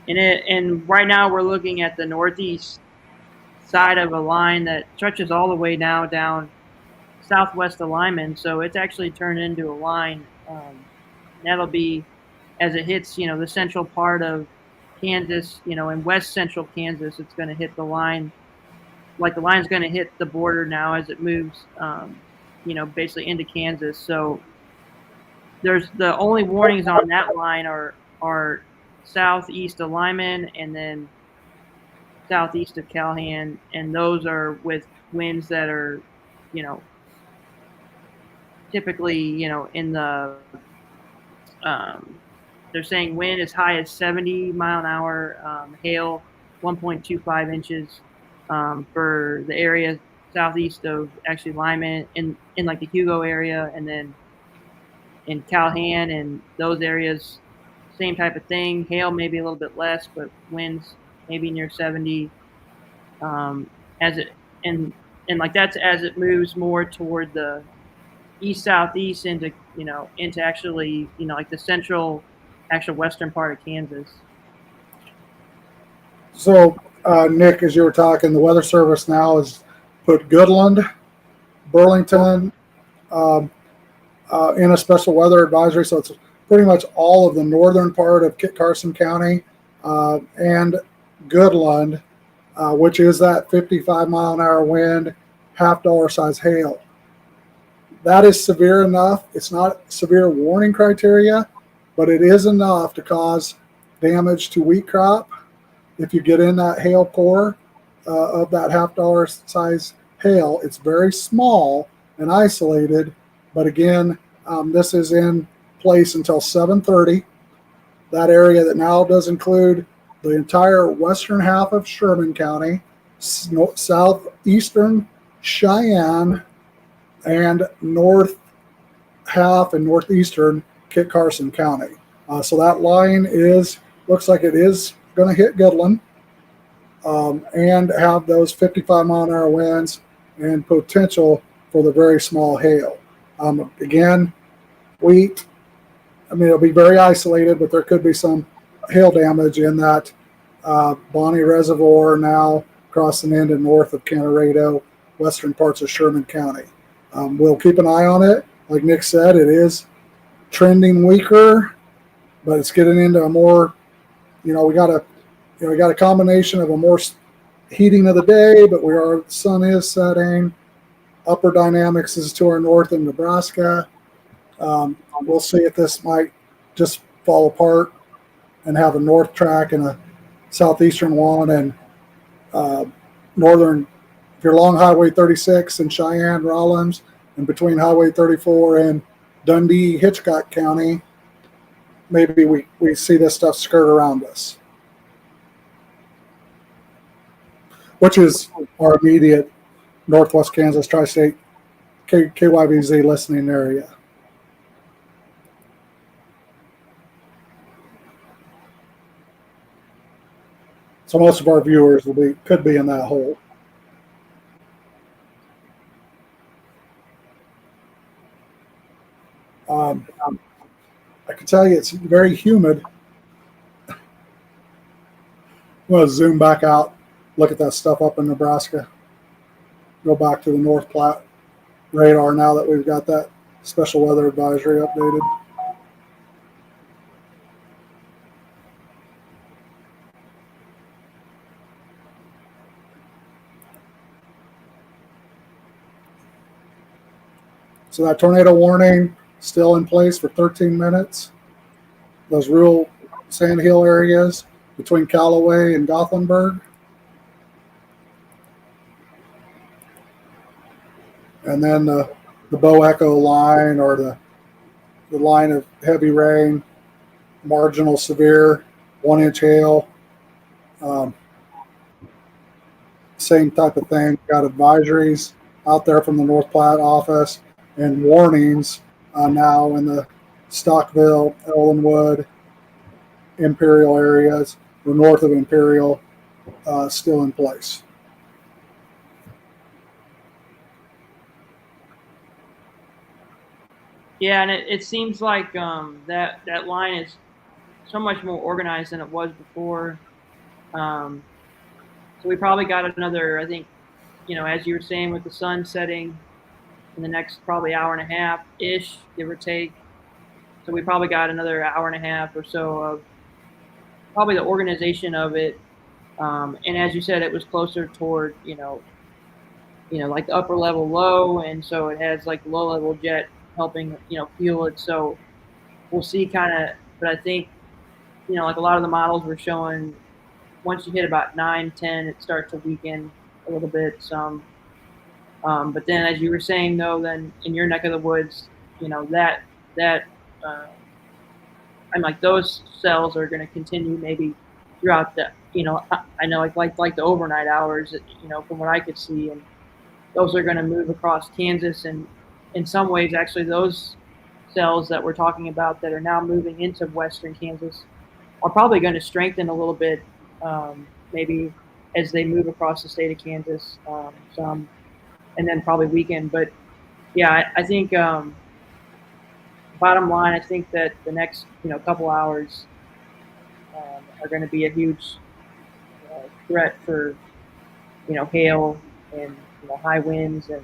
And right now we're looking at the northeast side of a line that stretches all the way now down southwest of Lyman. So it's actually turned into a line. That'll be, as it hits, the central part of Kansas, in west central Kansas, it's going to hit the line. Like the line's going to hit the border now as it moves, basically into Kansas. So there's the only warnings on that line are southeast of Lyman and then southeast of Calhan, and those are with winds that are, typically, in the, they're saying wind as high as 70 mile an hour, hail 1.25 inches for the area southeast of actually Lyman, in like the Hugo area, and then in Calhan and those areas, same type of thing. Hail maybe a little bit less, but winds maybe near 70. As it and like that's as it moves more toward the east southeast into actually like the central, actual western part of Kansas. So, Nick, as you were talking, the Weather Service now has put Goodland, Burlington in a special weather advisory. So it's pretty much all of the northern part of Kit Carson County and Goodland, which is that 55-mile-an-hour wind, half-dollar size hail. That is severe enough. It's not severe warning criteria, but it is enough to cause damage to wheat crop. If you get in that hail core of that half-dollar size hail, it's very small and isolated. But again, this is in place until 7:30. That area that now does include the entire western half of Sherman County, southeastern Cheyenne, and north half and northeastern Kit Carson County. So that line looks like it is going to hit Goodland and have those 55-mile-an-hour winds and potential for the very small hail. Again, wheat, it'll be very isolated, but there could be some hail damage in that Bonnie Reservoir now crossing into north of Canarado, western parts of Sherman County. We'll keep an eye on it. Like Nick said, it is trending weaker, but it's getting into a more, we got a combination of a more heating of the day, but the sun is setting. Upper dynamics is to our north in Nebraska. We'll see if this might just fall apart and have a north track and a southeastern one, and northern. If you're along Highway 36 in Cheyenne, Rollins, and between Highway 34 and Dundee, Hitchcock County, maybe we see this stuff skirt around us, which is our immediate Northwest Kansas Tri-State KYVZ listening area. So most of our viewers could be in that hole. I can tell you it's very humid. I'm going to zoom back out, look at that stuff up in Nebraska. Go back to the North Platte radar now that we've got that special weather advisory updated. So that tornado warning still in place for 13 minutes. Those rural sandhill areas between Callaway and Gothenburg. And then the Bow Echo line, or the line of heavy rain, marginal severe, 1-inch hail. Same type of thing. Got advisories out there from the North Platte office and warnings now in the Stockville, Ellenwood, Imperial areas, or north of Imperial, still in place. Yeah, and it seems like that line is so much more organized than it was before. So we probably got another, I think, as you were saying, with the sun setting in the next probably hour and a half-ish, give or take. So we probably got another hour and a half or so of probably the organization of it. And as you said, it was closer toward, like the upper level low. And so it has like low level jet helping, fuel it. So we'll see but I think, like a lot of the models were showing, once you hit about 9, 10, it starts to weaken a little bit. But then, as you were saying, though, then in your neck of the woods, I'm like those cells are going to continue maybe throughout the, I know like the overnight hours, from what I could see, and those are going to move across Kansas, and in some ways, actually, those cells that we're talking about that are now moving into western Kansas are probably going to strengthen a little bit, maybe as they move across the state of Kansas, some, and then probably weaken. But Yeah, I think bottom line, I think that the next couple hours are going to be a huge threat for hail and high winds and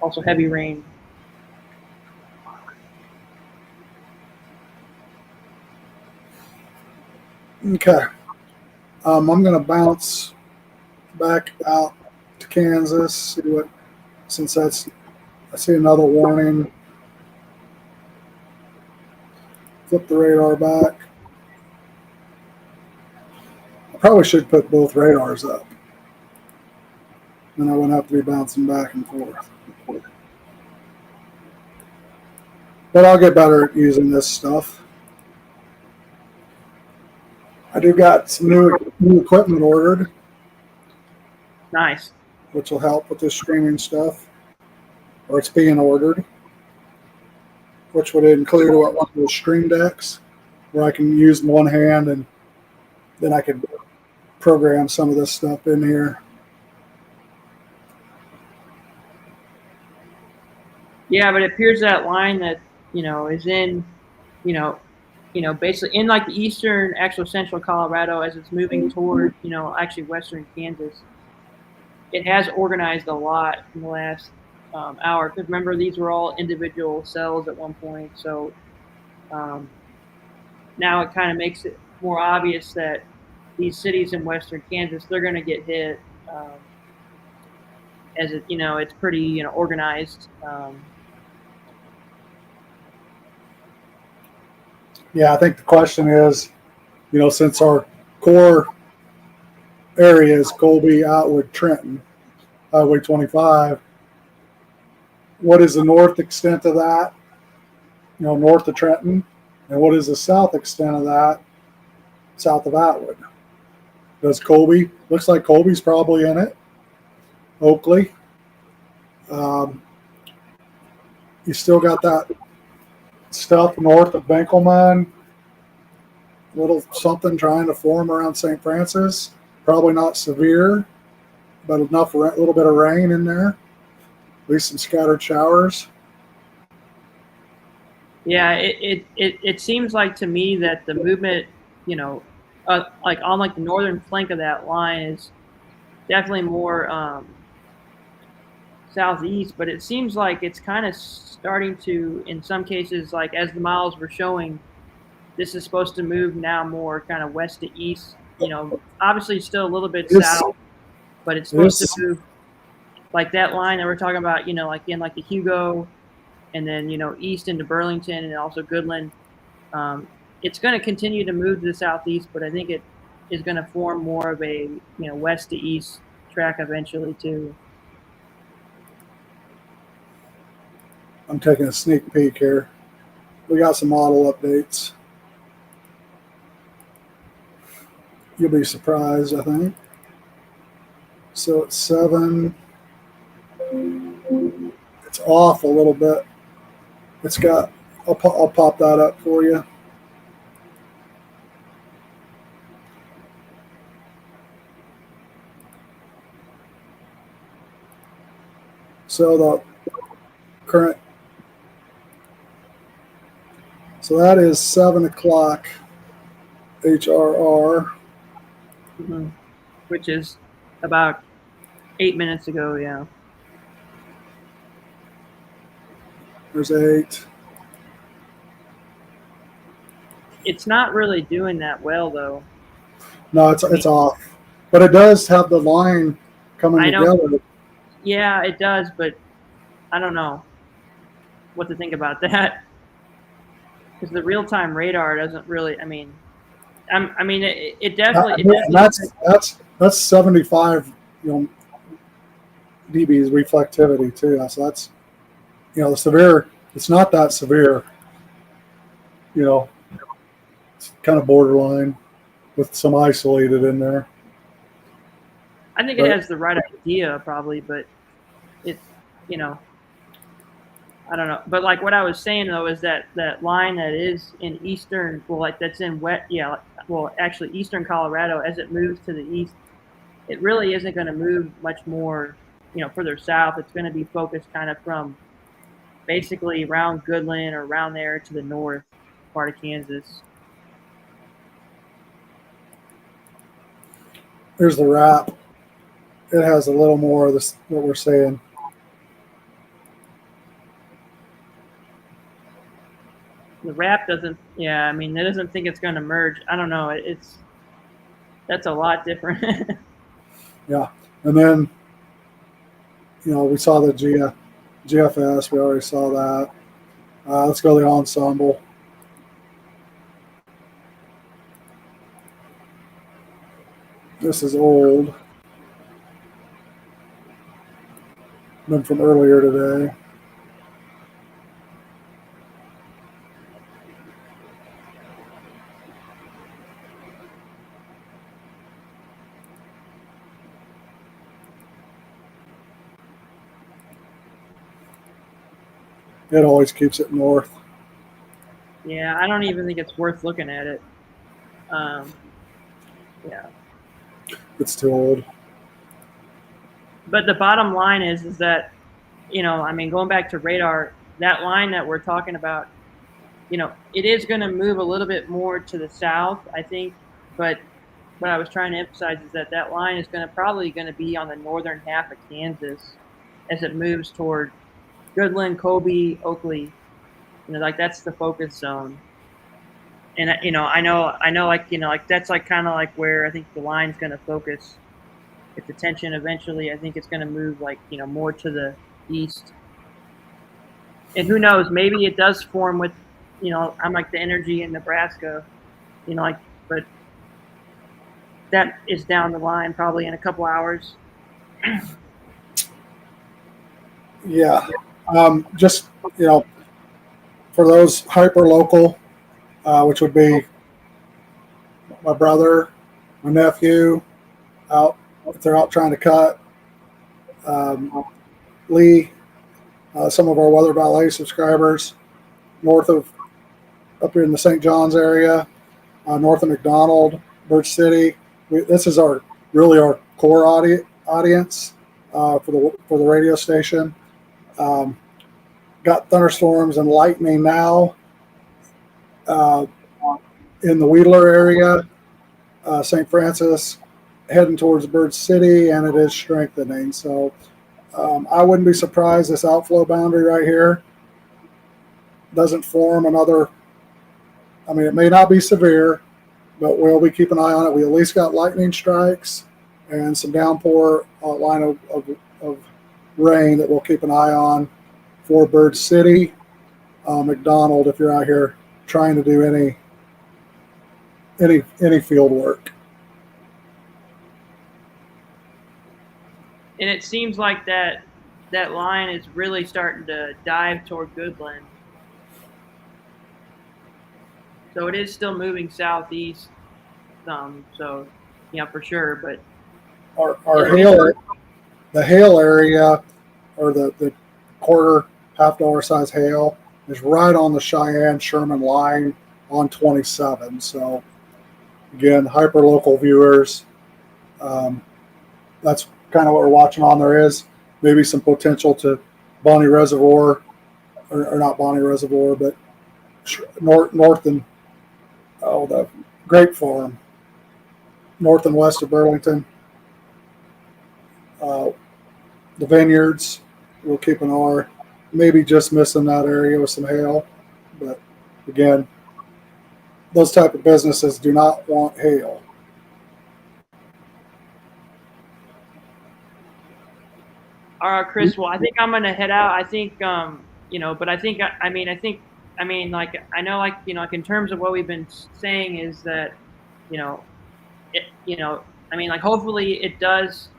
also heavy rain. Okay. I'm going to bounce back out to Kansas. See what, since that's, I see another warning. Flip the radar back. I probably should put both radars up. Then I wouldn't have to be bouncing back and forth. But I'll get better at using this stuff. I do got some new equipment ordered, Nice. which will help with this streaming stuff. Or it's being ordered, which would include one of those stream decks where I can use one hand and then I can program some of this stuff in here. Yeah, but it appears that line that is in basically in like the eastern, actual central Colorado as it's moving toward actually western Kansas. It has organized a lot in the last hour. Because remember, these were all individual cells at one point, so now it kind of makes it more obvious that these cities in western Kansas, they're going to get hit as it's pretty organized. Yeah, I think the question is, since our core area is Colby, Atwood, Trenton, Highway 25, what is the north extent of that, north of Trenton? And what is the south extent of that, south of Atwood? Does Colby, looks like Colby's probably in it. Oakley. You still got that stuff north of Benkelman, little something trying to form around St. Francis. Probably not severe, but enough, a little bit of rain in there. At least some scattered showers. Yeah, it seems like to me that the movement, like on like the northern flank of that line is definitely more southeast, but it seems like it's kind of starting to, in some cases, like as the miles were showing, this is supposed to move now more kind of west to east. Obviously still a little bit south, but it's supposed to move like that line that we're talking about. Like in like the Hugo, and then east into Burlington and also Goodland. It's going to continue to move to the southeast, but I think it is going to form more of a west to east track eventually too. I'm taking a sneak peek here. We got some model updates. You'll be surprised, I think. So it's 7. It's off a little bit. It's got, I'll pop that up for you. So the current, so that is 7 o'clock HRR. Mm-hmm. Which is about 8 minutes ago, yeah. There's 8. It's not really doing that well, though. No, it's off. But it does have the line coming together. Yeah, it does, but I don't know what to think about that. Because the real-time radar doesn't really, it definitely. That's 75, dBs reflectivity too. So that's, the severe. It's not that severe. It's kind of borderline with some isolated in there. I think it has the right idea probably, but it, I don't know. But like what I was saying though is that line that is in eastern, that's in actually eastern Colorado, as it moves to the east, it really isn't going to move much more, further south. It's going to be focused kind of from basically around Goodland or around there to the north part of Kansas. Here's the wrap. It has a little more of this, what we're saying. The wrap doesn't, yeah, I mean, it doesn't think it's going to merge. I don't know. That's a lot different. Yeah. And then, we saw the GFS. We already saw that. Let's go to the ensemble. This is old. Been from earlier today. It always keeps it north. Yeah, I don't even think it's worth looking at it. Yeah. It's too old. But the bottom line is that, I mean, going back to radar, that line that we're talking about, it is going to move a little bit more to the south, I think. But what I was trying to emphasize is that line is probably going to be on the northern half of Kansas as it moves toward Goodland, Colby, Oakley. Like that's the focus zone. And I know, like that's like kind of like where I think the line's going to focus its attention eventually. I think it's going to move like more to the east. And who knows? Maybe it does form with, I'm like the energy in Nebraska, but that is down the line probably in a couple hours. Yeah. Just, for those hyper local, which would be my brother, my nephew, out if they're out trying to cut, Lee, some of our Weather Ballet subscribers, north of up here in the St. John's area, north of McDonald, Birch City. This is our core audience for the radio station. Got thunderstorms and lightning now in the Wheeler area, St. Francis, heading towards Birch City, and it is strengthening. So I wouldn't be surprised this outflow boundary right here doesn't form another. I mean, it may not be severe, but we'll be keeping an eye on it. We at least got lightning strikes and some downpour line of rain that we'll keep an eye on for Bird City, McDonald, if you're out here trying to do any field work. And it seems like that line is really starting to dive toward Goodland. So it is still moving southeast some, so for sure. But the hail area, or the quarter $half size hail, is right on the Cheyenne-Sherman line on 27. So again, hyper local viewers, that's kind of what we're watching on. There is maybe some potential to Bonnie Reservoir, or not Bonnie Reservoir, but north and the Grape Farm, north and west of Burlington. The vineyards, we'll keep an eye. Maybe just missing that area with some hail, but again, those type of businesses do not want hail. All right, Chris. Well, I think I'm gonna head out. I think, but I think, I mean, like I know, like like in terms of what we've been saying is that, I mean, like hopefully it does,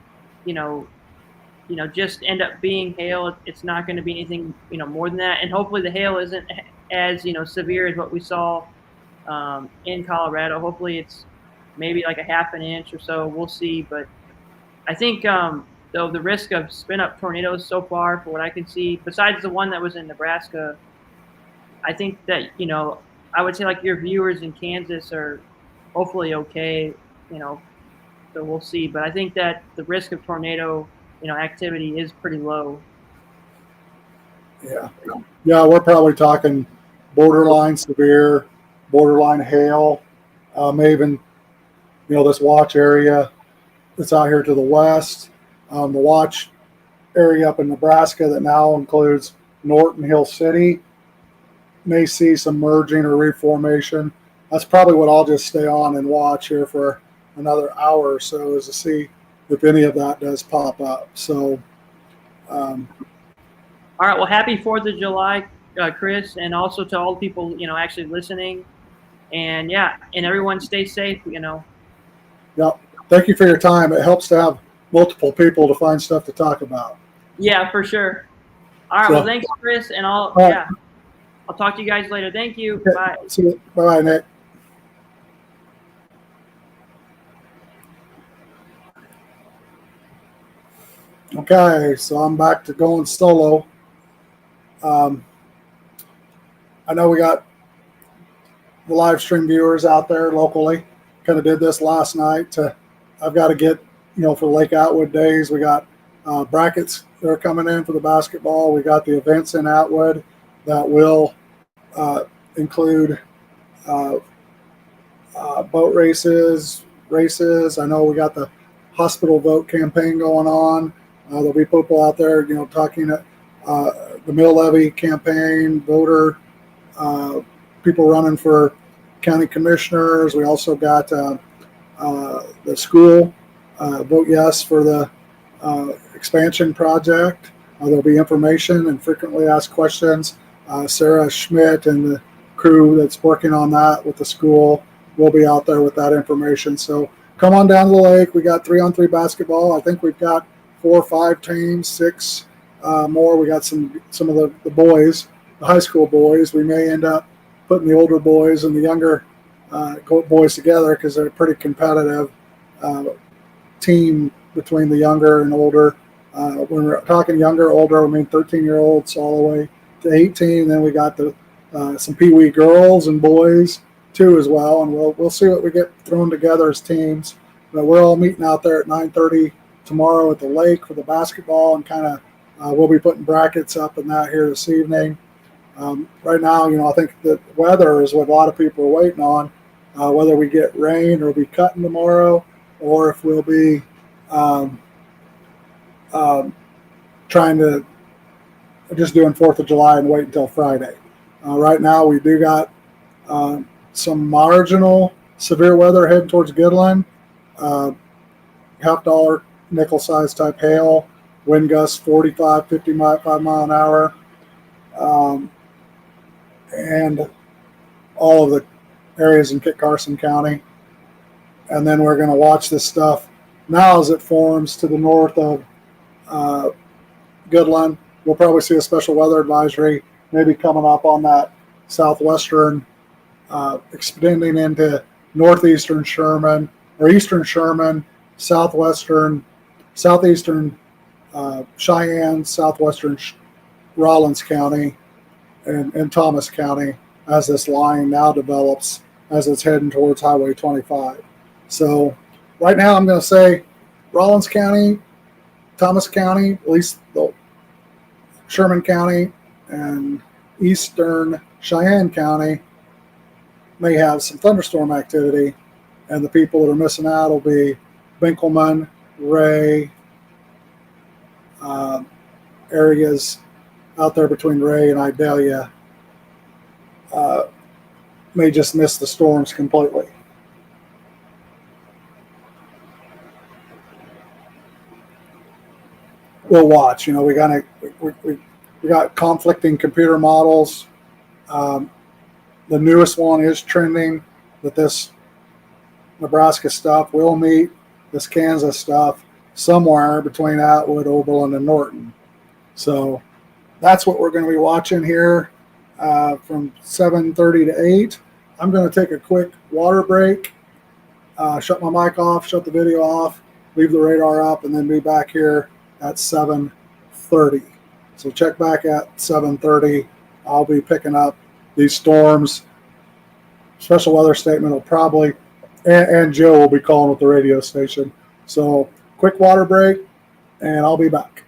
just end up being hail. It's not going to be anything, more than that, and hopefully the hail isn't as severe as what we saw in Colorado. Hopefully it's maybe like a half an inch or so. We'll see, but I think. Though the risk of spin-up tornadoes so far, for what I can see, besides the one that was in Nebraska, I think that, I would say like your viewers in Kansas are hopefully okay, so we'll see. But I think that the risk of tornado, activity is pretty low. Yeah. Yeah, we're probably talking borderline severe, borderline hail, maybe even, this watch area that's out here to the west. The watch area up in Nebraska that now includes Norton Hill City may see some merging or reformation. That's probably what I'll just stay on and watch here for another hour or so, is to see if any of that does pop up. So, All right. Well, happy 4th of July, Chris, and also to all the people, actually listening. And yeah, and everyone stay safe, yeah, thank you for your time. It helps to have multiple people to find stuff to talk about. Yeah, for sure. All right. So, Well, thanks, Chris, and all right. I'll talk to you guys later. Thank you. Okay. Bye. See you. Bye, Nick. Okay, so I'm back to going solo. I know we got the live stream viewers out there locally. Kind of did this last night. I've got to get, for Lake Atwood days, we got brackets that are coming in for the basketball. We got the events in Atwood that will include boat races. I know we got the hospital vote campaign going on. There'll be people out there, talking at the mill levy campaign, voter, people running for county commissioners. We also got the school vote yes for the expansion project. There'll be information and frequently asked questions. Sarah Schmidt and the crew that's working on that with the school will be out there with that information. So come on down to the lake. We got 3-on-3 basketball. I think we've got 4 or 5 teams, 6 more. We got some of the boys, the high school boys. We may end up putting the older boys and the younger boys together because they're a pretty competitive team between the younger and older. When we're talking younger, older, I mean 13-year-olds all the way to 18. Then we got the some Pee-wee girls and boys too as well, and we'll see what we get thrown together as teams. But we're all meeting out there at 9:30 tomorrow at the lake for the basketball, and kind of we'll be putting brackets up and that here this evening. Right now, I think the weather is what a lot of people are waiting on, whether we get rain or be cutting tomorrow, or if we'll be trying to just doing 4th of July and wait until Friday. Right now, we do got some marginal severe weather heading towards Goodland, $50 nickel-sized type hail, wind gusts 45, 55 mile an hour, and all of the areas in Kit Carson County. And then we're going to watch this stuff now as it forms to the north of Goodland. We'll probably see a special weather advisory maybe coming up on that southwestern, extending into northeastern Sherman or eastern Sherman, southeastern Cheyenne, southwestern Rollins County, and Thomas County as this line now develops as it's heading towards Highway 25. So right now I'm going to say Rollins County, Thomas County, at least the Sherman County and eastern Cheyenne County may have some thunderstorm activity, and the people that are missing out will be Binkelman, Ray, areas out there between Ray and Idalia may just miss the storms completely. We'll watch. We got conflicting computer models. The newest one is trending that this Nebraska stuff will meet this Kansas stuff somewhere between Atwood, Oberlin, and Norton. So that's what we're going to be watching here from 7:30 to 8. I'm going to take a quick water break, shut my mic off, shut the video off, leave the radar up, and then be back here at 7:30. So check back at 7:30. I'll be picking up these storms. Special weather statement will probably, and Joe will be calling with the radio station. So quick water break, and I'll be back.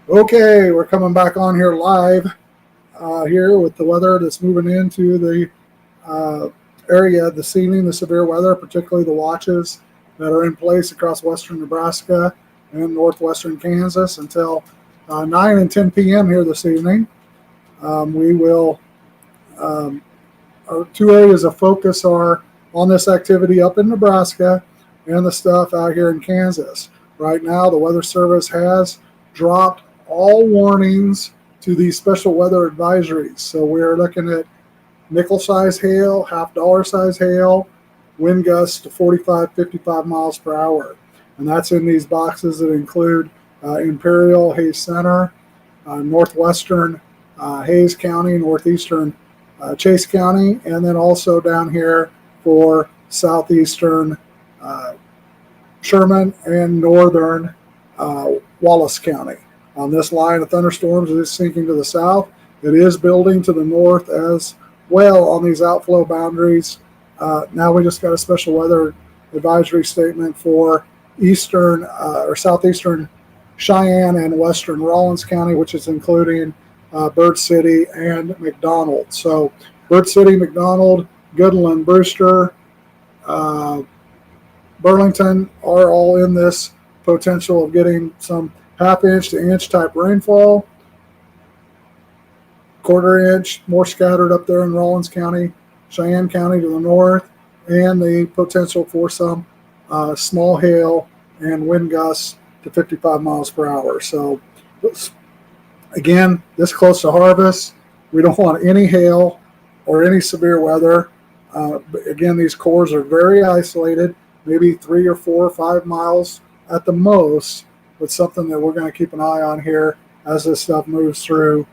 Okay, we're coming back on here live here with the weather that's moving into the area this evening, the severe weather, particularly the watches that are in place across western Nebraska and northwestern Kansas until 9 and 10 p.m. here this evening. We will, our two areas of focus are on this activity up in Nebraska and the stuff out here in Kansas. Right now, the Weather Service has dropped all warnings to these special weather advisories. So we're looking at nickel size hail, $half size hail, wind gusts to 45, 55 miles per hour. And that's in these boxes that include Imperial, Hayes Center, northwestern Hayes County, northeastern Chase County, and then also down here for southeastern Sherman and northern Wallace County. On this line of thunderstorms, it is sinking to the south. It is building to the north as well on these outflow boundaries. Now we just got a special weather advisory statement for eastern or southeastern Cheyenne and western Rawlins County, which is including Bird City and McDonald. So Bird City, McDonald, Goodland, Brewster, Burlington are all in this potential of getting some half-inch to inch type rainfall. Quarter inch more scattered up there in Rawlins County, Cheyenne County to the north, and the potential for some small hail and wind gusts to 55 miles per hour. So again, this close to harvest, we don't want any hail or any severe weather. But again, these cores are very isolated, maybe 3 or 4 or 5 miles at the most, but something that we're going to keep an eye on here as this stuff moves through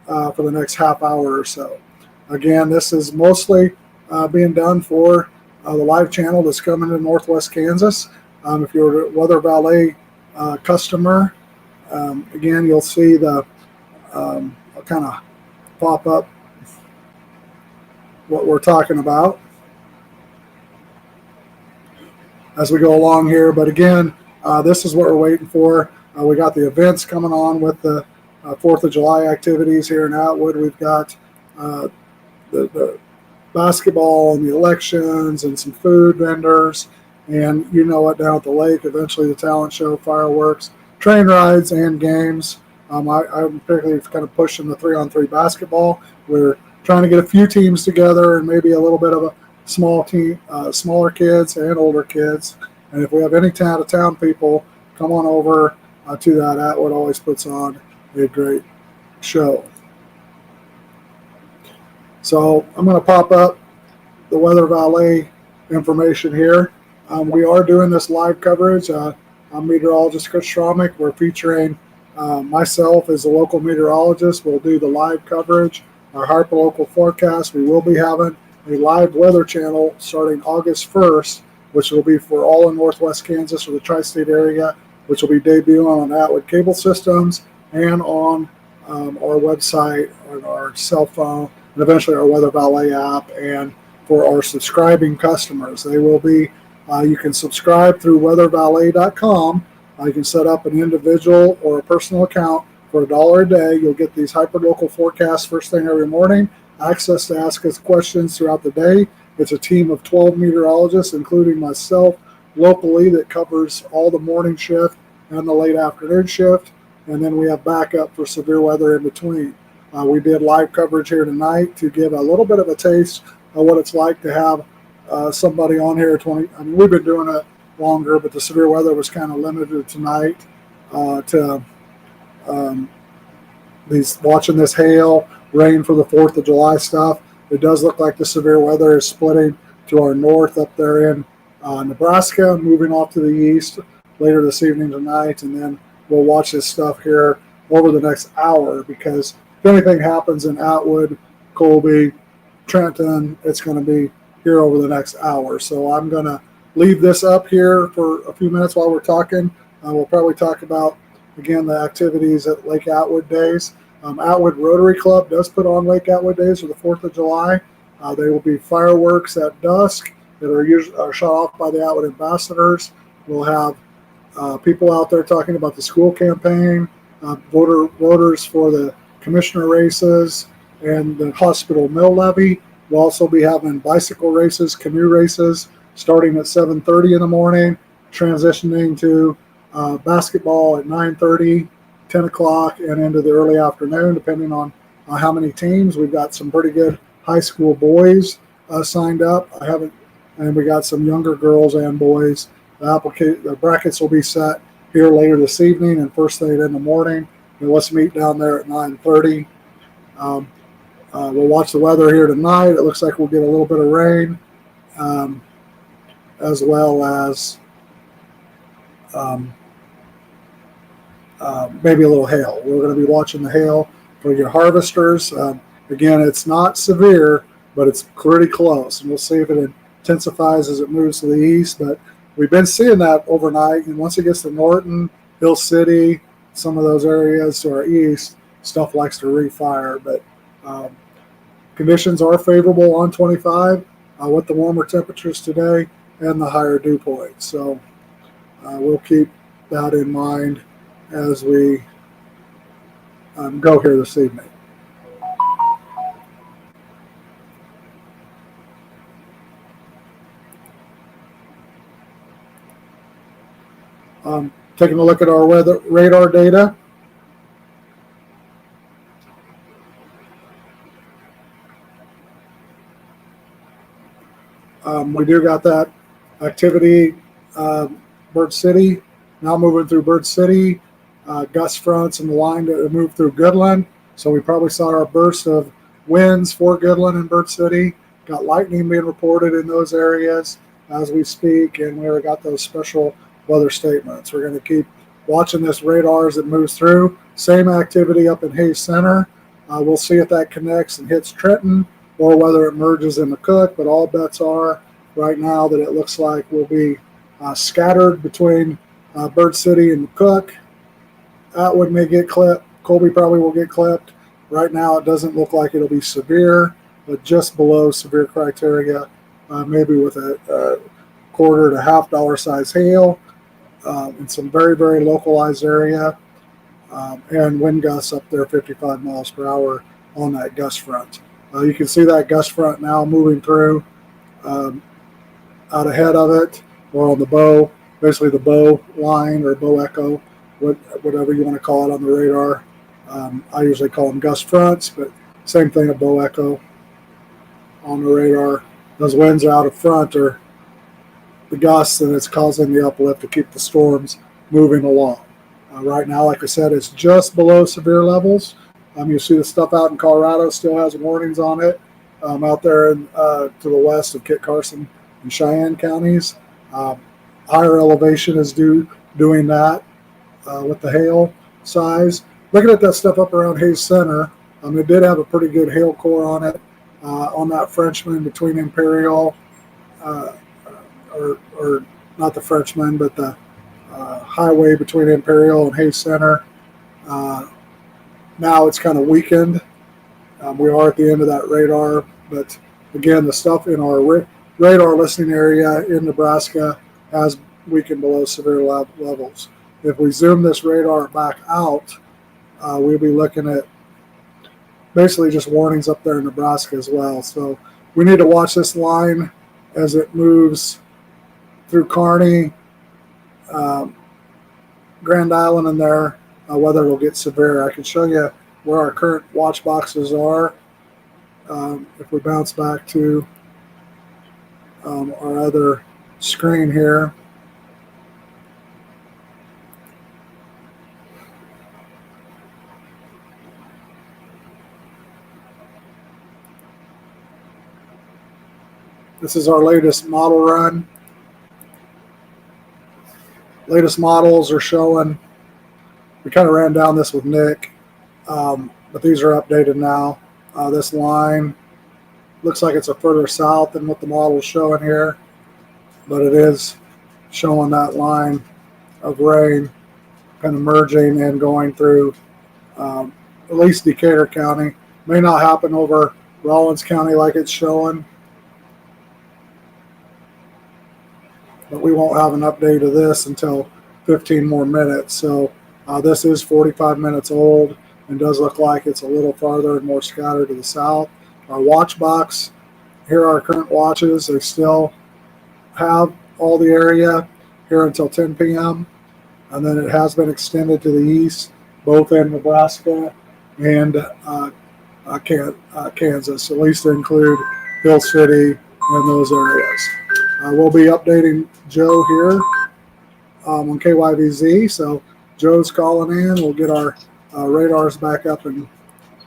for the next half hour or so. Again, this is mostly being done for the live channel that's coming to Northwest Kansas. If you're a Weather Valet customer, again, you'll see the, I'll kind of pop up what we're talking about as we go along here. But again, this is what we're waiting for. We got the events coming on with the 4th of July activities here in Atwood. We've got the basketball and the elections and some food vendors. And you know what, down at the lake, eventually the talent show, fireworks, train rides, and games. I'm particularly kind of pushing the 3-on-3 basketball. We're trying to get a few teams together and maybe a little bit of a small team, smaller kids and older kids. And if we have any out-of-town people, come on over to that. Atwood always puts on a great show. So I'm going to pop up the Weather Valet information here. We are doing this live coverage. I'm meteorologist Chris Schromick. We're featuring myself as a local meteorologist. We'll do the live coverage, our hyperlocal forecast. We will be having a live weather channel starting August 1st, which will be for all in Northwest Kansas or the tri-state area, which will be debuting on Atwood cable systems and on our website, on our cell phone, and eventually our Weather Valet app. And for our subscribing customers, they will be, you can subscribe through weathervalet.com. You can set up an individual or a personal account for $1 a day. You'll get these hyperlocal forecasts first thing every morning, access to ask us questions throughout the day. It's a team of 12 meteorologists, including myself locally, that covers all the morning shift and the late afternoon shift. And then we have backup for severe weather in between. We did live coverage here tonight to give a little bit of a taste of what it's like to have somebody on here. We've been doing it longer, but the severe weather was kind of limited tonight to watching this hail, rain for the 4th of July stuff. It does look like the severe weather is splitting to our north up there in Nebraska, moving off to the east later this evening tonight, and then we'll watch this stuff here over the next hour, because if anything happens in Atwood, Colby, Trenton, it's going to be here over the next hour. So I'm going to leave this up here for a few minutes while we're talking. We'll probably talk about, again, the activities at Lake Atwood Days. Atwood Rotary Club does put on Lake Atwood Days for the 4th of July. There will be fireworks at dusk that are shot off by the Atwood ambassadors. We'll have people out there talking about the school campaign. voters for the commissioner races and the hospital mill levy. We'll also be having bicycle races, canoe races, starting at 7:30 in the morning, transitioning to basketball at 9:30, 10 o'clock, and into the early afternoon, depending on how many teams. We've got some pretty good high school boys signed up. And we got some younger girls and boys. The brackets will be set here later this evening and first thing in the morning. And let's meet down there at 9:30. We'll watch the weather here tonight. It looks like we'll get a little bit of rain, as well as maybe a little hail. We're going to be watching the hail for your harvesters. Again, it's not severe, but it's pretty close, and we'll see if it intensifies as it moves to the east. But we've been seeing that overnight, and once it gets to Norton, Hill City, some of those areas to our east, stuff likes to refire. But conditions are favorable on 25 with the warmer temperatures today and the higher dew point. So we'll keep that in mind as we go here this evening. Taking a look at our weather radar data. We do got that activity, Bird City, now moving through Bird City, gust fronts and the line that moved through Goodland. So we probably saw our burst of winds for Goodland and Bird City. Got lightning being reported in those areas as we speak, and we already got those special weather statements. We're going to keep watching this radar as it moves through. Same activity up in Hayes Center. We'll see if that connects and hits Trenton or whether it merges into Cook, but all bets are right now that it looks like we'll be scattered between Bird City and Cook. Atwood may get clipped. Colby probably will get clipped. Right now it doesn't look like it'll be severe, but just below severe criteria, maybe with a quarter to half dollar size hail in some very, very localized area, and wind gusts up there 55 miles per hour on that gust front. You can see that gust front now moving through out ahead of it, or on the bow, basically the bow line or bow echo, whatever you want to call it on the radar. I usually call them gust fronts, but same thing, a bow echo on the radar. Those winds out of front are the gusts, and it's causing the uplift to keep the storms moving along. Right now, like I said, it's just below severe levels. You see the stuff out in Colorado still has warnings on it. Out there to the west of Kit Carson and Cheyenne counties, higher elevation is doing that with the hail size. Looking at that stuff up around Hayes Center, it did have a pretty good hail core on it, on that Frenchman between Imperial, or not the Frenchman, but the highway between Imperial and Hayes Center. Now it's kind of weakened. We are at the end of that radar, but again, the stuff in our radar listening area in Nebraska has weakened below severe levels. If we zoom this radar back out, we'll be looking at basically just warnings up there in Nebraska as well. So we need to watch this line as it moves through Kearney, Grand Island in there, whether it'll get severe. I can show you where our current watch boxes are. If we bounce back to our other screen here. This is our latest model run. Latest models are showing, we kind of ran down this with Nick, but these are updated now. This line looks like it's a further south than what the model is showing here, but it is showing that line of rain kind of merging and going through at least Decatur County. May not happen over Rollins County like it's showing, but we won't have an update of this until 15 more minutes. So This is 45 minutes old and does look like it's a little farther and more scattered to the south. Our watch box, here are our current watches. They still have all the area here until 10 p.m. And then it has been extended to the east, both in Nebraska and Kansas, at least to include Hill City and those areas. We'll be updating Joe here on KYVZ. So Joe's calling in. We'll get our radars back up in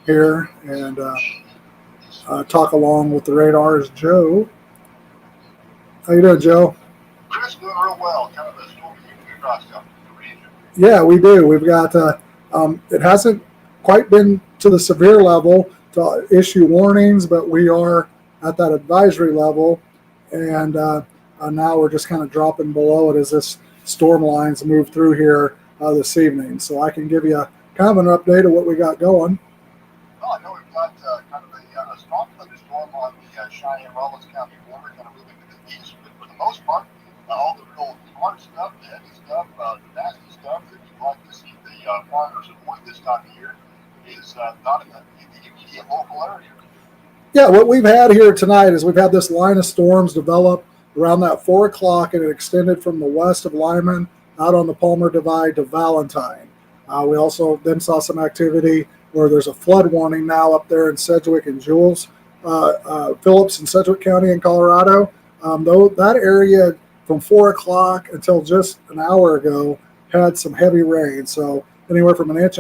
here and talk along with the radars. Joe, how you doing, Joe? Chris, doing real well. Kind of a stormy across the region. Yeah, we do. We've got it hasn't quite been to the severe level to issue warnings, but we are at that advisory level, and now we're just kind of dropping below it as this storm lines move through here this evening. So I can give you kind of an update of what we got going. Well, I know we've got kind of a strong thunderstorm on the Cheyenne-Rollins County border, kind of moving to the east, but for the most part, all the real hard stuff, the heavy stuff, the nasty stuff that you'd like to see the farmers avoid this time of year is not in the immediate local area. Yeah, what we've had here tonight is we've had this line of storms develop around that 4 o'clock, and it extended from the west of Lyman out on the Palmer Divide to Valentine. We also then saw some activity where there's a flood warning now up there in Sedgwick and Jules, Phillips and Sedgwick County in Colorado. Though that area from 4 o'clock until just an hour ago had some heavy rain. So anywhere from 1.5 inches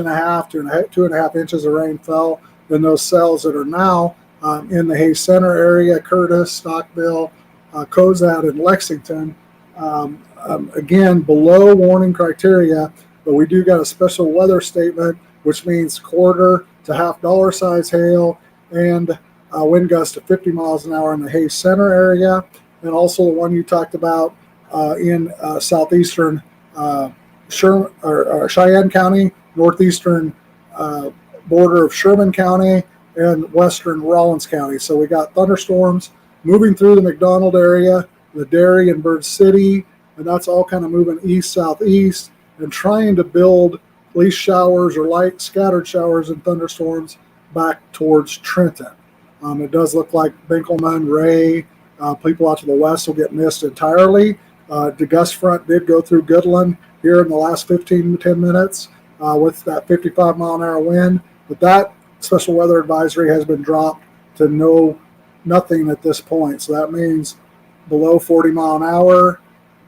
to 2.5 inches of rain fell in those cells that are now in the Hayes Center area, Curtis, Stockville, Cozad, and Lexington. Again, below warning criteria, but we do got a special weather statement, which means quarter to half dollar size hail and wind gusts to 50 miles an hour in the Hayes Center area, and also the one you talked about in southeastern Cheyenne County, northeastern border of Sherman County, and western Rollins County. So we got thunderstorms moving through the McDonald area, the Dairy and Bird City, and that's all kind of moving east-southeast and trying to build at least showers or light scattered showers and thunderstorms back towards Trenton. It does look like Binkelman, Ray, people out to the west will get missed entirely. The gust front did go through Goodland here in the last 15 to 10 minutes with that 55 mile an hour wind, but that special weather advisory has been dropped to nothing at this point. So that means below 40 mile an hour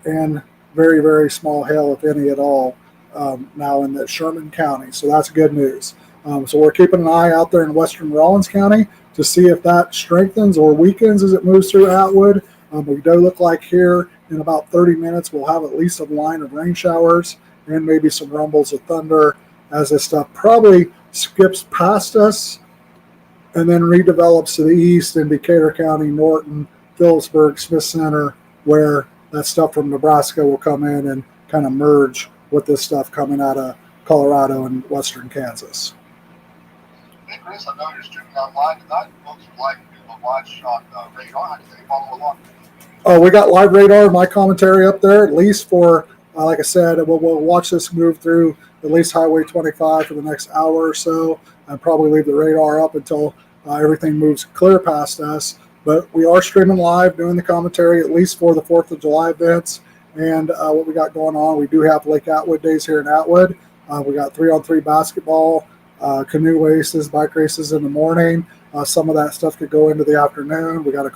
and very, very small hail, if any at all, now in the Sherman County. So that's good news. So we're keeping an eye out there in western Rollins County to see if that strengthens or weakens as it moves through Atwood. We do look like here in about 30 minutes we'll have at least a line of rain showers and maybe some rumbles of thunder as this stuff probably skips past us and then redevelops to the east in Decatur County, Norton, Phillipsburg, Smith Center, where that stuff from Nebraska will come in and kind of merge with this stuff coming out of Colorado and western Kansas. Hey, Chris, I know you're streaming online tonight. Folks would like to watch on radar. How can they follow along? We got live radar, my commentary up there, at least for, like I said, we'll watch this move through at least Highway 25 for the next hour or so, and probably leave the radar up until everything moves clear past us. But we are streaming live, doing the commentary, at least for the 4th of July events and what we got going on. We do have Lake Atwood days here in Atwood. We got 3-on-3 basketball, canoe races, bike races in the morning. Some of that stuff could go into the afternoon. We got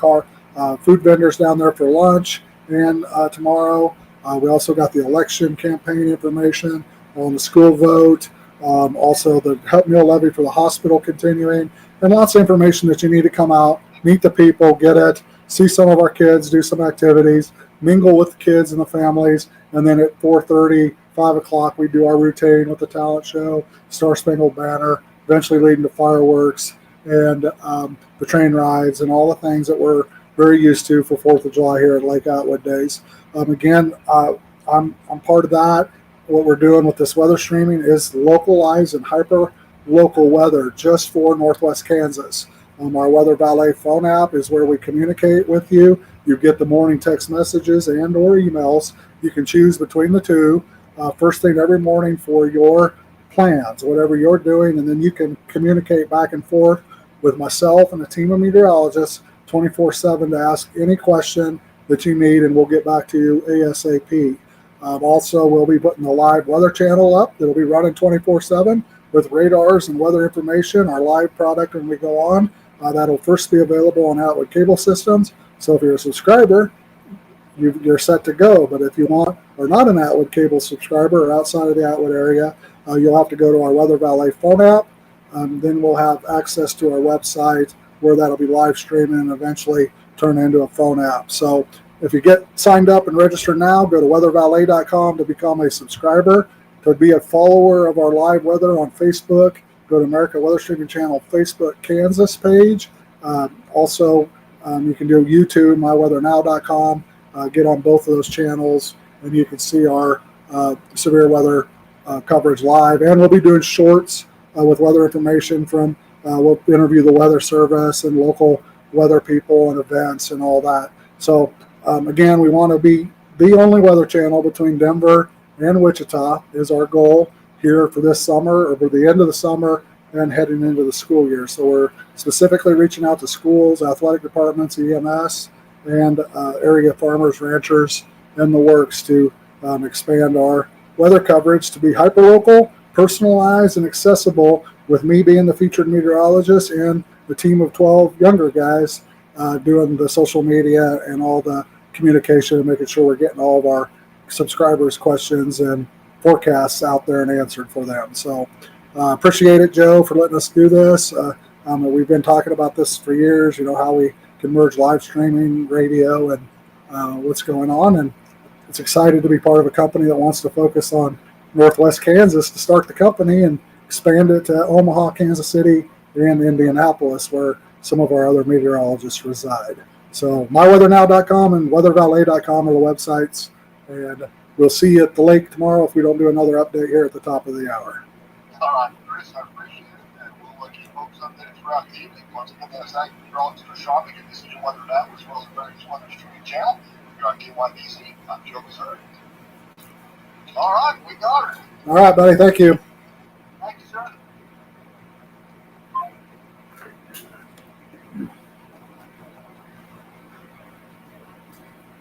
food vendors down there for lunch. And tomorrow, we also got the election campaign information on the school vote, also the help meal levy for the hospital continuing, and lots of information that you need to come out, meet the people, get it, see some of our kids, do some activities, mingle with the kids and the families, and then at 4:30, 5 o'clock, we do our routine with the talent show, Star Spangled Banner, eventually leading to fireworks and the train rides and all the things that we're very used to for 4th of July here at Lake Atwood Days. Again, I'm part of that. What we're doing with this weather streaming is localized and hyper local weather just for Northwest Kansas. Our Weather Valet phone app is where we communicate with you. You get the morning text messages and or emails. You can choose between the two. first thing every morning for your plans, whatever you're doing, and then you can communicate back and forth with myself and a team of meteorologists 24/7 to ask any question that you need, and we'll get back to you ASAP. Also, we'll be putting the live weather channel up that'll be running 24/7 with radars and weather information, our live product when we go on. That'll first be available on Atwood cable systems. So if you're a subscriber, you're set to go. But if you are not an Atwood cable subscriber or outside of the Atwood area, you'll have to go to our Weather Valet phone app. Then we'll have access to our website where that'll be live streaming and eventually turn into a phone app. So if you get signed up and registered now, go to weathervalet.com to become a subscriber. To be a follower of our live weather on Facebook, go to America Weather Streaming Channel Facebook Kansas page. Also, you can do YouTube, myweathernow.com. Get on both of those channels, and you can see our severe weather coverage live. And we'll be doing shorts with weather information from, we'll interview the weather service and local weather people and events and all that. So again, we want to be the only weather channel between Denver and Wichita is our goal here for this summer, or for the end of the summer and heading into the school year. So we're specifically reaching out to schools, athletic departments, EMS, and area farmers, ranchers, and the works to expand our weather coverage to be hyperlocal, personalized, and accessible, with me being the featured meteorologist and the team of 12 younger guys doing the social media and all the communication and making sure we're getting all of our subscribers' questions and forecasts out there and answered for them. So appreciate it, Joe, for letting us do this. We've been talking about this for years, how we can merge live streaming, radio, and what's going on. And it's excited to be part of a company that wants to focus on Northwest Kansas to start the company and expand it to Omaha, Kansas City, and Indianapolis, where some of our other meteorologists reside. So myweathernow.com and weathervalet.com are the websites. And we'll see you at the lake tomorrow if we don't do another update here at the top of the hour. All right, Chris, I appreciate it. And we'll keep folks updated throughout the evening. Once again, that's thank you for all to shopping and this is your weather now, as well as America's Weather Streaming Channel. You're on KYBC. I'm Joe Missouri. All right, we got her. All right, buddy. Thank you. Thank you, sir.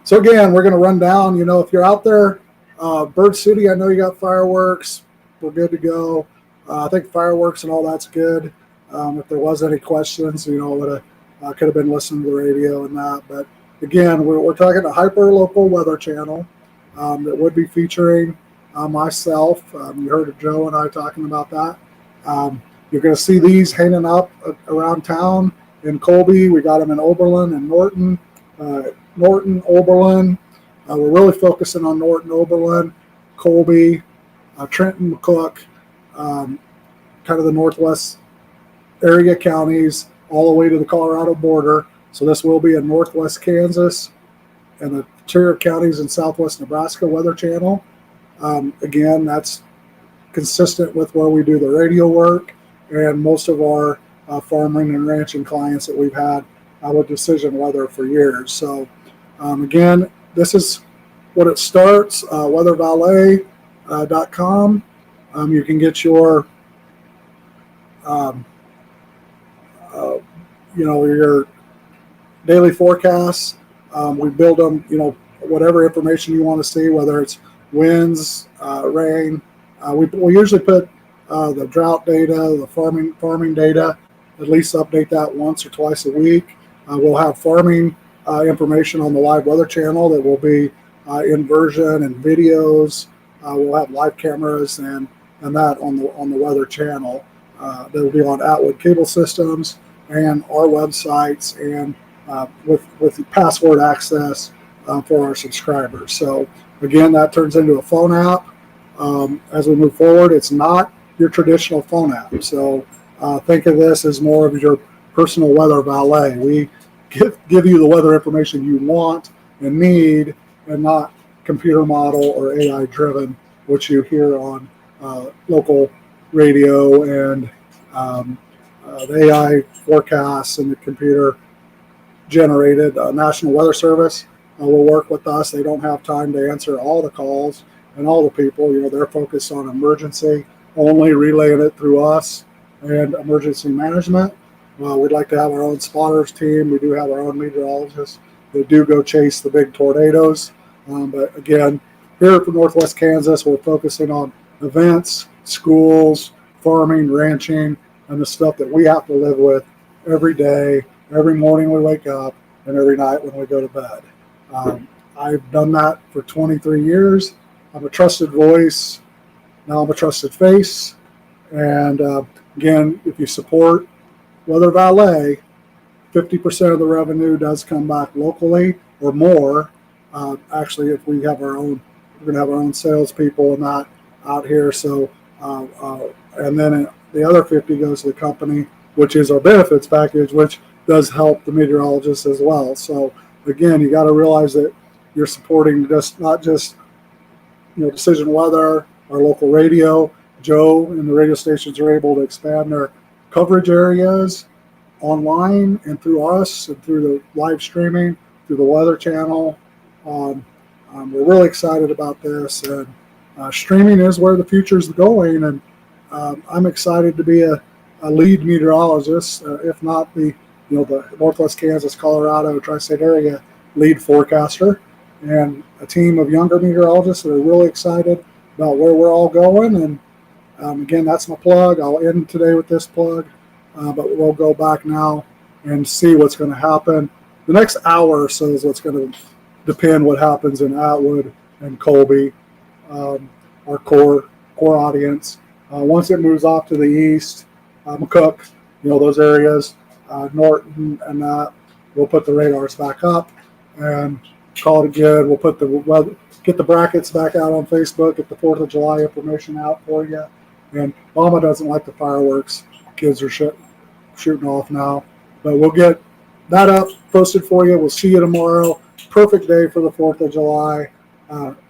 So again, we're going to run down, if you're out there, Bird City, I know you got fireworks. We're good to go. I think fireworks and all that's good. If there was any questions, could have been listening to the radio and that. But again, we're talking a hyper-local weather channel that would be featuring myself. You heard of Joe and I talking about that. You're going to see these hanging up around town in Colby. We got them in Oberlin and Norton. Oberlin. We're really focusing on Norton, Oberlin, Colby, Trenton, McCook, kind of the northwest area counties, all the way to the Colorado border. So this will be a northwest Kansas and the interior counties in southwest Nebraska weather channel. Again, that's consistent with where we do the radio work and most of our farming and ranching clients that we've had with Decision Weather for years. So again, this is what it starts, weathervalet.com. You can get your, your daily forecasts. We build them, whatever information you want to see, whether it's winds, rain. We usually put the drought data, the farming data, at least update that once or twice a week. We'll have farming information on the live weather channel that will be in version and videos. We'll have live cameras and that on the weather channel. That will be on Atwood cable systems and our websites and with password access for our subscribers. So again, that turns into a phone app. As we move forward, it's not your traditional phone app. So think of this as more of your personal weather valet. We give you the weather information you want and need, and not computer model or AI driven, which you hear on local radio and the AI forecasts and the computer generated. National Weather Service will work with us. They don't have time to answer all the calls, and all the people, they're focused on emergency only, relaying it through us and emergency management. We'd like to have our own spotters team. We do have our own meteorologists that do go chase the big tornadoes. But again, here for Northwest Kansas, we're focusing on events, schools, farming, ranching, and the stuff that we have to live with every day, every morning we wake up, and every night when we go to bed. I've done that for 23 years. I'm a trusted voice. Now I'm a trusted face. And again, if you support Weather Valet, 50% of the revenue does come back locally or more. Actually, if we have our own, we're going to have our own salespeople and that out here. So, and then the other 50 goes to the company, which is our benefits package, which does help the meteorologists as well. So again, you got to realize that you're supporting not just Decision Weather, our local radio. Joe and the radio stations are able to expand their coverage areas online and through us and through the live streaming, through the Weather Channel. We're really excited about this, and streaming is where the future is going. And I'm excited to be a lead meteorologist, if not the Northwest Kansas, Colorado, tri-state area lead forecaster, and a team of younger meteorologists that are really excited about where we're all going. And again, that's my plug. I'll end today with this plug, but we'll go back now and see what's going to happen. The next hour or so is what's going to depend what happens in Atwood and Colby, our core audience. Once it moves off to the east, McCook, those areas, Norton and that, we'll put the radars back up and call it good. We'll put get the brackets back out on Facebook, get the 4th of July information out for you. And Mama doesn't like the fireworks. Kids are shooting off now. But we'll get that up, posted for you. We'll see you tomorrow. Perfect day for the 4th of July.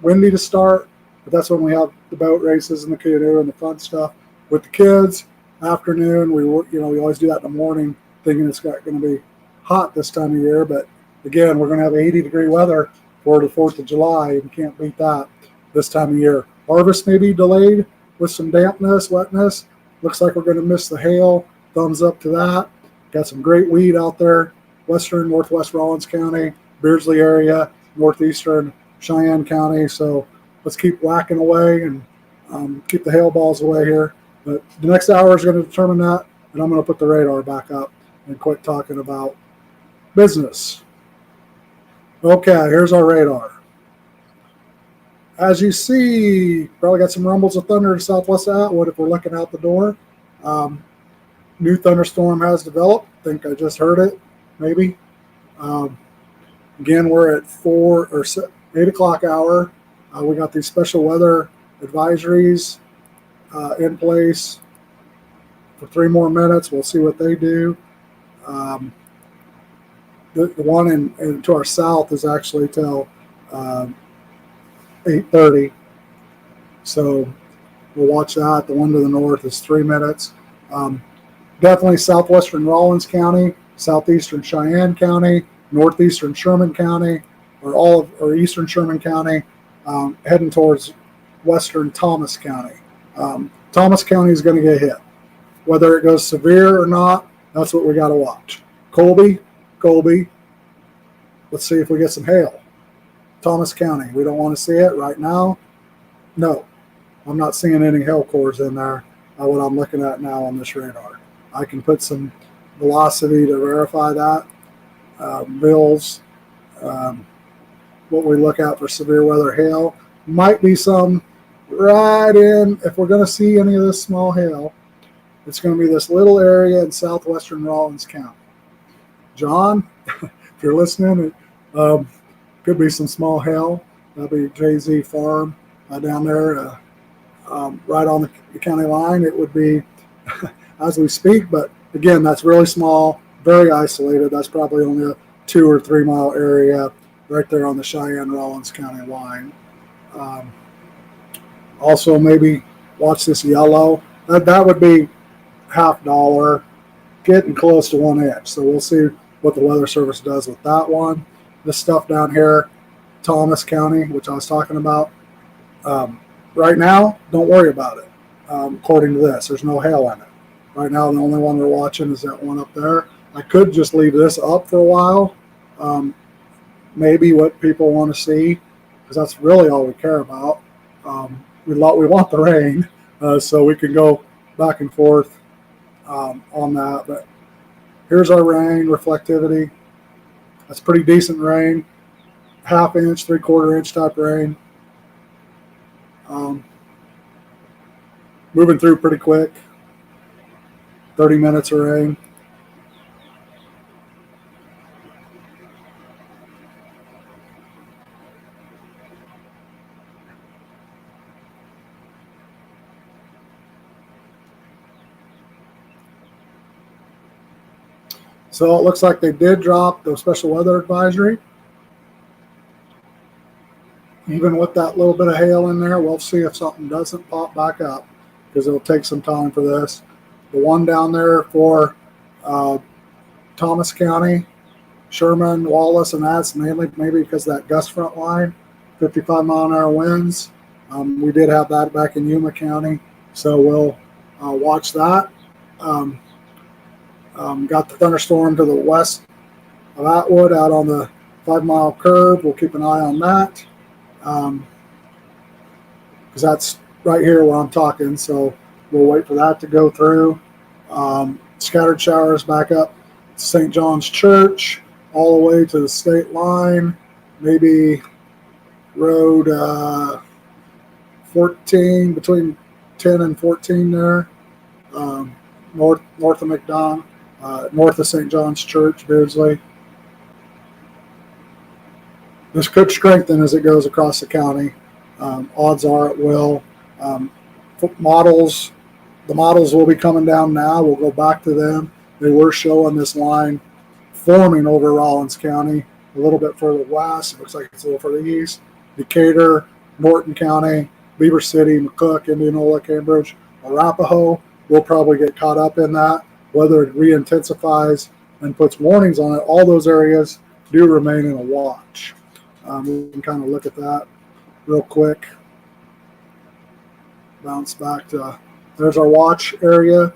Windy to start, but that's when we have the boat races and the canoe and the fun stuff with the kids. Afternoon, we always do that in the morning, thinking it's going to be hot this time of year. But again, we're going to have 80-degree weather for the 4th of July, and you can't beat that this time of year. Harvest may be delayed with some dampness, wetness. Looks like we're going to miss the hail. Thumbs up to that. Got some great weed out there. Western, Northwest Rawlins County, Beardsley area, Northeastern Cheyenne County. So let's keep whacking away and keep the hail balls away here. But the next hour is going to determine that, and I'm going to put the radar back up and quit talking about business. Okay, here's our radar. As you see, probably got some rumbles of thunder to southwest of Atwood if we're looking out the door. New thunderstorm has developed. I think I just heard it, maybe. Again, we're at 8 o'clock hour. We got these special weather advisories in place for 3 more minutes. We'll see what they do. The one to our south is actually till 8:30. So we'll watch that. The one to the north is 3 minutes. Definitely southwestern Rawlins County, southeastern Cheyenne County, northeastern Sherman County, or eastern Sherman County, heading towards western Thomas County. Thomas County is going to get hit. Whether it goes severe or not, that's what we got to watch. Colby, let's see if we get some hail. Thomas County, we don't want to see it right now. No, I'm not seeing any hail cores in there, what I'm looking at now on this radar. I can put some velocity to verify that. Bills, what we look at for severe weather hail. Might be some right in, if we're going to see any of this small hail, it's going to be this little area in southwestern Rawlins County. John, if you're listening, could be some small hail. That'll be JZ Farm down there, right on the county line. It would be as we speak, but again, that's really small, very isolated. That's probably only a 2 or 3 mile area right there on the Cheyenne-Rawlins County line. Also, maybe watch this yellow. That would be $50, getting close to 1 inch. So we'll see what the Weather Service does with that one. This stuff down here, Thomas County, which I was talking about, Right now, don't worry about it. According to this, there's no hail in it. Right now, the only one we're watching is that one up there. I could just leave this up for a while. Maybe what people want to see, because that's really all we care about. We want the rain, so we can go back and forth on that. But here's our rain reflectivity. That's pretty decent rain, half inch, 3/4 inch type rain. Moving through pretty quick. 30 minutes of rain. So it looks like they did drop the special weather advisory. Even with that little bit of hail in there, we'll see if something doesn't pop back up, because it'll take some time for this. The one down there for Thomas County, Sherman, Wallace, and that's mainly maybe because of that gust front line, 55-mile-an-hour winds. We did have that back in Yuma County, so we'll watch that. Got the thunderstorm to the west of Atwood out on the 5-mile curve. We'll keep an eye on that, because that's right here where I'm talking, so we'll wait for that to go through. Scattered showers back up to St. John's Church, all the way to the state line, maybe road 14, between 10 and 14 there, north of McDonald, north of St. John's Church, Beardsley. This could strengthen as it goes across the county. Odds are it will. The models will be coming down now. We'll go back to them. They were showing this line forming over Rollins County, a little bit further west. It looks like it's a little further east. Decatur, Norton County, Beaver City, McCook, Indianola, Cambridge, Arapahoe. We'll probably get caught up in that. Whether it re-intensifies and puts warnings on it, all those areas do remain in a watch. We can kind of look at that real quick. Bounce back to, there's our watch areas.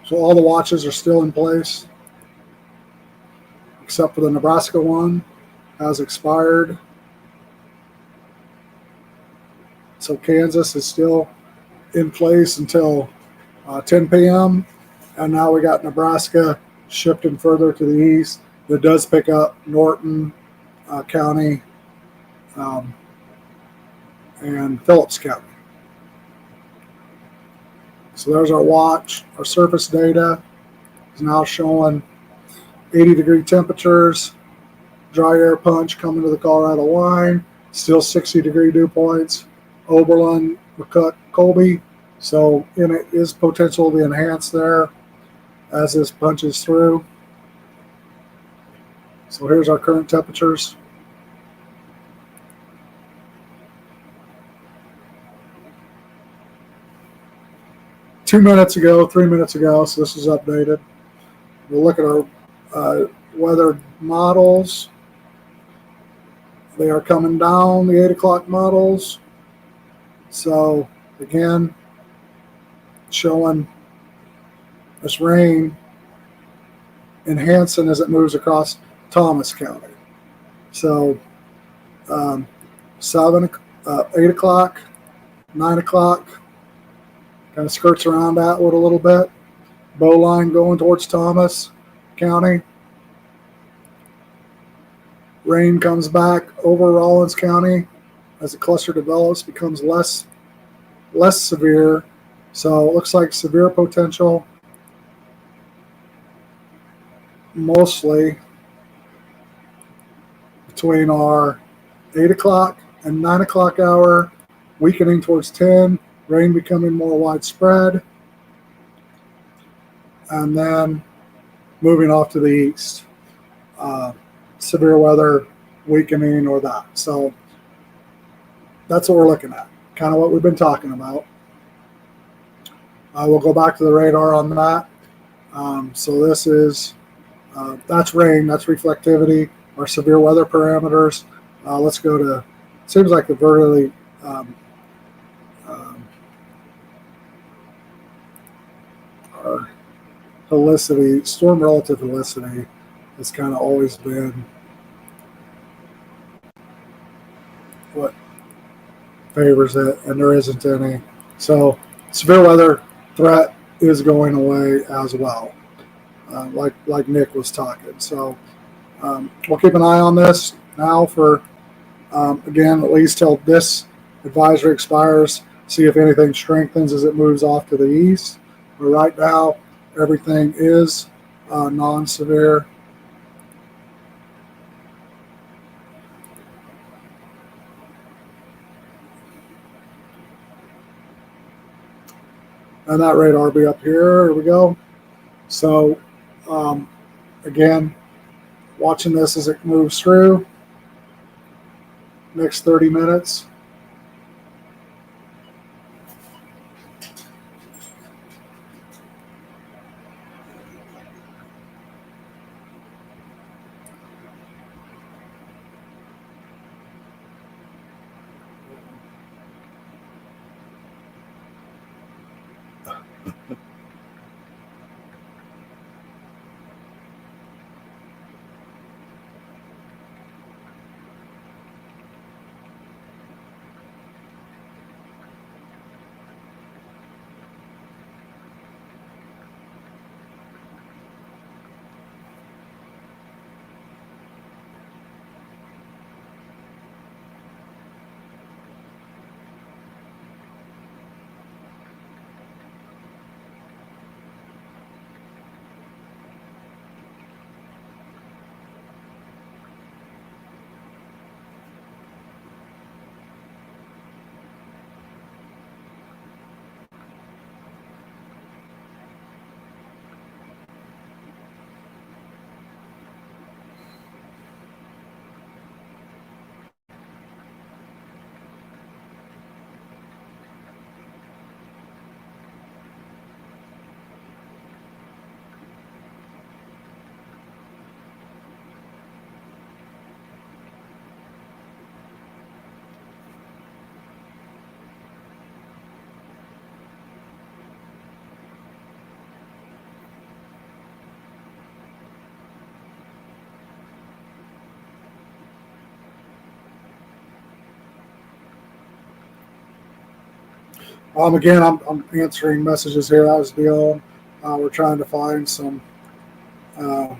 So all the watches are still in place, except for the Nebraska one has expired. So Kansas is still in place until 10 p.m. And now we got Nebraska shifting further to the east. That does pick up Norton County and Phillips County. So there's our watch. Our surface data is now showing 80-degree temperatures, dry air punch coming to the Colorado line, still 60-degree dew points, Oberlin, McCook, Colby. So it is potential to enhance there as this punches through. So here's our current temperatures. Three minutes ago, so this is updated. We'll look at our weather models. They are coming down, the 8 o'clock models. So again, showing this rain enhancing as it moves across Thomas County. So 8 o'clock, 9 o'clock, kind of skirts around Atwood a little bit. Bow line going towards Thomas County. Rain comes back over Rollins County as the cluster develops, becomes less severe. So it looks like severe potential mostly between our 8 o'clock and 9 o'clock hour, weakening towards 10, rain becoming more widespread, and then moving off to the east. Severe weather weakening or that. So that's what we're looking at, kind of what we've been talking about. We'll go back to the radar on that. So this is That's rain, that's reflectivity, our severe weather parameters. Let's go to, seems like the really um, um, our helicity, storm relative helicity has kind of always been what favors it, and there isn't any. So severe weather threat is going away as well, like Nick was talking. So we'll keep an eye on this now for, again, at least till this advisory expires, see if anything strengthens as it moves off to the east. But right now, everything is non-severe. And that radar will be up here. Here we go. So, um, again, watching this as it moves through next 30 minutes. Again, I'm answering messages here. That was Bill. We're trying to find some. Uh,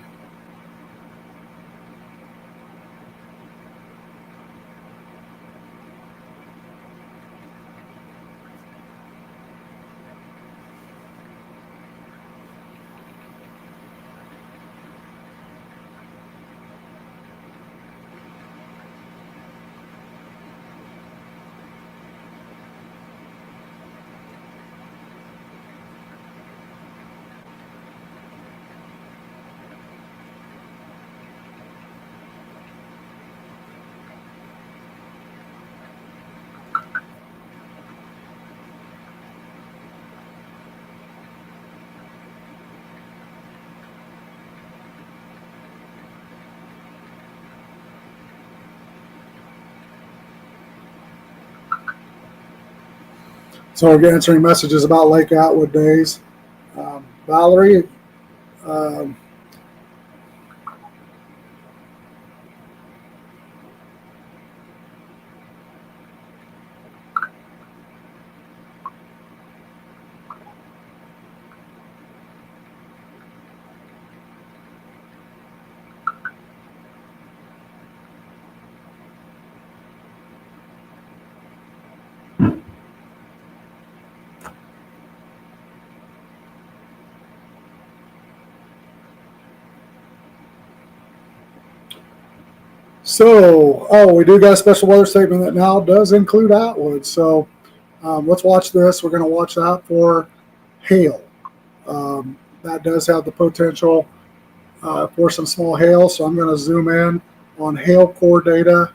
so we're answering messages about Lake Atwood days. Valerie, um, we do got a special weather statement that now does include Atwood. So let's watch this. We're going to watch that for hail. That does have the potential for some small hail. So I'm going to zoom in on hail core data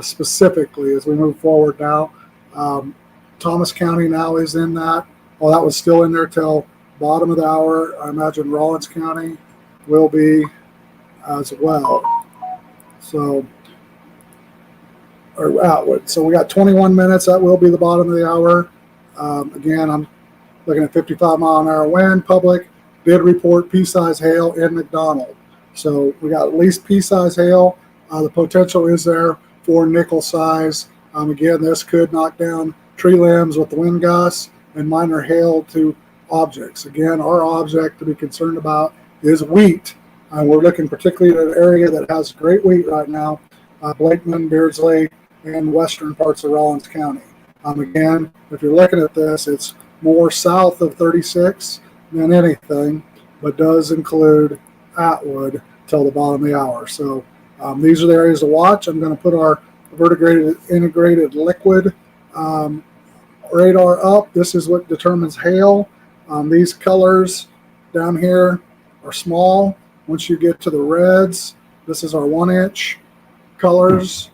specifically as we move forward now. Thomas County now is in that. Well, that was still in there till bottom of the hour. I imagine Rollins County will be as well. So, or outward. So we got 21 minutes. That will be the bottom of the hour. Again, I'm looking at 55-mile-an-hour wind. Public did report pea-size hail in McDonald. So we got at least pea-size hail. The potential is there for nickel size. Again, this could knock down tree limbs with the wind gusts and minor hail to objects. Again, our object to be concerned about is wheat. We're looking particularly at an area that has great wheat right now, Blakeman, Beardsley, and western parts of Rollins County. Again, if you're looking at this, it's more south of 36 than anything, but does include Atwood till the bottom of the hour. So these are the areas to watch. I'm going to put our integrated liquid radar up. This is what determines hail. These colors down here are small. Once you get to the reds, this is our 1-inch colors.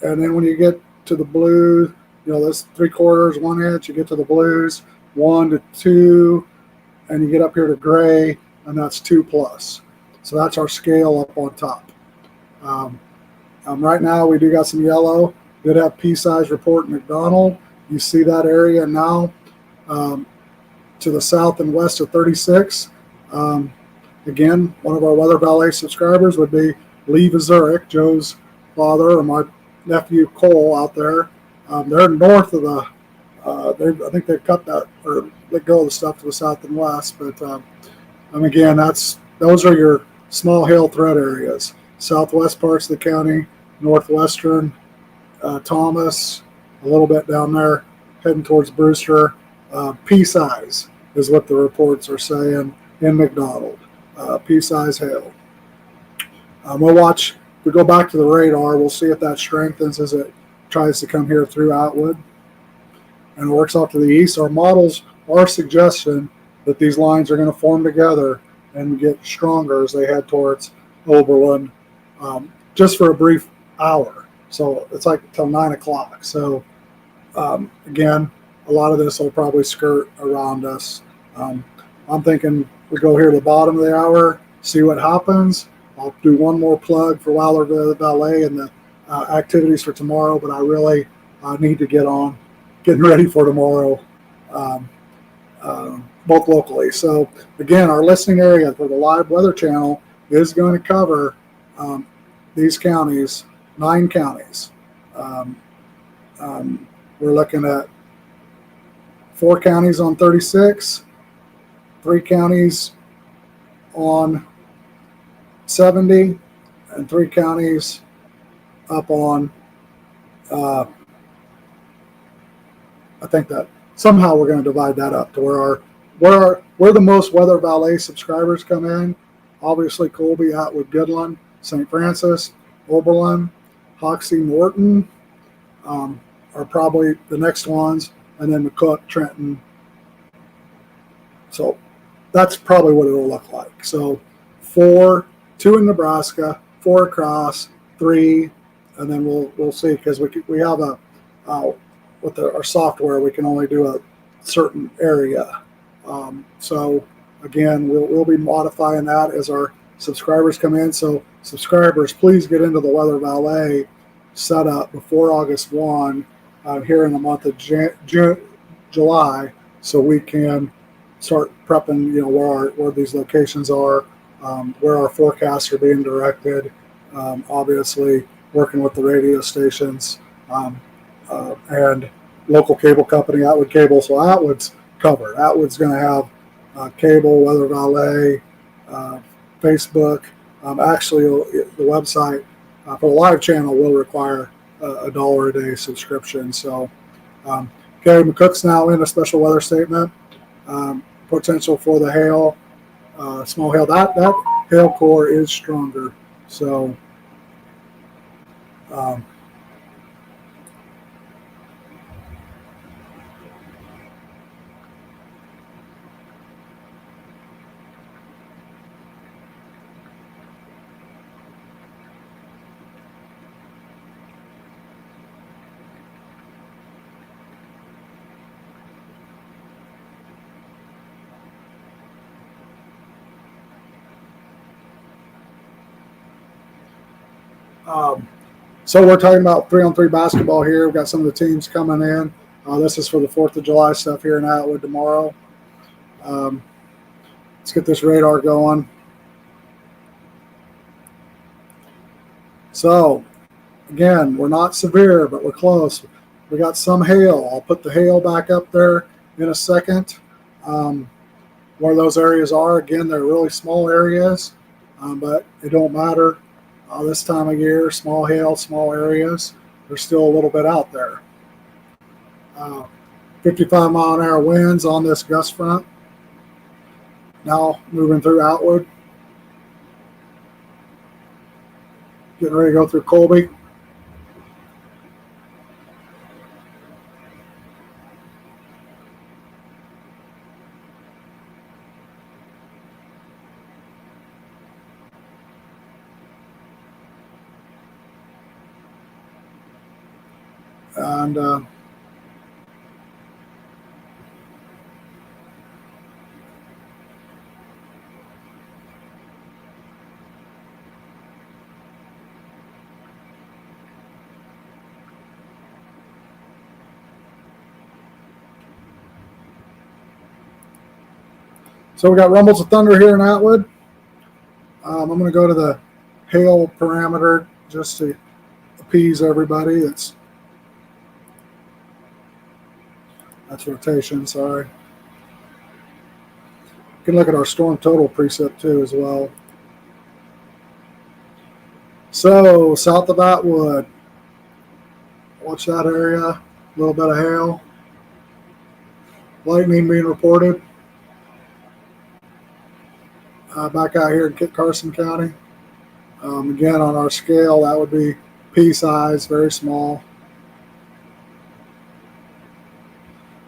And then when you get to the blue, that's 3/4, 1 inch. You get to the blues, 1 to 2, and you get up here to gray, and that's 2+. So that's our scale up on top. Right now, we do got some yellow. Did have pea-size report in McDonald. You see that area now to the south and west of 36. Again, one of our Weather Valet subscribers would be Lee Vazurek, Joe's father, or my nephew Cole out there. They're north of the. I think they've cut that or let go of the stuff to the south and west. But again, those are your small hail threat areas. Southwest parts of the county, northwestern, Thomas, a little bit down there, heading towards Brewster. Pea-size is what the reports are saying in McDonald. Pea-size hail. We'll watch. If we go back to the radar, we'll see if that strengthens as it tries to come here through Atwood and works off to the east. Our models are suggesting that these lines are going to form together and get stronger as they head towards Oberlin, just for a brief hour. So it's like till 9 o'clock. So again, a lot of this will probably skirt around us. I'm thinking we go here to the bottom of the hour, see what happens. I'll do one more plug for Weather Valet and the activities for tomorrow, but I really need to getting ready for tomorrow, both locally. So again, our listening area for the live weather channel is going to cover these counties, 9 counties. We're looking at 4 counties on 36, 3 counties on 70, and 3 counties up on, I think that somehow we're going to divide that up to where the most Weather Valet subscribers come in. Obviously, Colby, Atwood, Goodland, St. Francis, Oberlin, Hoxie, Norton are probably the next ones, and then McCook, Trenton. So that's probably what it'll look like. So 4, 2 in Nebraska, 4 across, 3, and then we'll see, because we have with our software we can only do a certain area. So again, we'll be modifying that as our subscribers come in. So subscribers, please get into the Weather Valet setup before August 1 here in the month of July, so we can start prepping, where these locations are, where our forecasts are being directed, obviously working with the radio stations and local cable company, Atwood Cable. So Atwood's covered. Atwood's going to have cable, Weather Valet, Facebook. Actually, the website for the live channel will require a $1 a day subscription. So, okay, McCook's now in a special weather statement. Potential for the hail, small hail. That hail core is stronger. So, So we're talking about 3-on-3 basketball here. We've got some of the teams coming in. This is for the 4th of July stuff here in Atwood tomorrow. Let's get this radar going. So, again, we're not severe, but we're close. We got some hail. I'll put the hail back up there in a second. Where those areas are, again, they're really small areas, but it don't matter. This time of year, small hail, small areas, there's still a little bit out there. 55-mile-an-hour winds on this gust front. Now moving through Outward. Getting ready to go through Colby. And so we got rumbles of thunder here in Atwood. I'm going to go to the hail parameter just to appease everybody. That's rotation, sorry. You can look at our storm total preset too as well. So south of Atwood, watch that area, a little bit of hail. Lightning being reported. Back out here in Kit Carson County. Again, on our scale, that would be pea size, very small.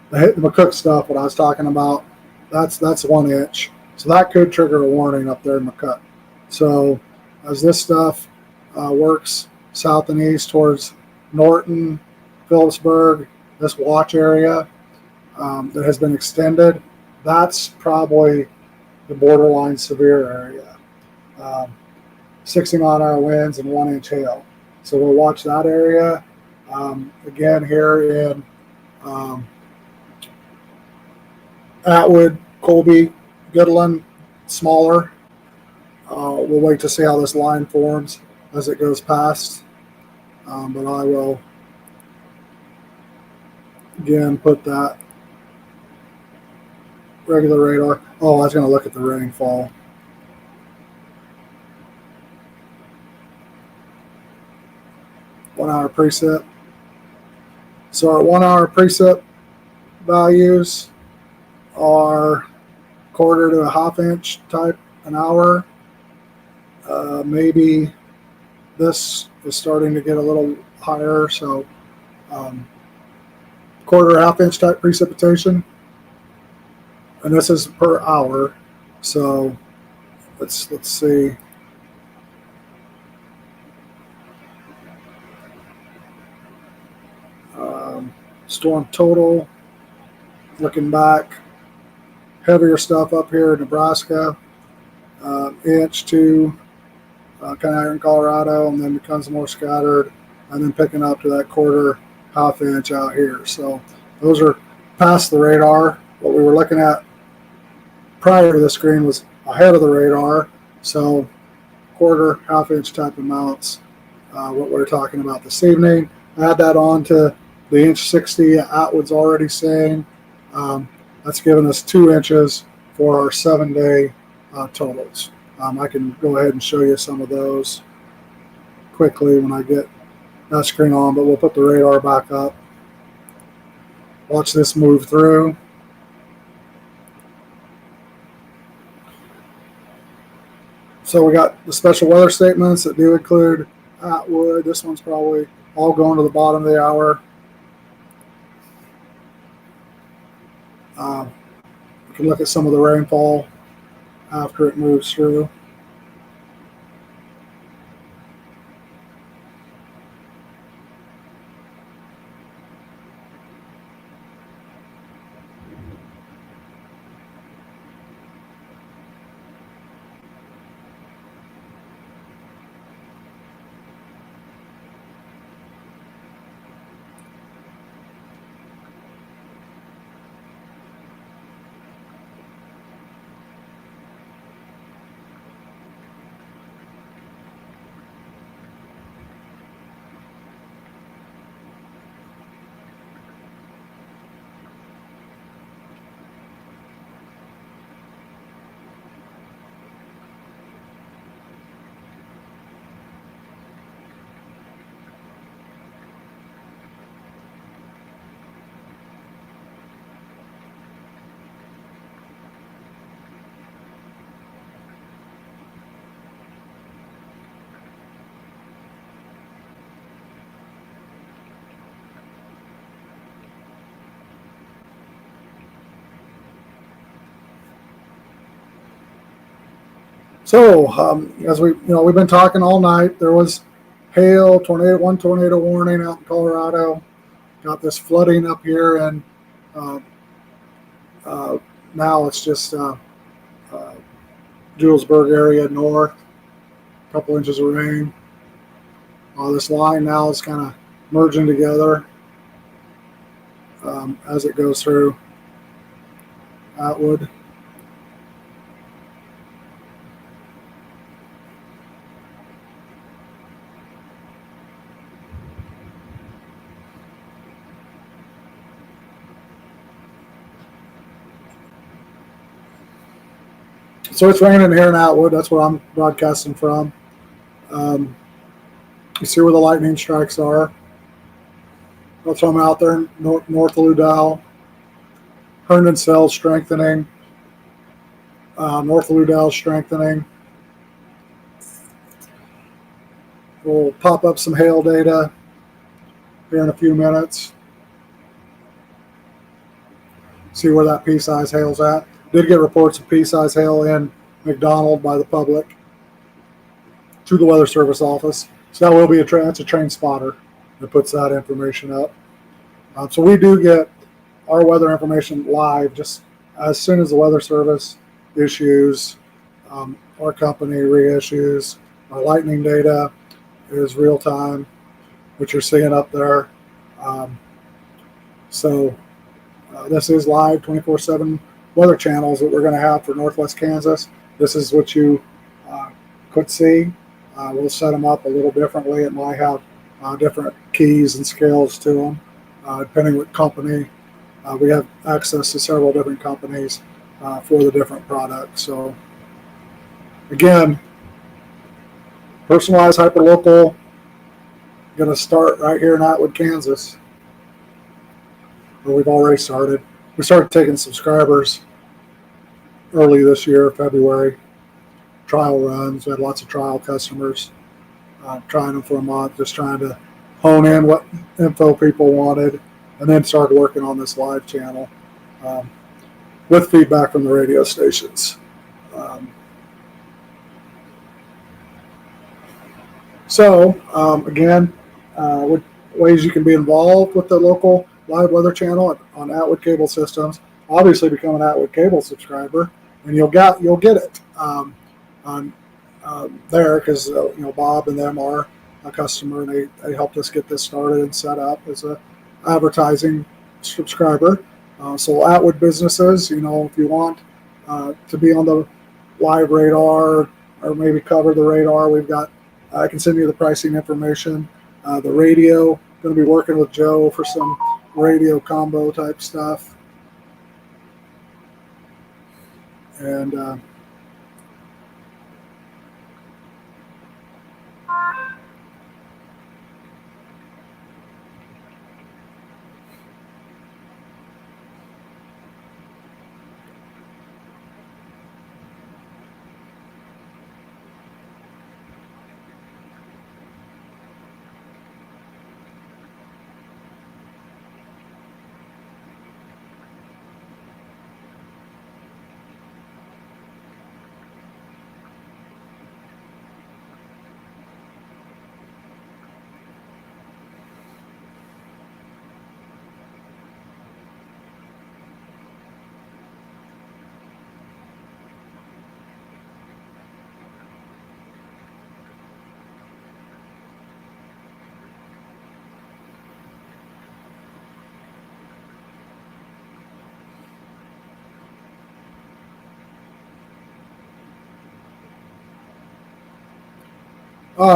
The McCook stuff, what I was talking about, that's 1 inch. So that could trigger a warning up there in McCook. So as this stuff works south and east towards Norton, Phillipsburg, this watch area that has been extended, that's probably the borderline severe area. 60-mile-an-hour winds and 1 inch hail. So we'll watch that area. Again, here in Atwood, Colby, Goodland, smaller. We'll wait to see how this line forms as it goes past. But I will, again, put that regular radar. Oh, I was going to look at the rainfall. One-hour preset. So our 1 hour preset values are 1/4 to a 1/2 inch type an hour. Maybe this is starting to get a little higher, so 1/4 1/2 inch type precipitation, and this is per hour. So let's see. Storm total. Looking back, heavier stuff up here in Nebraska, inch to kind of here in Colorado, and then becomes more scattered, and then picking up to that 1/4 1/2 inch out here. So those are past the radar. What we were looking at prior to the screen was ahead of the radar. So 1/4 1/2 inch type amounts, what we're talking about this evening. Add that on to the inch 60 Atwood's already saying. That's given us 2 inches for our 7-day totals. I can go ahead and show you some of those quickly when I get that screen on, but we'll put the radar back up. Watch this move through. So we got the special weather statements that do include Atwood. This one's probably all going to the bottom of the hour. We can look at some of the rainfall after it moves through. So as we've been talking all night, there was hail, one tornado warning out in Colorado. Got this flooding up here, and now it's just Julesburg area north, a couple inches of rain. This line now is kind of merging together as it goes through Atwood. So it's raining here in Atwood. That's where I'm broadcasting from. You see where the lightning strikes are. That's why I'm out there north of Ludell. Herndon cell strengthening. North of Ludell strengthening. We'll pop up some hail data here in a few minutes. See where that pea-size hail's at. Did get reports of pea-size hail in McDonald by the public through the Weather Service office. So that will be that's a train spotter that puts that information up. So we do get our weather information live just as soon as the Weather Service issues, our company reissues. Our lightning data is real time, which you're seeing up there. This is live 24/7 weather channels that we're going to have for Northwest Kansas. This is what you could see. We'll set them up a little differently. It might have different keys and scales to them, depending what company. We have access to several different companies for the different products. So again, personalized hyperlocal, going to start right here in Atwood, Kansas, where we've already started. We started taking subscribers early this year, February. Trial runs. We had lots of trial customers trying them for a month, just trying to hone in what info people wanted, and then started working on this live channel with feedback from the radio stations. Again, what ways you can be involved with the local live weather channel on Atwood Cable Systems. Obviously, become an Atwood Cable subscriber, and you'll get it on there because Bob and them are a customer, and they helped us get this started and set up as a advertising subscriber. So Atwood businesses, if you want to be on the live radar or maybe cover the radar, we've got. I can send you the pricing information. The radio, going to be working with Joe for some radio combo type stuff. And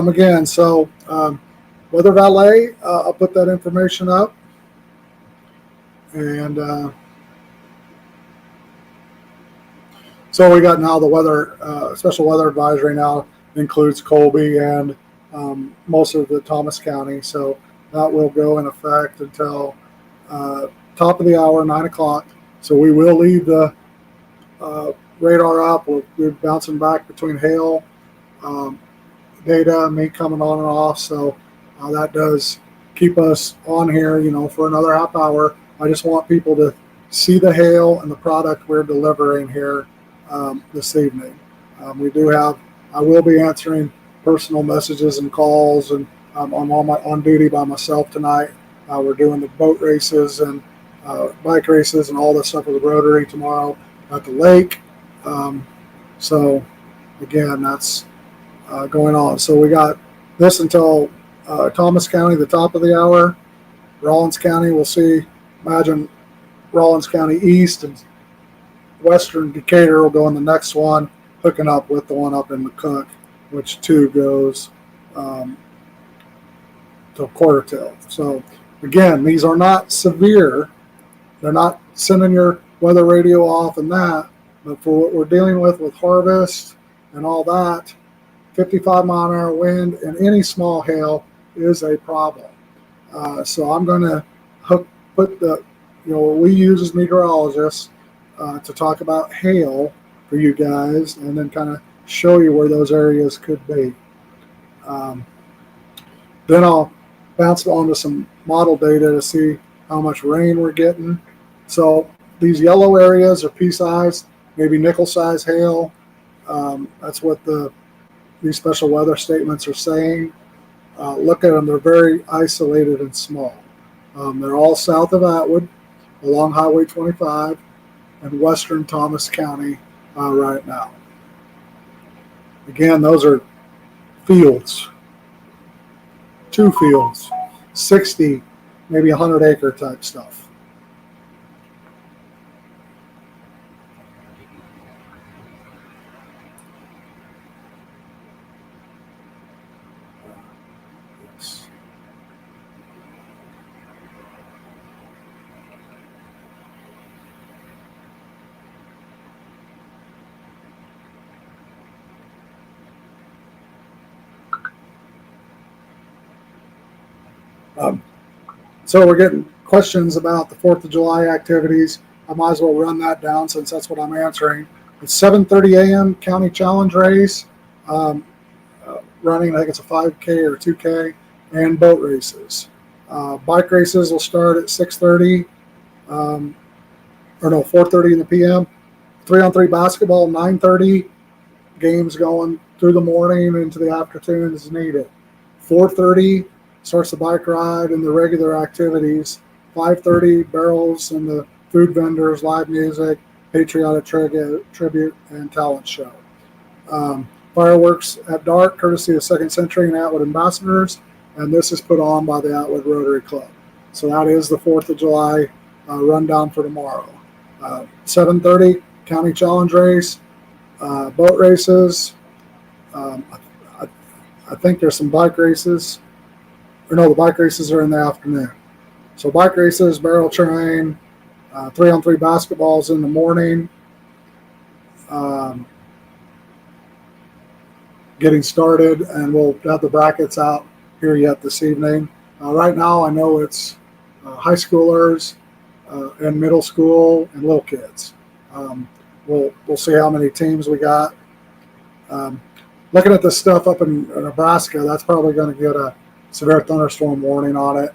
again, so Weather Valet, I'll put that information up. And so we got now the weather, special weather advisory now includes Colby and most of the Thomas County. So that will go in effect until top of the hour, 9 o'clock. So we will leave the radar up. We're bouncing back between hail data, me coming on and off. So that does keep us on here, for another half hour. I just want people to see the hail and the product we're delivering here this evening. We do have I will be answering personal messages and calls, and I'm on duty by myself tonight. We're doing the boat races and bike races and all this stuff with the Rotary tomorrow at the lake. So again, that's going on. So we got this until Thomas County, the top of the hour. Rawlins County, we'll see. Imagine Rawlins County East and Western Decatur will go in the next one, hooking up with the one up in McCook, which too goes to quarter till. So again, these are not severe. They're not sending your weather radio off and that, but for what we're dealing with harvest and all that, 55-mile-an-hour wind and any small hail is a problem. So I'm going to put the, what we use as meteorologists to talk about hail for you guys, and then kind of show you where those areas could be. Then I'll bounce onto some model data to see how much rain we're getting. So these yellow areas are pea-sized, maybe nickel-sized hail. That's what these special weather statements are saying. Look at them; they're very isolated and small. They're all south of Atwood, along Highway 25, and western Thomas County right now. Again, those are fields, 2 fields, 60, maybe 100-acre type stuff. So we're getting questions about the 4th of July activities. I might as well run that down since that's what I'm answering. It's 7:30 a.m. County Challenge race, running, I think it's a 5K or 2K, and boat races. Bike races will start at 6:30, or no, 4:30 in the PM. 3-on-3 basketball, 9:30. Games going through the morning into the afternoon as needed. 4:30 starts the bike ride and the regular activities. 5:30 barrels and the food vendors, live music, patriotic tribute, and talent show. Fireworks at dark, courtesy of Second Century and Atwood Ambassadors, and this is put on by the Atwood Rotary Club. So that is the 4th of July rundown for tomorrow. 7:30 County Challenge race, boat races. I think there's some bike races. Or no, the bike races are in the afternoon. So bike races, barrel train, 3-on-3 basketballs in the morning. Getting started, and we'll have the brackets out here yet this evening. Right now, I know it's high schoolers and middle school and little kids. We'll see how many teams we got. Looking at this stuff up in Nebraska, that's probably going to get a severe thunderstorm warning on it.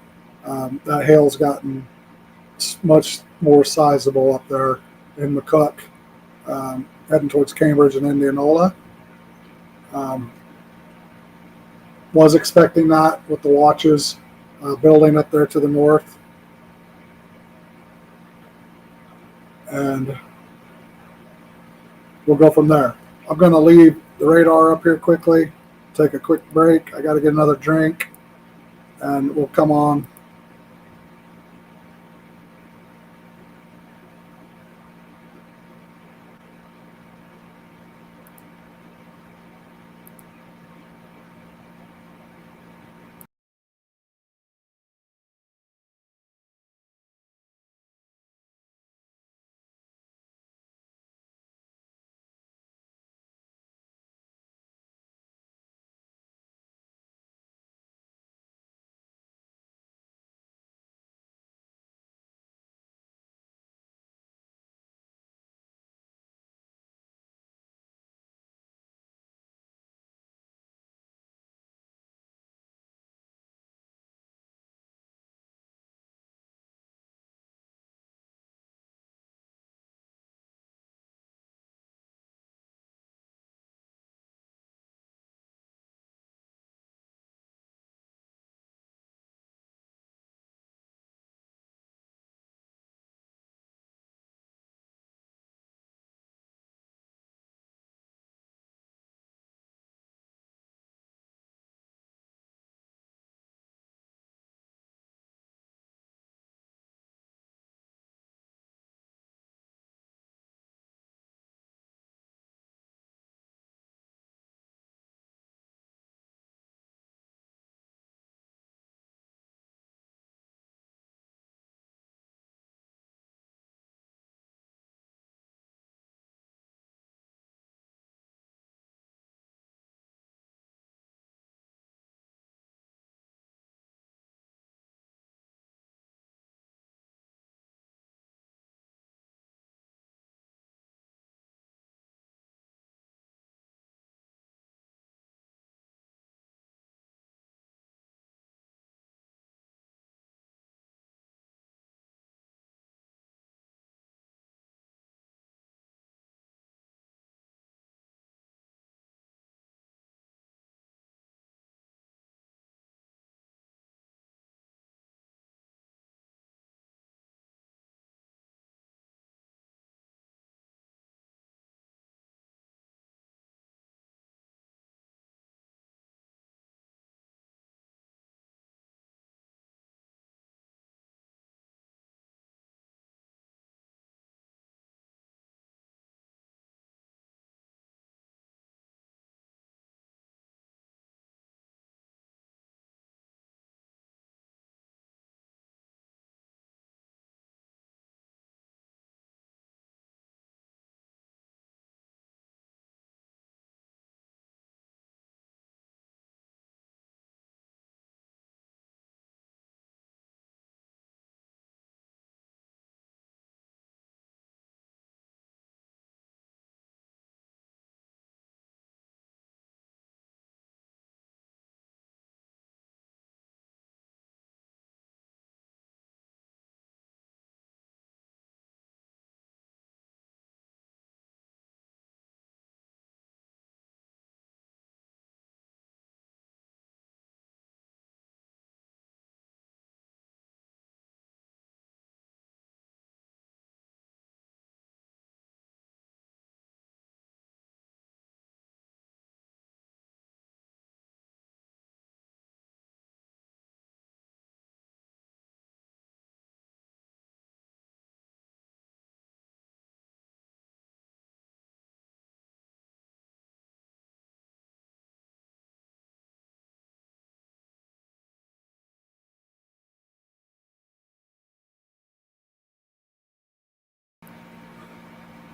That hail's gotten much more sizable up there in McCook, heading towards Cambridge and Indianola. Was expecting that with the watches building up there to the north. And we'll go from there. I'm going to leave the radar up here quickly, take a quick break. I got to get another drink, and we'll come on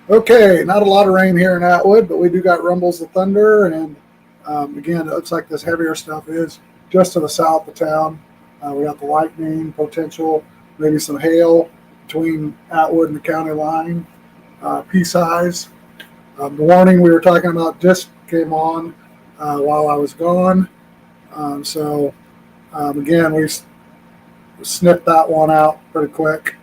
Okay, not a lot of rain here in Atwood, but we do got rumbles of thunder, and again, it looks like this heavier stuff is just to the south of town. We got the lightning potential, maybe some hail between Atwood and the county line. Pea size. The warning we were talking about just came on while I was gone. Again, we snipped that one out pretty quick,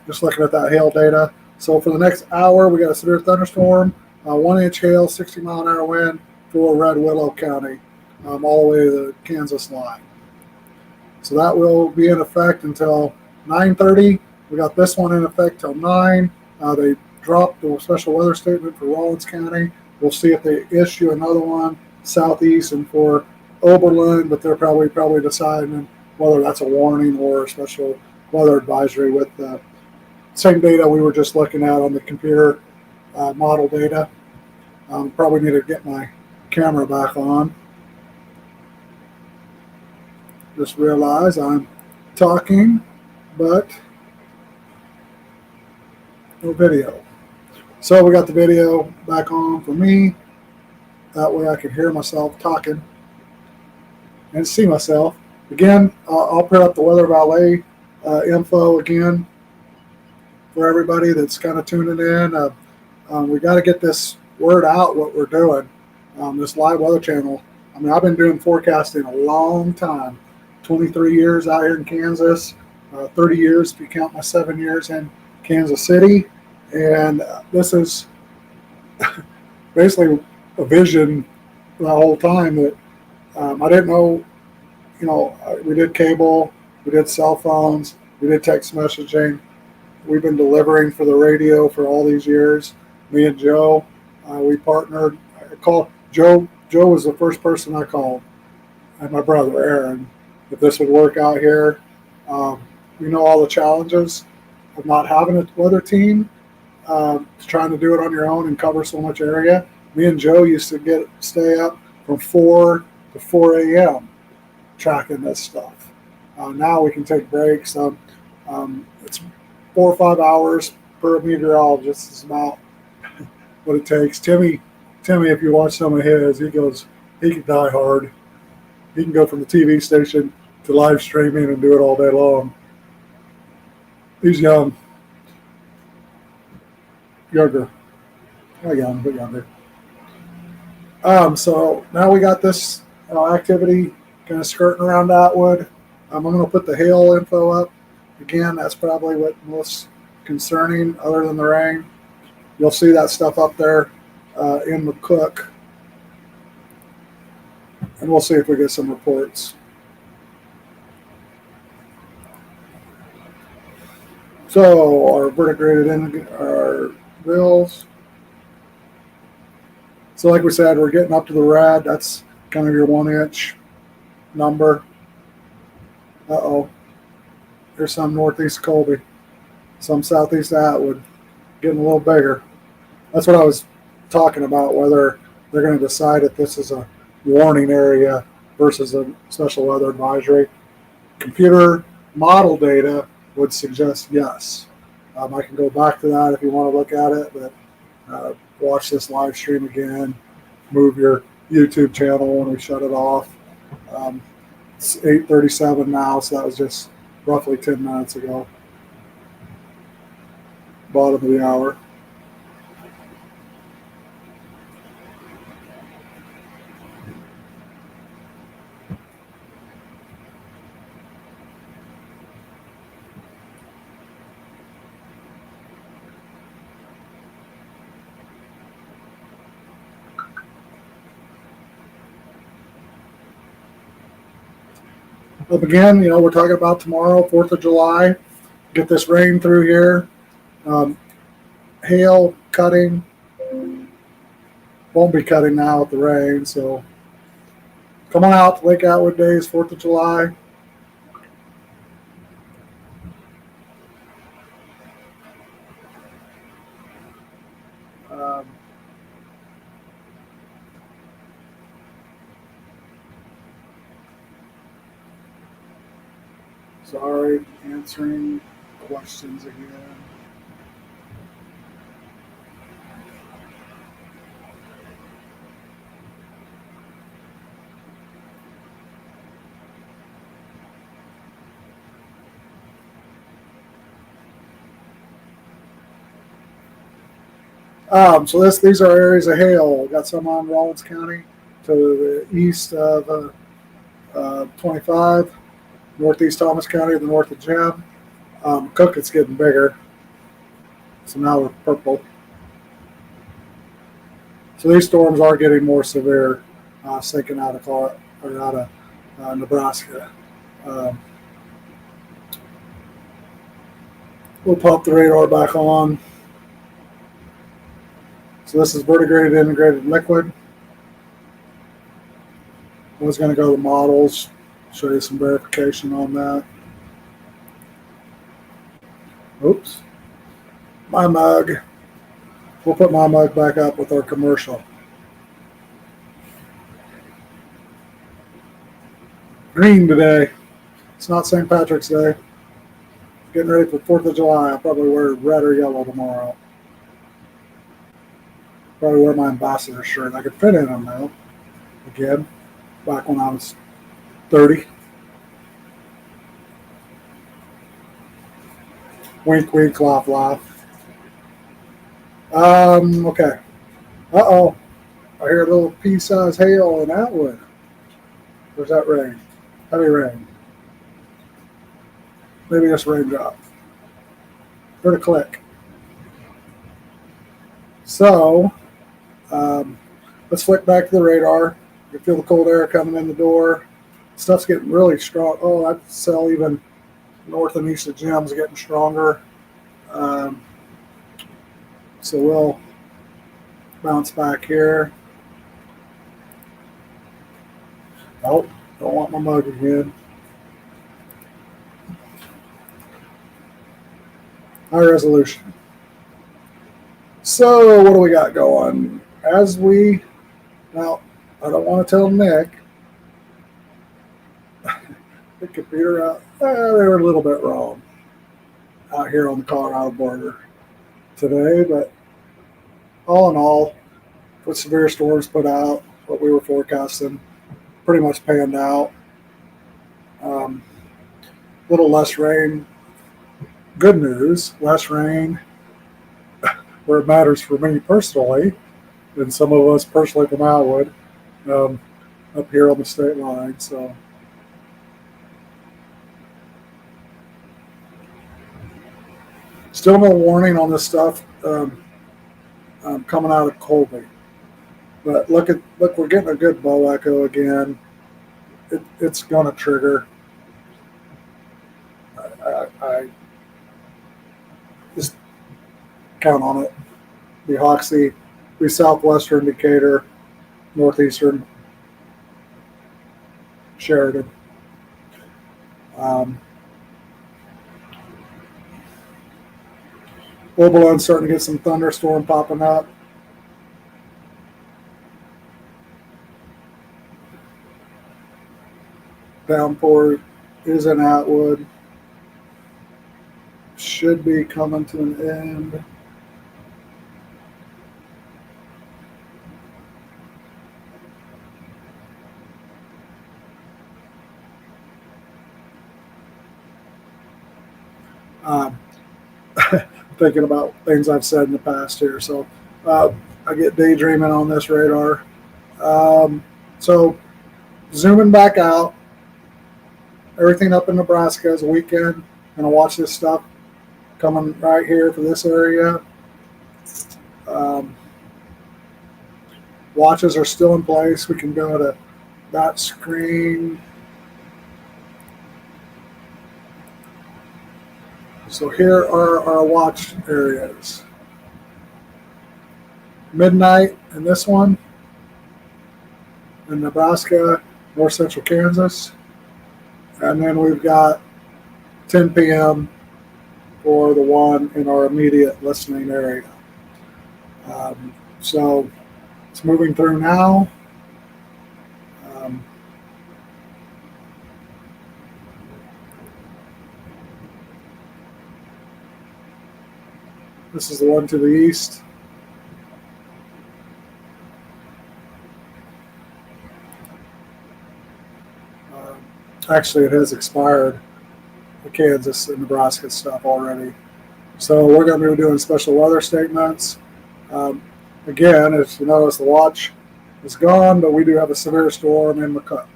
just looking at that hail data. So for the next hour, we got a severe thunderstorm, 1 inch hail, 60-mile-an-hour wind for Red Willow County, all the way to the Kansas line. So that will be in effect until 9:30. We got this one in effect till 9. They dropped the special weather statement for Rollins County. We'll see if they issue another one southeast and for Oberlin, but they're probably deciding whether that's a warning or a special weather advisory with the same data we were just looking at on the computer model data. Probably need to get my camera back on. Just realize I'm talking, but no video. So we got the video back on for me. That way I can hear myself talking and see myself. Again, I'll put up the Weather Valet info again for everybody that's kind of tuning in. We got to get this word out, what we're doing. This live weather channel. I mean, I've been doing forecasting a long time. 23 years out here in Kansas, 30 years if you count my 7 years in Kansas City. And this is basically a vision the whole time that I didn't know, we did cable, we did cell phones, we did text messaging. We've been delivering for the radio for all these years. Me and Joe, we partnered. I called Joe. Joe was the first person I called, and my brother Aaron, if this would work out here. We know all the challenges of not having a weather team, trying to do it on your own and cover so much area. Me and Joe used to stay up from 4 to 4 a.m. tracking this stuff. Now we can take breaks. It's 4 or 5 hours per meteorologist is about what it takes. Timmy, if you watch some of his, he can die hard. He can go from the TV station to live streaming and do it all day long. He's younger. Not young, but younger. So now we got this activity kind of skirting around Atwood. I'm going to put the hail info up. Again, that's probably what most concerning other than the rain. You'll see that stuff up there in McCook. And we'll see if we get some reports. So our vertigraded our bills. So like we said, we're getting up to the red. That's kind of your 1 inch number. There's some northeast Colby, some southeast Atwood, getting a little bigger. That's what I was talking about, whether they're going to decide if this is a warning area versus a special weather advisory. Computer model data would suggest yes. I can go back to that if you want to look at it, but watch this live stream again. Move your YouTube channel when we shut it off. It's 8:37 now, so that was just roughly 10 minutes ago. Bottom of the hour. But again, we're talking about tomorrow, 4th of July. Get this rain through here. Hail, cutting. Won't be cutting now with the rain. So come on out to Lake Atwood Days, 4th of July. Sorry, answering questions again. So these are areas of hail. Got some on Rollins County to the east of 25, northeast Thomas County, the north of Jim. Cook, it's getting bigger. So now we're purple. So these storms are getting more severe, sinking out of Nebraska. We'll pop the radar back on. So this is vertigrated integrated liquid. I was going to go to the models, show you some verification on that. Oops. My mug. We'll put my mug back up with our commercial. Green today. It's not St. Patrick's Day. Getting ready for 4th of July. I'll probably wear red or yellow tomorrow. Probably wear my ambassador shirt. I could fit in them now. Again, back when I was 30. Wink, wink, laugh, laugh. Okay. Uh-oh. I hear a little pea-sized hail in Atwood. Where's that rain? Heavy rain. Maybe just raindrop. Heard a click. So, let's flick back to the radar. You feel the cold air coming in the door. Stuff's getting really strong. Oh, that cell even north and east of Jim's getting stronger. So we'll bounce back here. Oh, don't want my mug again. High resolution. So what do we got going? Now, I don't want to tell Nick. The computer out. They were a little bit wrong out here on the Colorado border today, but all in all, with severe storms put out, what we were forecasting pretty much panned out. Little less rain. Good news, less rain where it matters for me personally, and some of us personally from Atwood, up here on the state line. So still no warning on this stuff coming out of Colby. But look, we're getting a good bow echo again. It's going to trigger. I just count on it. The Hoxie, the southwestern Decatur, northeastern Sheridan. Oberon's starting to get some thunderstorm popping up. Downpour is in Atwood. Should be coming to an end. Thinking about things I've said in the past here. So I get daydreaming on this radar. So zooming back out, everything up in Nebraska is a weekend. Gonna watch this stuff coming right here for this area. Watches are still in place. We can go to that screen. So here are our watch areas. Midnight in this one, in Nebraska, north central Kansas. And then we've got 10 p.m. for the one in our immediate listening area. So it's moving through now. This is the one to the east. Actually, it has expired, the Kansas and Nebraska stuff already. So we're going to be doing special weather statements. Again, as you notice, the watch is gone, but we do have a severe storm in McCook.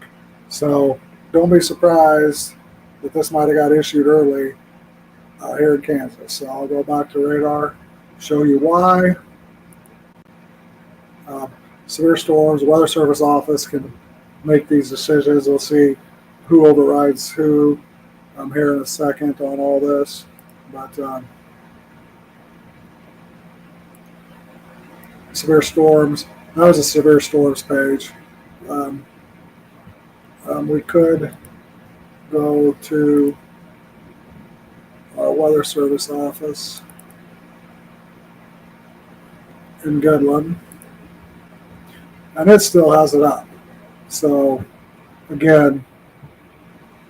So don't be surprised that this might have got issued early here in Kansas. So I'll go back to radar, show you why. Severe storms, Weather Service office can make these decisions. We'll see who overrides who here in a second on all this. But severe storms, that was a severe storms page. We could go to our Weather Service office in Goodland, and it still has it up. So again,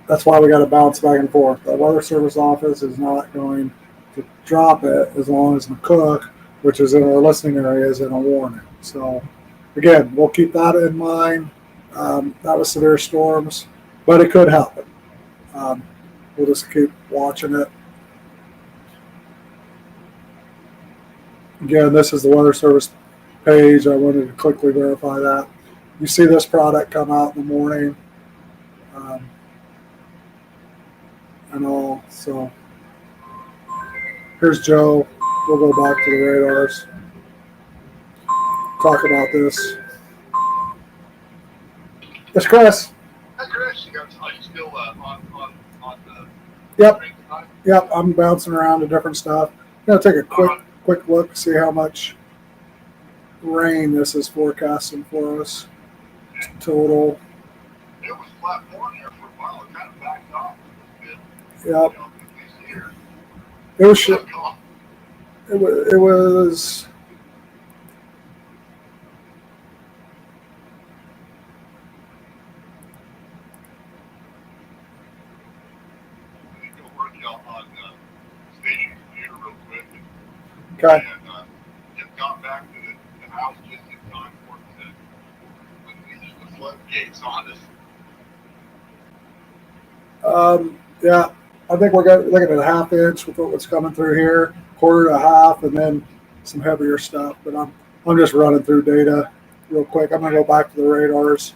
that's why we got to bounce back and forth. The Weather Service office is not going to drop it as long as McCook, which is in our listening area, is in a warning. So again, we'll keep that in mind. That was severe storms, but it could happen. We'll just keep watching it. Again, this is the Weather Service page. I wanted to quickly verify that. You see this product come out in the morning and all. So here's Joe. We'll go back to the radars. Talk about this. It's Chris. Hi, Chris. Are you still on the... Yep. Yep, I'm bouncing around to different stuff. I'm going to take a quick look, see how much rain this is forecasting for us. Total. It was flat more here for a while. It kind of backed off a bit. Yep. Here. It was. It was. Okay. And just got back to the house just in time for it to, when the floodgates on us. Yeah, I think we're looking at a half inch with what's coming through here, quarter to a half, and then some heavier stuff. But I'm just running through data real quick. I'm gonna go back to the radars,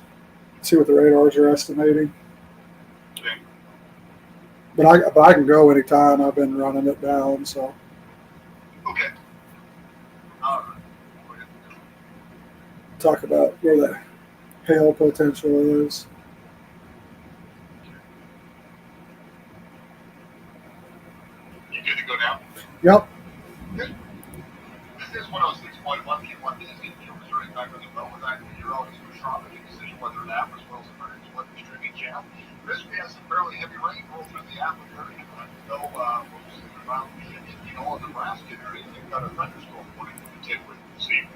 see what the radars are estimating. Okay. But I can go anytime. I've been running it down, so. Okay. Talk about where the hail potential is. You good to go now? Yep. Good. This is 106.1 P1 Disney, Missouri, back on the phone with you're always for shopping and decision whether an app as well as emergency weather streaming channel. Chris, we had some fairly heavy rain roll through the app area. So, around the Nebraska area, they've got a thunderstorm warning to contend with this evening.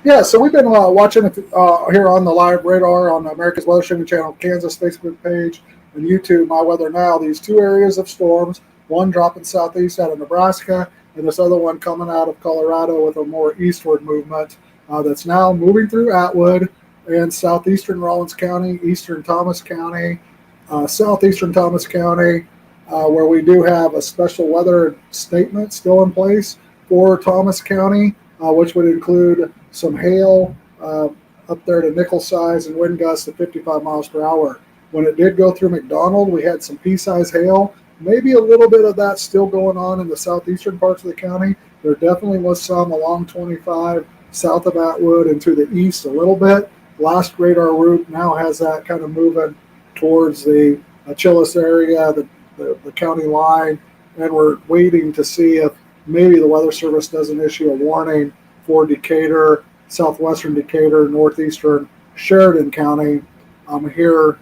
Yeah, so we've been watching it here on the live radar on America's Weather Streaming Channel, Kansas Facebook page, and YouTube, My Weather Now. These two areas of storms, one dropping southeast out of Nebraska, and this other one coming out of Colorado with a more eastward movement that's now moving through Atwood and southeastern Rawlins County, eastern Thomas County, southeastern Thomas County, where we do have a special weather statement still in place for Thomas County, which would include some hail up there to nickel size and wind gusts of 55 miles per hour. When it did go through McDonald, we had some pea-size hail. Maybe a little bit of that still going on in the southeastern parts of the county. There definitely was some along 25 south of Atwood and to the east a little bit. Last radar route now has that kind of moving towards the Achilles area, the county line, and we're waiting to see if maybe the Weather Service doesn't issue a warning for Decatur, southwestern Decatur, northeastern Sheridan County here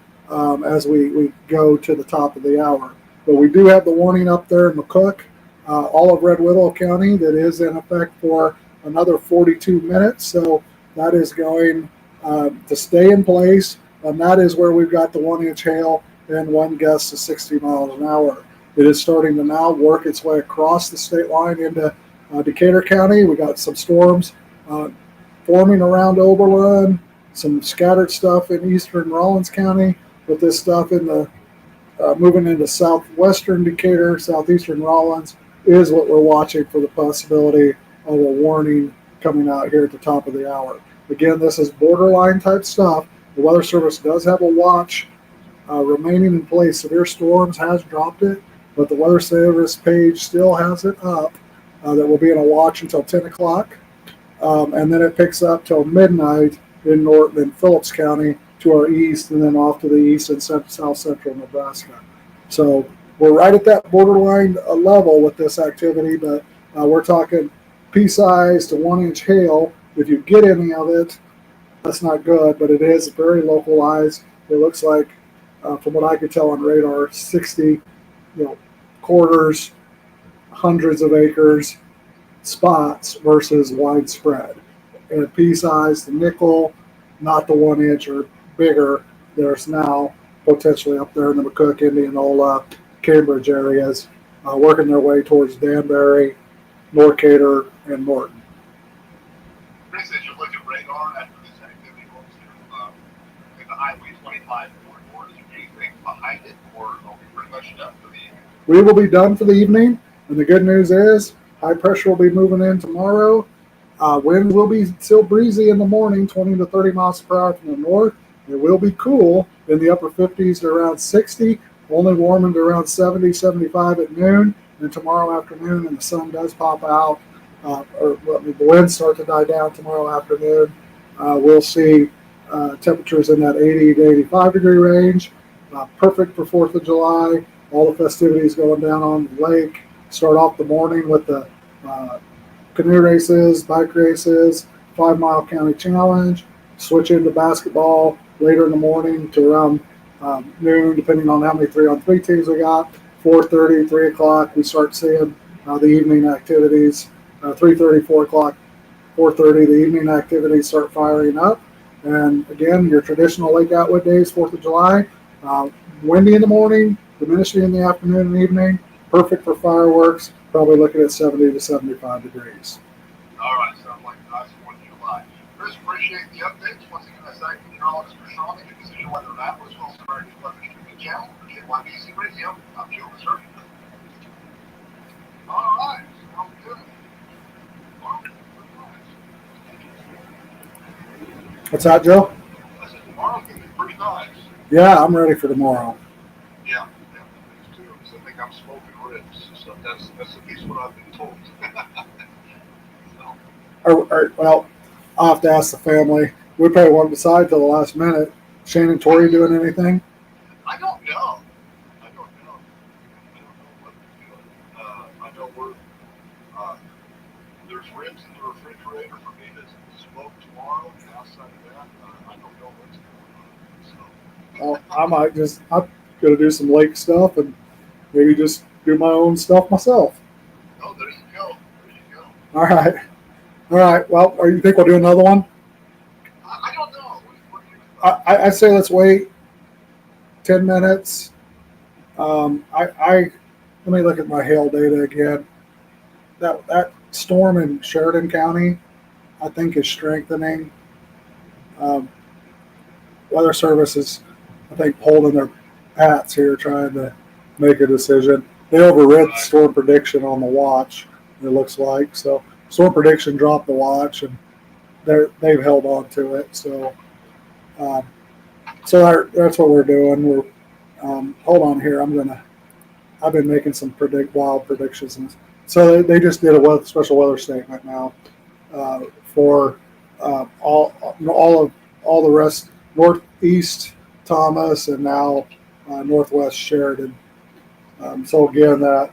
as we go to the top of the hour. But we do have the warning up there in McCook, all of Red Willow County, that is in effect for another 42 minutes. So that is going to stay in place, and that is where we've got the 1-inch hail and one gust of 60 miles an hour. It is starting to now work its way across the state line into Decatur County. We got some storms forming around Oberlin, some scattered stuff in eastern Rawlins County, with this stuff in the moving into southwestern Decatur, southeastern Rawlins is what we're watching for the possibility of a warning coming out here at the top of the hour. Again, this is borderline type stuff. The Weather Service does have a watch remaining in place. Severe storms has dropped it, but the Weather Service page still has it up. That will be in a watch until 10 o'clock. And then it picks up till midnight in Phillips County to our east, and then off to the east and south central Nebraska. So we're right at that borderline level with this activity, but we're talking pea-size to 1-inch hail. If you get any of it, that's not good, but it is very localized. It looks like, from what I could tell on radar, 60, quarters, hundreds of acres, spots versus widespread. And pea-size to nickel, not the 1-inch or bigger. There's now potentially up there in the McCook, Indianola, Cambridge areas, working their way towards Danbury, Norcator, and Norton. Chris, as you look at radar after this activity goes through the Highway 25 corridors, do you think behind it, or are we pretty much done for the evening? We will be done for the evening, and the good news is high pressure will be moving in tomorrow. Winds will be still breezy in the morning, 20 to 30 miles per hour from the north. It will be cool in the upper 50s to around 60, only warming to around 70, 75 at noon. And tomorrow afternoon, and the sun does pop out, the winds start to die down tomorrow afternoon. We'll see temperatures in that 80 to 85 degree range. Perfect for 4th of July. All the festivities going down on the lake. Start off the morning with the canoe races, bike races, 5 Mile County Challenge. Switch into basketball later in the morning to around noon, depending on how many 3-on-3 teams we got. 4:30, 3 o'clock, we start seeing the evening activities. 3:30, 4 o'clock, 4:30, the evening activities start firing up. And again, your traditional Lake Atwood days, 4th of July, windy in the morning, diminishing in the afternoon and evening. Perfect for fireworks, probably looking at 70 to 75 degrees. All right, sounds like a nice 4th of July. Chris, appreciate the updates. Once again, that's Acting Meteorologist for Sean, the Precision Weather Map, as well as America's Weather Streaming Channel, for KYBC Radio. I'm Joe Missouri. All right, sounds good. Well, What's that, Joe? I said tomorrow's going to be pretty nice. Yeah, I'm ready for tomorrow. Yeah, me too. So I think I'm smoking ribs. So that's at least what I've been told. So. Well, I'll have to ask the family. We probably won't decide till the last minute. Shane and Tori doing anything? I don't know. I don't know what they're doing. I know there's ribs in the refrigerator for me to smoke tomorrow. And outside of that, I don't know what's going on. So. I'm going to do some lake stuff and maybe just do my own stuff myself. Oh, there you go. There you go. All right. All right. Well, you think we'll do another one? I don't know. What do you I say let's wait 10 minutes. Let me look at my hail data again. That storm in Sheridan County, I think, is strengthening. Weather Service is, I think, holding their hats here, trying to make a decision. They overrid the storm prediction on the watch, it looks like. So storm prediction dropped the watch, and they've held on to it. So that's what we're doing. We're hold on here. I've been making some wild predictions, and so they just did a special weather statement now for all the rest, northeast Thomas, and now northwest Sheridan. So again, that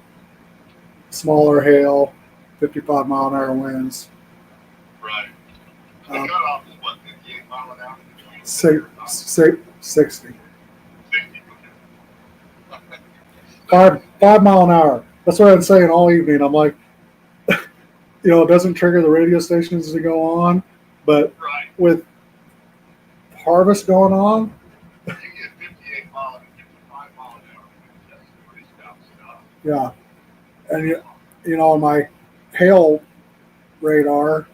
smaller hail, 55 mile an hour winds. Right. The cutoff is what, 58 mile an hour? 60. 60. 5 mile an hour. That's what I've been saying all evening. I'm like, it doesn't trigger the radio stations to go on, but Right. with harvest going on, You get 58 mile and 55 mile an hour. That's pretty stuff. yeah. And on my hail radar,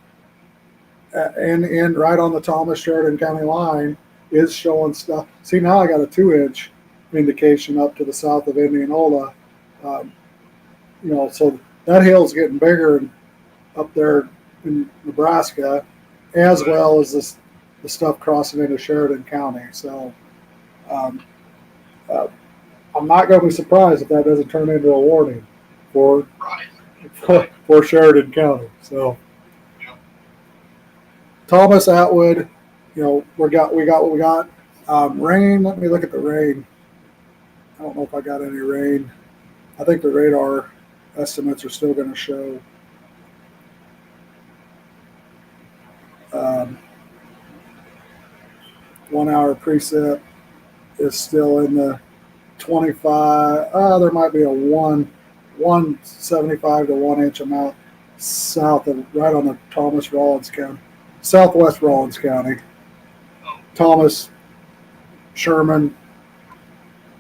and right on the Thomas Sheridan County line is showing stuff. See, now I got a 2-inch indication up to the south of Indianola. So that hail's getting bigger and up there in Nebraska, as well as the stuff crossing into Sheridan County. So um, uh, I'm not going to be surprised if that doesn't turn into a warning for Right. for Sheridan County. So Yep. Thomas Atwood, we got what we got. Rain. Let me look at the rain. I don't know if I got any rain. I think the radar estimates are still going to show. Um, 1 hour precip is still in the 25. There might be a 175 to 1 inch amount south of, right on the Thomas Rawlins County, southwest Rawlins County. Oh, Thomas, Sherman.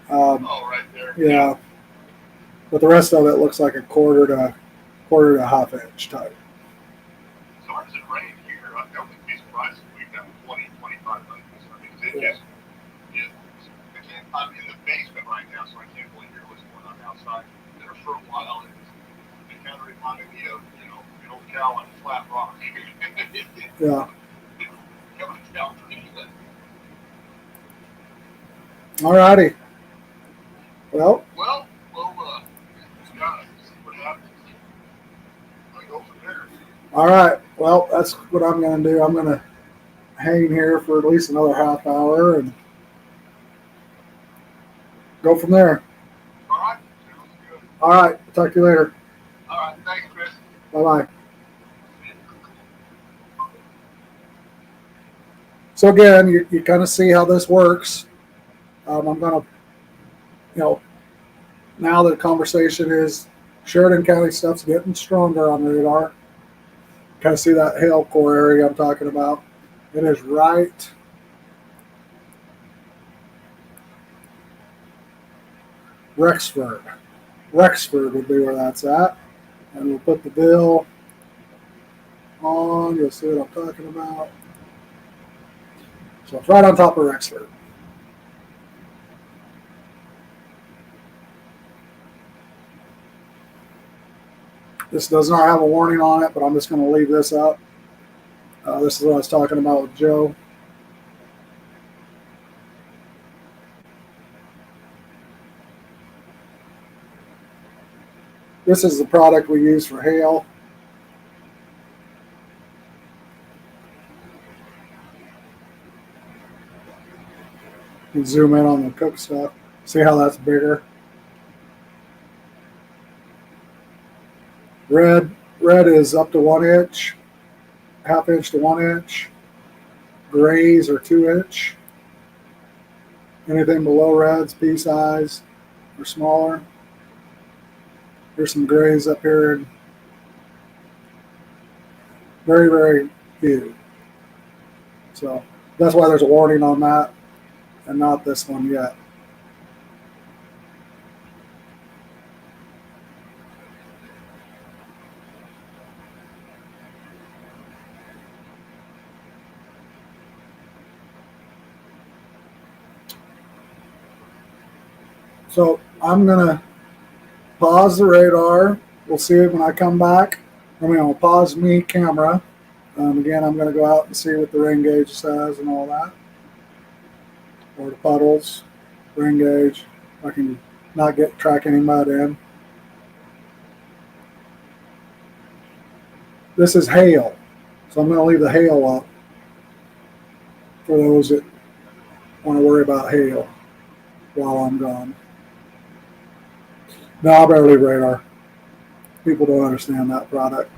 oh, right there. Yeah, but the rest of it looks like a quarter to half inch type. As hard as it rained here, I wouldn't be surprised if we got 20, 25 inches. I mean, it Yeah. just, I can't, I'm in the basement right now, so I can't really hear what's going on outside. There for a while, it kind of reminded me of, an old cow on a flat rock. Yeah. Coming down pretty good. All righty. Well, Well, just kind of see what happens. I go from there. all right. Well, that's what I'm going to do. I'm going to hang here for at least another half hour and go from there. All right. Sounds good. All right. Talk to you later. All right. Thanks, Chris. Bye bye. So again, you kind of see how this works. I'm going to, now the conversation is Sheridan County stuff's getting stronger on radar. Kind of see that hail core area I'm talking about. It is right Rexford. Rexford would be where that's at. And we'll put the bill on. You'll see what I'm talking about. So it's right on top of Rexford. This does not have a warning on it, but I'm just going to leave this up. This is what I was talking about with Joe. This is the product we use for hail. You can zoom in on the cook stuff. See how that's bigger. Red is up to 1 inch, half inch to 1 inch. Grays are 2 inch. Anything below reds, pea size, or smaller. There's some grays up here, and very, very few. So that's why there's a warning on that, and not this one yet. So I'm gonna pause the radar. We'll see it when I come back. I'll pause me camera. Again, I'm gonna go out and see what the rain gauge says and all that. Or the puddles, rain gauge. I can not track any mud in. This is hail, so I'm gonna leave the hail up for those that want to worry about hail while I'm gone. No, I better leave radar. People don't understand that product.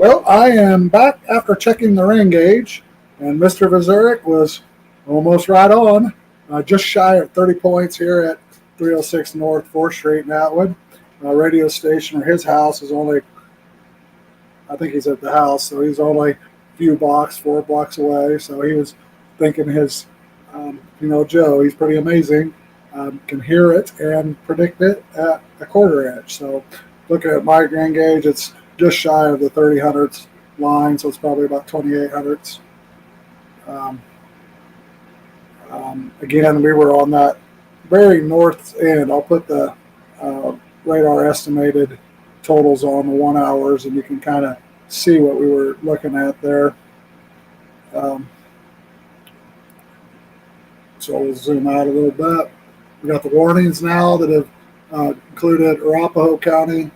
Well, I am back after checking the rain gauge, and Mr. Vazurek was almost right on, just shy of 30 points here at 306 North 4th Street in Atwood. Radio station, or his house, is only, I think he's at the house, so he's only a few blocks, 4 blocks away. So he was thinking his, Joe, he's pretty amazing, can hear it and predict it at a quarter inch. So looking at my rain gauge, it's just shy of the 30 hundredths line, so it's probably about 28 hundredths. Again, we were on that very north end. I'll put the radar estimated totals on the 1 hours, and you can kind of see what we were looking at there. So we'll zoom out a little bit. We got the warnings now that have included Arapahoe County,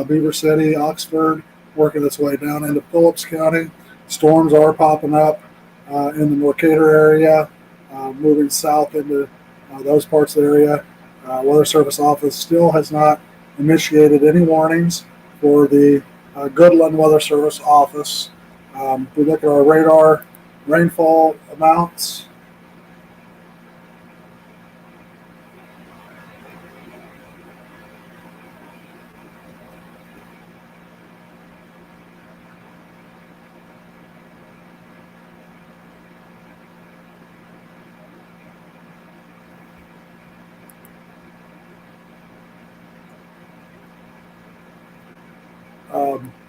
Beaver City, Oxford, working its way down into Phillips County. Storms are popping up in the Mercator area, moving south into those parts of the area. Weather Service Office still has not initiated any warnings for the Goodland Weather Service Office. If we look at our radar rainfall amounts,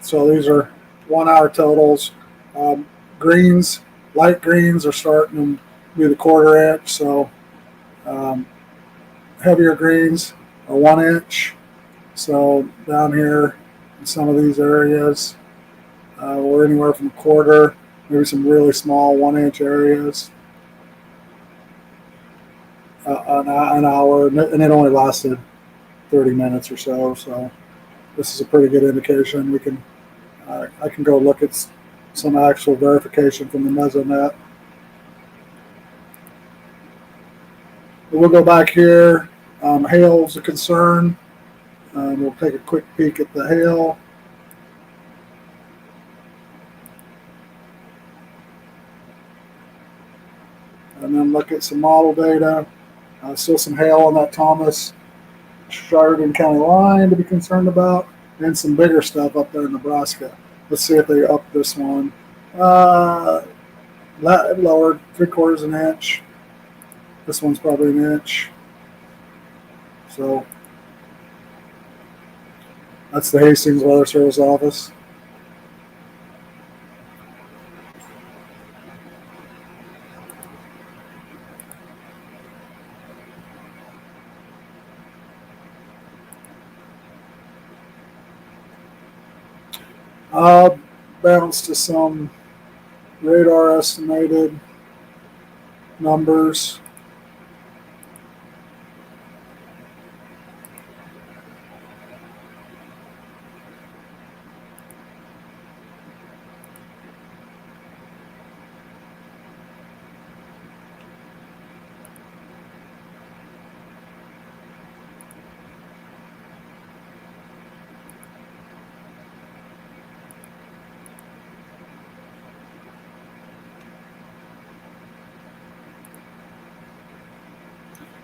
so these are 1 hour totals. Greens, light greens are starting to be the quarter inch, so heavier greens are 1 inch. So down here in some of these areas, we're anywhere from a quarter, maybe some really small 1 inch areas. An hour, and it only lasted 30 minutes or so. So this is a pretty good indication. We can, I can go look at some actual verification from the Mesonet. But we'll go back here. Hail's a concern. We'll take a quick peek at the hail. And then look at some model data. Still some hail on that Thomas Chardon County line to be concerned about, and some bigger stuff up there in Nebraska. Let's see if they up this one. Lowered 3/4 inch. This one's probably an inch. So that's the Hastings Weather Service Office. I'll bounce to some radar estimated numbers.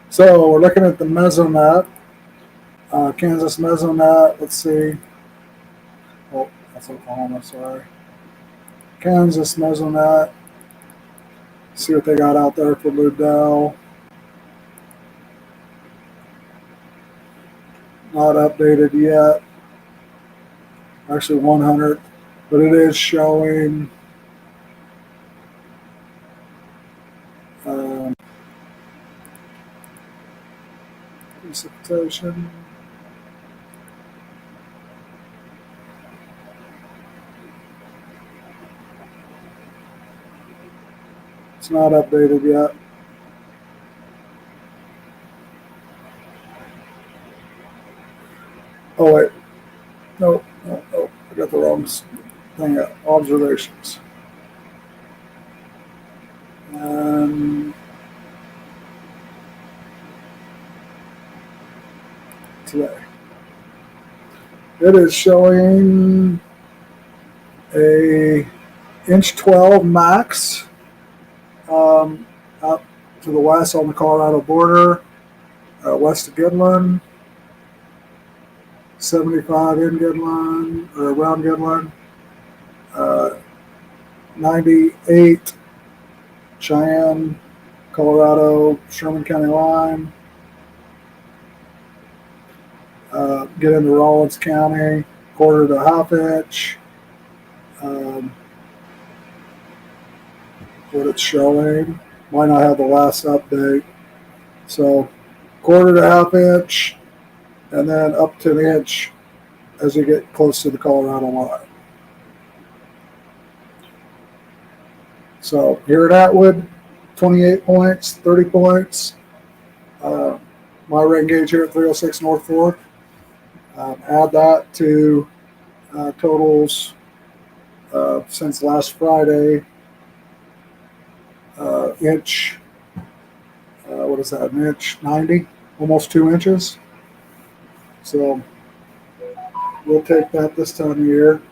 So we're looking at the Mesonet, Kansas Mesonet. Let's see. Oh, that's Oklahoma, sorry. Kansas Mesonet. See what they got out there for Ludell. Not updated yet. Actually 100, but it is showing precipitation. It's not updated yet. Oh wait, no, I got the wrong thing up. Observations. And today. It is showing a inch 12 max out to the west on the Colorado border, west of Goodland, 75 in Goodland or around Goodland, 98 Cheyenne, Colorado, Sherman County line. Get into Rawlins County, quarter to half inch. What it's showing might not have the last update. So quarter to half inch, and then up to an inch as you get close to the Colorado line. So here at Atwood, 28 points, 30 points. My rain gauge here at 306 North Fork. Add that to totals since last Friday. Inch, what is that, an inch 90, almost 2 inches. So we'll take that this time of year.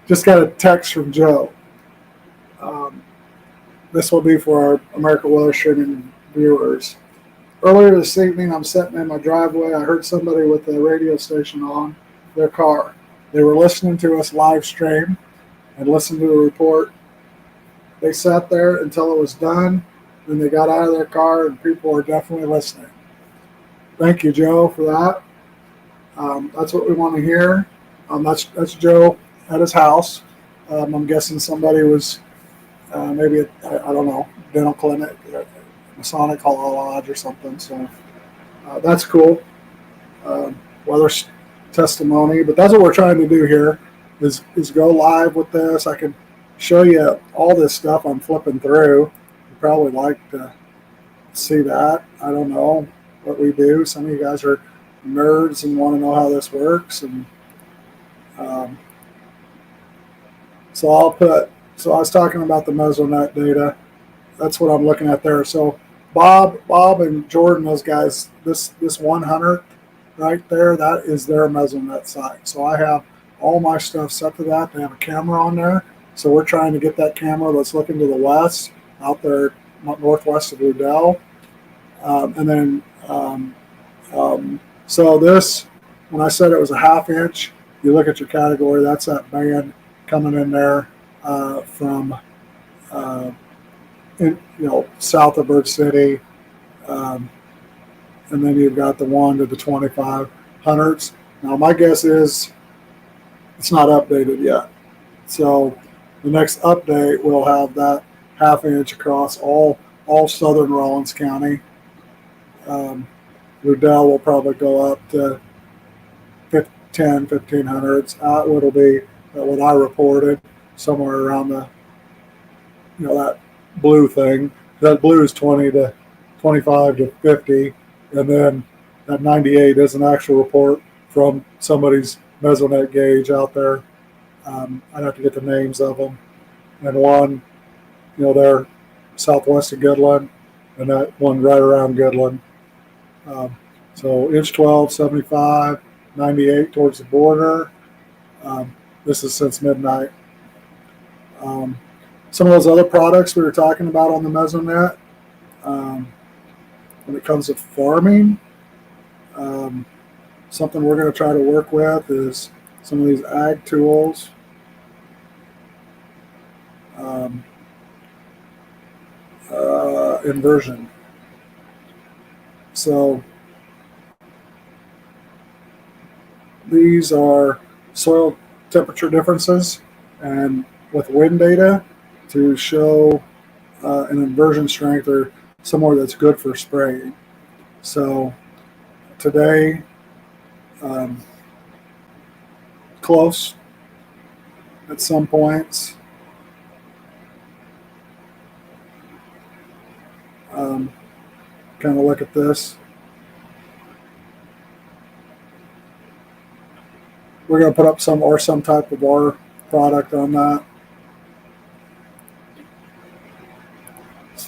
Just got a text from Joe. This will be for our America Weather Streaming viewers. Earlier this evening, I'm sitting in my driveway. I heard somebody with the radio station on their car. They were listening to us live stream and listened to the report. They sat there until it was done. Then they got out of their car, and people are definitely listening. Thank you, Joe, for that. That's what we want to hear. That's Joe at his house. I'm guessing somebody was maybe I don't know, dental clinic, Masonic Lodge or something. So that's cool. Weather testimony, but that's what we're trying to do here is go live with this. I can show you all this stuff I'm flipping through. You'd probably like to see that. I don't know what we do. Some of you guys are nerds and want to know how this works, and so I was talking about the Mesonet data. That's what I'm looking at there. So Bob and Jordan, those guys, this 100th right there, that is their Mesonet site. So I have all my stuff set to that. They have a camera on there. So we're trying to get that camera that's looking to the west, out there northwest of Liddell. So this, when I said it was a half inch, you look at your category, that's that band coming in there from south of Bird City, and then you've got the 1 to the 2500s. Now my guess is it's not updated yet, so the next update will have that half inch across all southern Rawlins County. Liddell will probably go up to 1500s. Atwood will be what I reported, somewhere around the, that blue thing. That blue is 20 to 25 to 50, and then that 98 is an actual report from somebody's Mesonet gauge out there. I'd have to get the names of them. And one, they're southwest of Goodland, and that one right around Goodland. So inch 12, 75, 98 towards the border. This is since midnight. Some of those other products we were talking about on the Mesonet, when it comes to farming, something we're going to try to work with is some of these ag tools. Inversion. So these are soil temperature differences, and with wind data to show an inversion strength or somewhere that's good for spraying. So today, close at some points. Kind of look at this. We're going to put up some type of our product on that.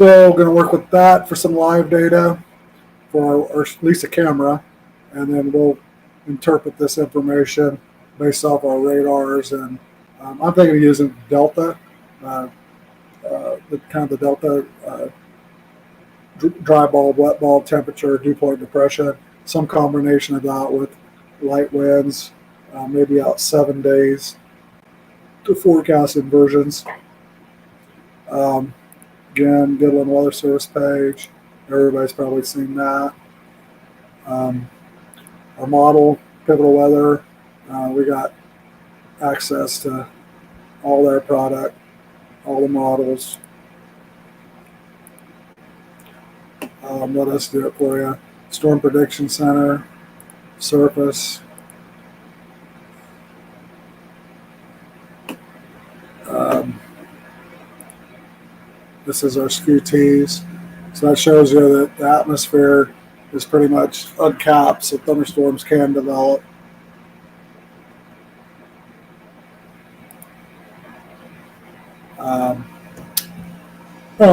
So going to work with that for some live data for or at least a camera, and then we'll interpret this information based off our radars. And I'm thinking of using Delta, the kind of the Delta dry bulb, wet bulb, temperature, dew point depression, some combination of that with light winds, maybe out 7 days to forecast inversions. Again, Goodland Weather Service page. Everybody's probably seen that. Our model, Pivotal Weather, we got access to all their product, all the models. Let us do it for you. Storm Prediction Center, Surface. This is our SKUTs. So that shows you that the atmosphere is pretty much uncapped, so thunderstorms can develop. Well,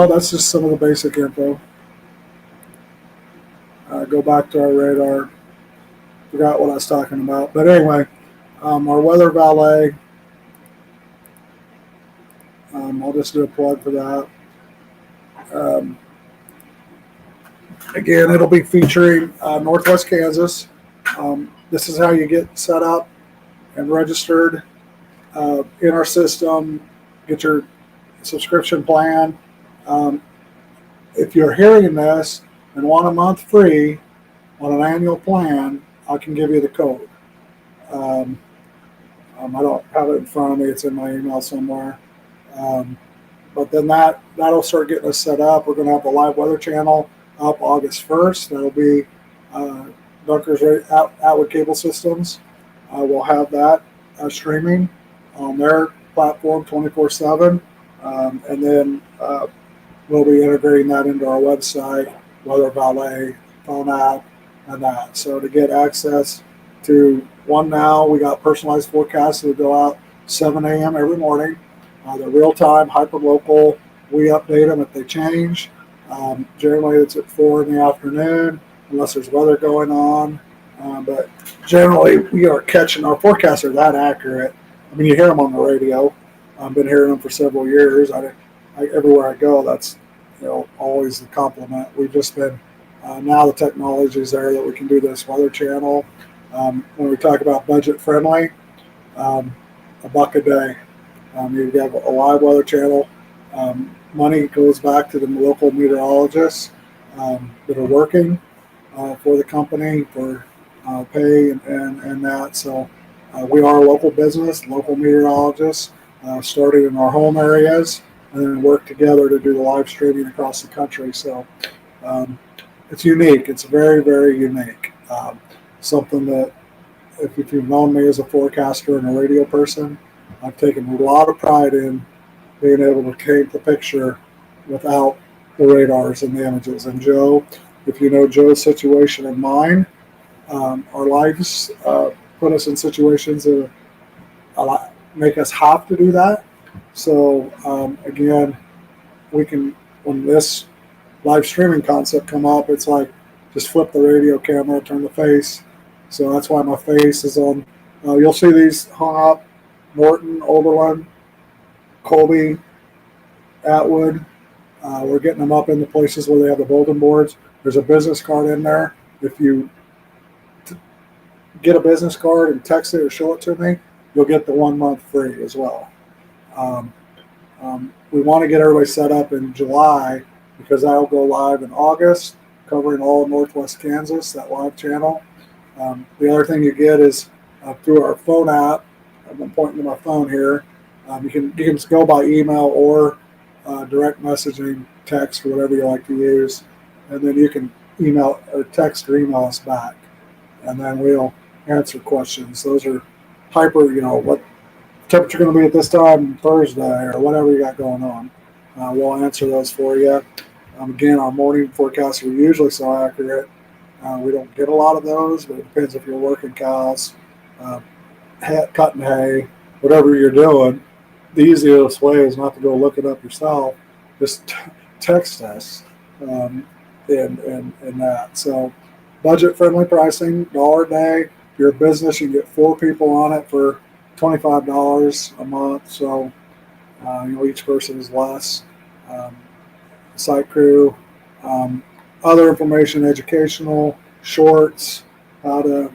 that's just some of the basic info. Go back to our radar. Forgot what I was talking about. But anyway, our weather valet. I'll just do a plug for that. Again, it'll be featuring Northwest Kansas. This is how you get set up and registered in our system, get your subscription plan. If you're hearing this and want a month free on an annual plan, I can give you the code. I don't have it in front of me. It's in my email somewhere. But then that'll start getting us set up. We're going to have the live weather channel up August 1st. That'll be Dunker's Atwood Cable Systems. We'll have that streaming on their platform 24/7. And then we'll be integrating that into our website, Weather Valet, phone app, and that. So to get access to one now, we got personalized forecasts that go out 7 a.m. every morning. They're real-time, hyper-local. We update them if they change. Generally, it's at 4 in the afternoon, unless there's weather going on. But generally, we are catching, our forecasts are that accurate. I mean, you hear them on the radio. I've been hearing them for several years. Everywhere I go, that's always the compliment. We've just been, now the technology is there that we can do this weather channel. When we talk about budget-friendly, $1 a day. You have a live weather channel. Money goes back to the local meteorologists that are working for the company for pay and that. So we are a local business, local meteorologists, started in our home areas and then work together to do the live streaming across the country. So it's unique. It's very, very unique. Something that if you've known me as a forecaster and a radio person, I've taken a lot of pride in being able to paint the picture without the radars and the images. And Joe, if you know Joe's situation and mine, our lives put us in situations that make us have to do that. So again, we can, when this live streaming concept come up, it's like just flip the radio camera, turn the face. So that's why my face is on. You'll see these hung up. Norton, Oberlin, Colby, Atwood. We're getting them up into places where they have the bulletin boards. There's a business card in there. If you get a business card and text it or show it to me, you'll get the 1 month free as well. We want to get everybody set up in July because that'll go live in August, covering all of Northwest Kansas, that live channel. The other thing you get is through our phone app. I'm pointing to my phone here. You can just go by email or direct messaging, text, whatever you like to use, and then you can email or text or email us back, and then we'll answer questions. Those are hyper, what temperature going to be at this time Thursday or whatever you got going on. We'll answer those for you. Again, our morning forecasts are usually so accurate. We don't get a lot of those, but it depends if you're working cows. Cutting hay, whatever you're doing, the easiest way is not to go look it up yourself. Just text us in that. So budget-friendly pricing, $1 a day. If you're a business, you can get 4 people on it for $25 a month. So each person is less. Site crew, other information, educational, shorts, how to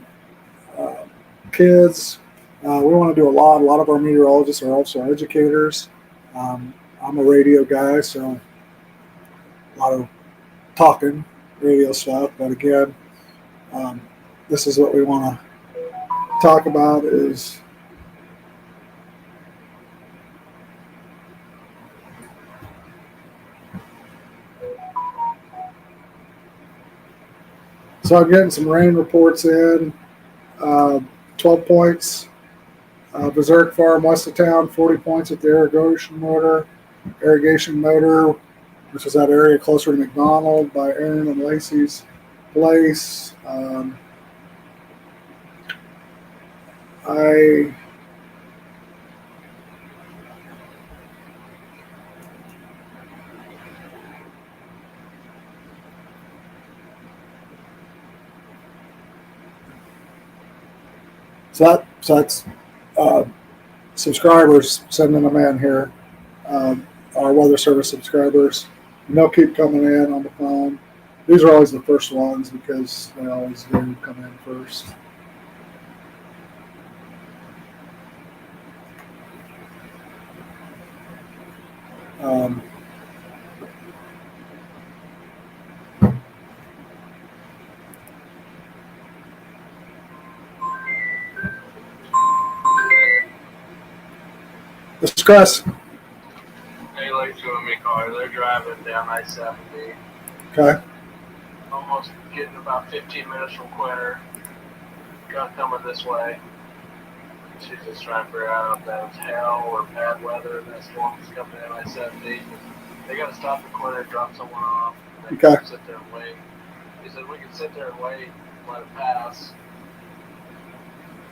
kids. We want to do a lot. A lot of our meteorologists are also educators. I'm a radio guy, so a lot of talking radio stuff. But again, this is what we want to talk about is so I'm getting some rain reports in. 12 points. Berserk Farm, west of town, 40 points at the irrigation motor, which is that area closer to McDonald by Aaron and Lacey's place. So that's subscribers sending them in here. Our weather service subscribers, and they'll keep coming in on the phone. These are always the first ones because they always do come in first. Discuss. Hey, Lacey and me car. They're driving down I-70. Okay. Almost getting about 15 minutes from Quinter. Got coming this way. She's just trying to figure out if that's hail or bad weather. That storm's coming down I-70. They got to stop at Quinter, drop someone off. They Okay. can sit there and wait. He said we can sit there and wait, let it pass.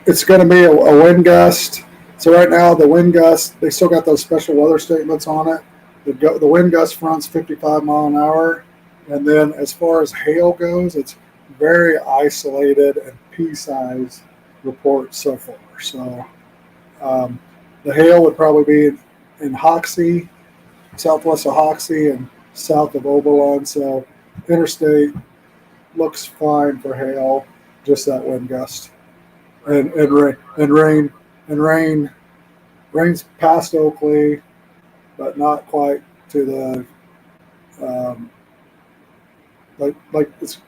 It's going to be a wind gust. So right now the wind gust, they still got those special weather statements on it. The wind gust front's 55 mile an hour. And then as far as hail goes, it's very isolated and pea-sized reports so far. So the hail would probably be in Hoxie, southwest of Hoxie and south of Oberlin. So interstate looks fine for hail, just that wind gust. And rain's past Oakley, but not quite to the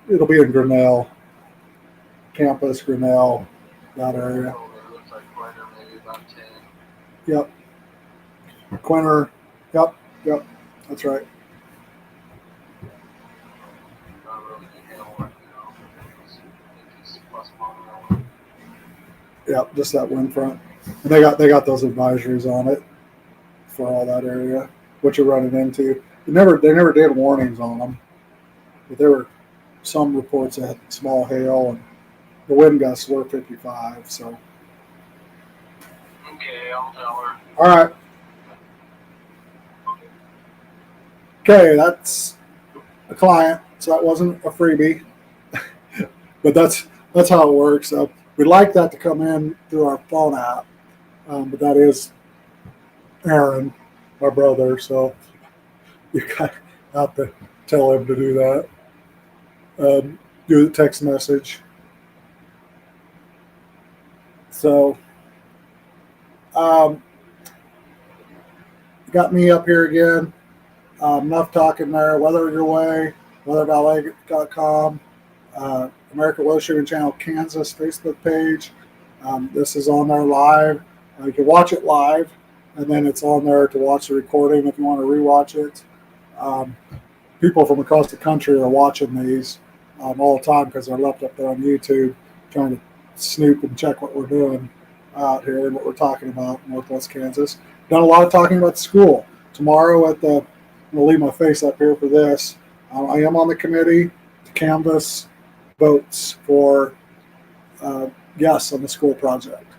it'll be in Grinnell, campus, Grinnell, that area. It looks like Quinter, maybe about 10. Yep. Quinter. Yep. That's right. Not really any hail right now. It's plus mile an hour. Yep. Just that wind front. And they got those advisories on it for all that area, what you're running into. They never did warnings on them, but there were some reports that had small hail, and the wind gusts were 55. So. Okay, I'll tell her. All right. Okay, that's a client, so that wasn't a freebie, but that's how it works. So we'd like that to come in through our phone app, but that is Aaron, my brother, so you got to tell him to do that. Do the text message. So, got me up here again. Enough talking there. Weather Your Way, weather.com, American Weather Streaming Channel Kansas Facebook page. This is on there live. You can watch it live, and then it's on there to watch the recording if you want to rewatch it. People from across the country are watching these all the time because they're left up there on YouTube trying to snoop and check what we're doing out here and what we're talking about in Northwest Kansas. Done a lot of talking about school. Tomorrow I'm going to leave my face up here for this. I am on the committee to canvass votes for yes on the school project.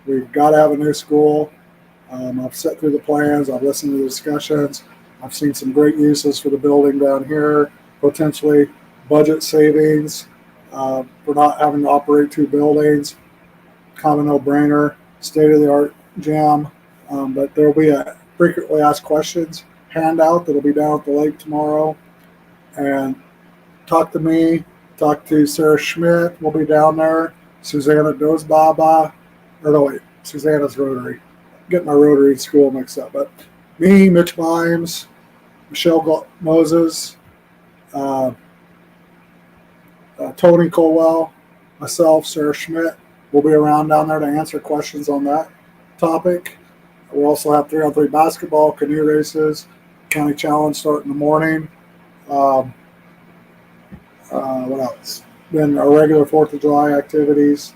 We've got to have a new school. I've set through the plans. I've listened to the discussions. I've seen some great uses for the building down here, potentially budget savings for not having to operate two buildings. Kind of no-brainer, state-of-the-art gym. But there will be a frequently asked questions handout that'll be down at the lake tomorrow. And talk to me, talk to Sarah Schmidt. We'll be down there. Susanna Dozbaba. Or no, wait, Susanna's Rotary. Getting my Rotary school mixed up. But me, Mitch Bimes, Michelle Moses, Tony Colwell, myself, Sarah Schmidt. We'll be around down there to answer questions on that topic. We'll also have 3-on-3 basketball, canoe races, county challenge starting in the morning. What else? Then our regular 4th of July activities.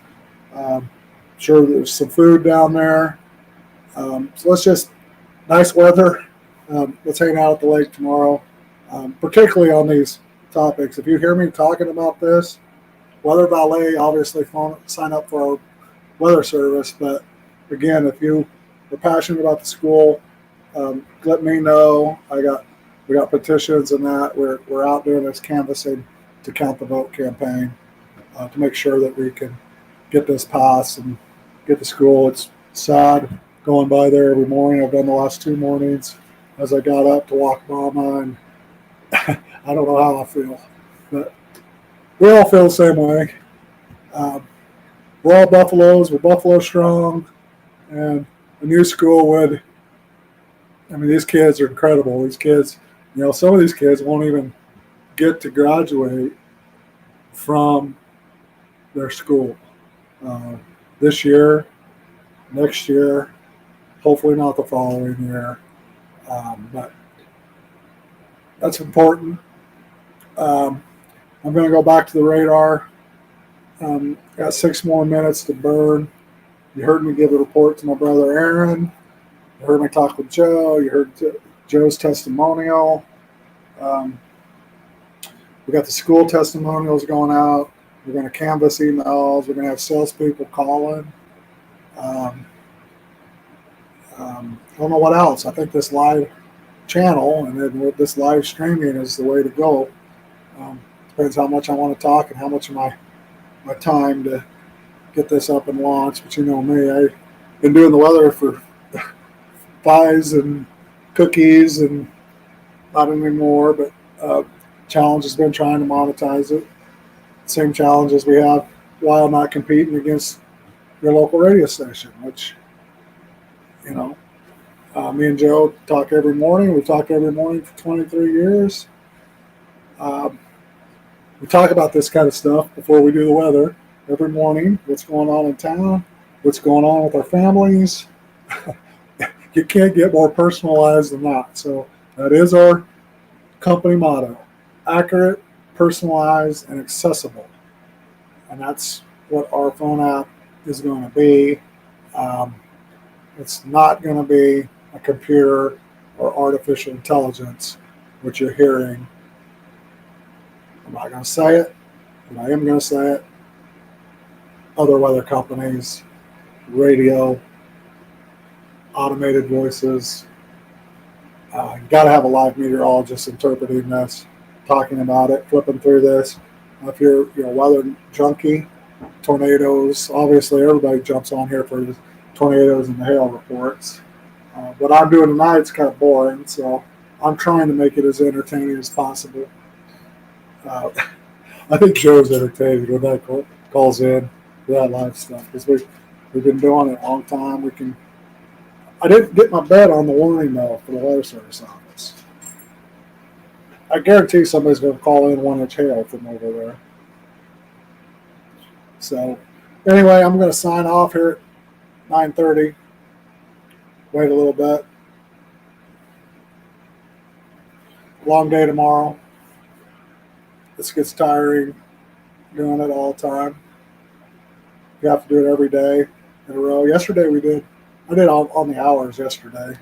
Sure, there's some food down there. So let's just, nice weather. Let's hang out at the lake tomorrow, particularly on these topics. If you hear me talking about this, Weather Valet, obviously sign up for our weather service. But again, if you are passionate about the school, let me know. We got petitions and that. We're out doing this canvassing to count the vote campaign to make sure that we can get this passed and get to school. It's sad going by there every morning. I've done the last 2 mornings as I got up to walk Mama, and I don't know how I feel, but we all feel the same way. We're all Buffaloes. We're Buffalo strong, and a new school would. I mean, these kids are incredible. These kids, some of these kids won't even get to graduate from their school this year, next year, hopefully not the following year. But that's important. I'm going to go back to the radar. Got 6 more minutes to burn. You heard me give a report to my brother Aaron. You heard me talk with Joe. You heard Joe's testimonial. We got the school testimonials going out. We're going to canvass emails. We're going to have salespeople calling. I don't know what else. I think this live channel and then with this live streaming is the way to go. Depends how much I want to talk and how much of my time to get this up and launched. But you know me, I've been doing the weather for pies and cookies and not anymore, but challenge has been trying to monetize it. Same challenges we have while not competing against your local radio station, which, me and Joe talk every morning. We've talked every morning for 23 years. We talk about this kind of stuff before we do the weather every morning. What's going on in town? What's going on with our families? You can't get more personalized than that. So that is our company motto: accurate, personalized, and accessible. And that's what our phone app is going to be. It's not going to be a computer or artificial intelligence, which you're hearing. I'm not going to say it, but I am going to say it. Other weather companies, radio, automated voices. You got to have a live meteorologist interpreting this, talking about it, flipping through this. If you're a weather junkie, tornadoes, obviously everybody jumps on here for the tornadoes and the hail reports. What I'm doing tonight is kind of boring, so I'm trying to make it as entertaining as possible. I think Joe's entertained when that calls in for that live stuff, because we've been doing it a long time. I didn't get my bet on the warning though for the weather service office. I guarantee somebody's going to call in 1-inch hail from over there. So anyway, I'm going to sign off here at 9:30. Wait a little bit. Long day tomorrow. This gets tiring doing it all the time. You have to do it every day in a row. Yesterday I did all on the hours yesterday.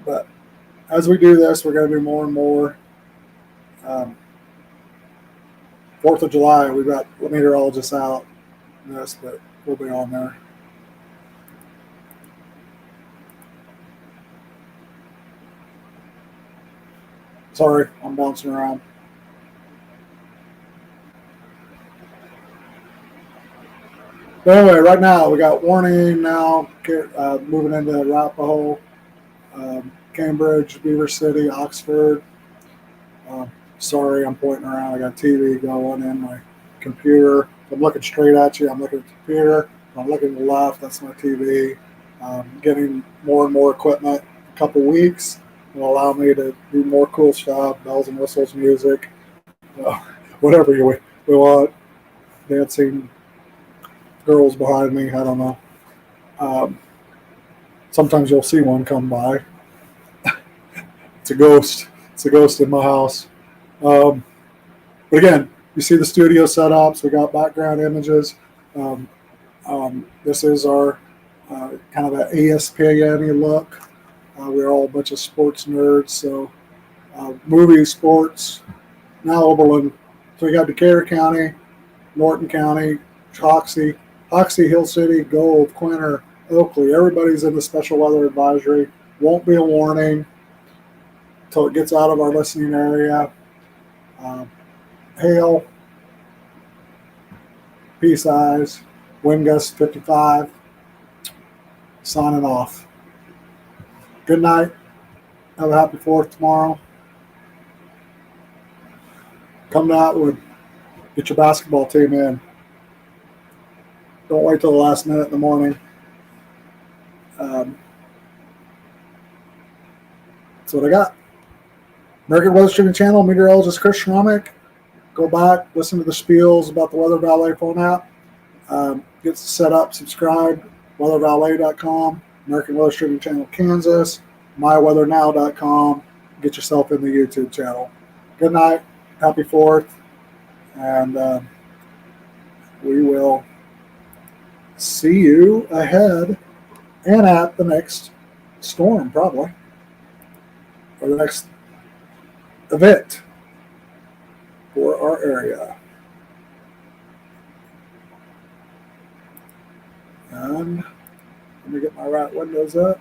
But as we do this, we're going to do more and more. 4th of July, we've got the meteorologists out in this, but we'll be on there. Sorry, I'm bouncing around. But anyway, right now we got warning now, moving into Arapahoe, Cambridge, Beaver City, Oxford. Sorry, I'm pointing around. I got TV going in my computer. If I'm looking straight at you, I'm looking at the computer. If I'm looking to the left, that's my TV. Getting more and more equipment. A couple weeks will allow me to do more cool stuff, bells and whistles, music, whatever we want. Dancing girls behind me. I don't know. Sometimes you'll see one come by. It's a ghost. It's a ghost in my house. But again, you see the studio setups. We got background images. This is our kind of an ESPN look. We're all a bunch of sports nerds, so movies, sports. Now Oberlin. So we got Decatur County, Norton County, Hoxie, Hill City, Gold, Quinter, Oakley. Everybody's in the special weather advisory. Won't be a warning until it gets out of our listening area. Hail, peace eyes, wind gusts 55. Signing off. Good night. Have a happy 4th tomorrow. Come to Atwood. Get your basketball team in. Don't wait till the last minute in the morning. That's what I got. American Weather Streaming Channel, meteorologist Chris Schromick. Go back, listen to the spiels about the Weather Valet phone app. Get set up, subscribe, weathervalet.com, American Weather Streaming Channel Kansas, myweathernow.com. Get yourself in the YouTube channel. Good night, happy 4th, and we will see you ahead and at the next storm, probably, or the next event for our area. And let me get my right windows up.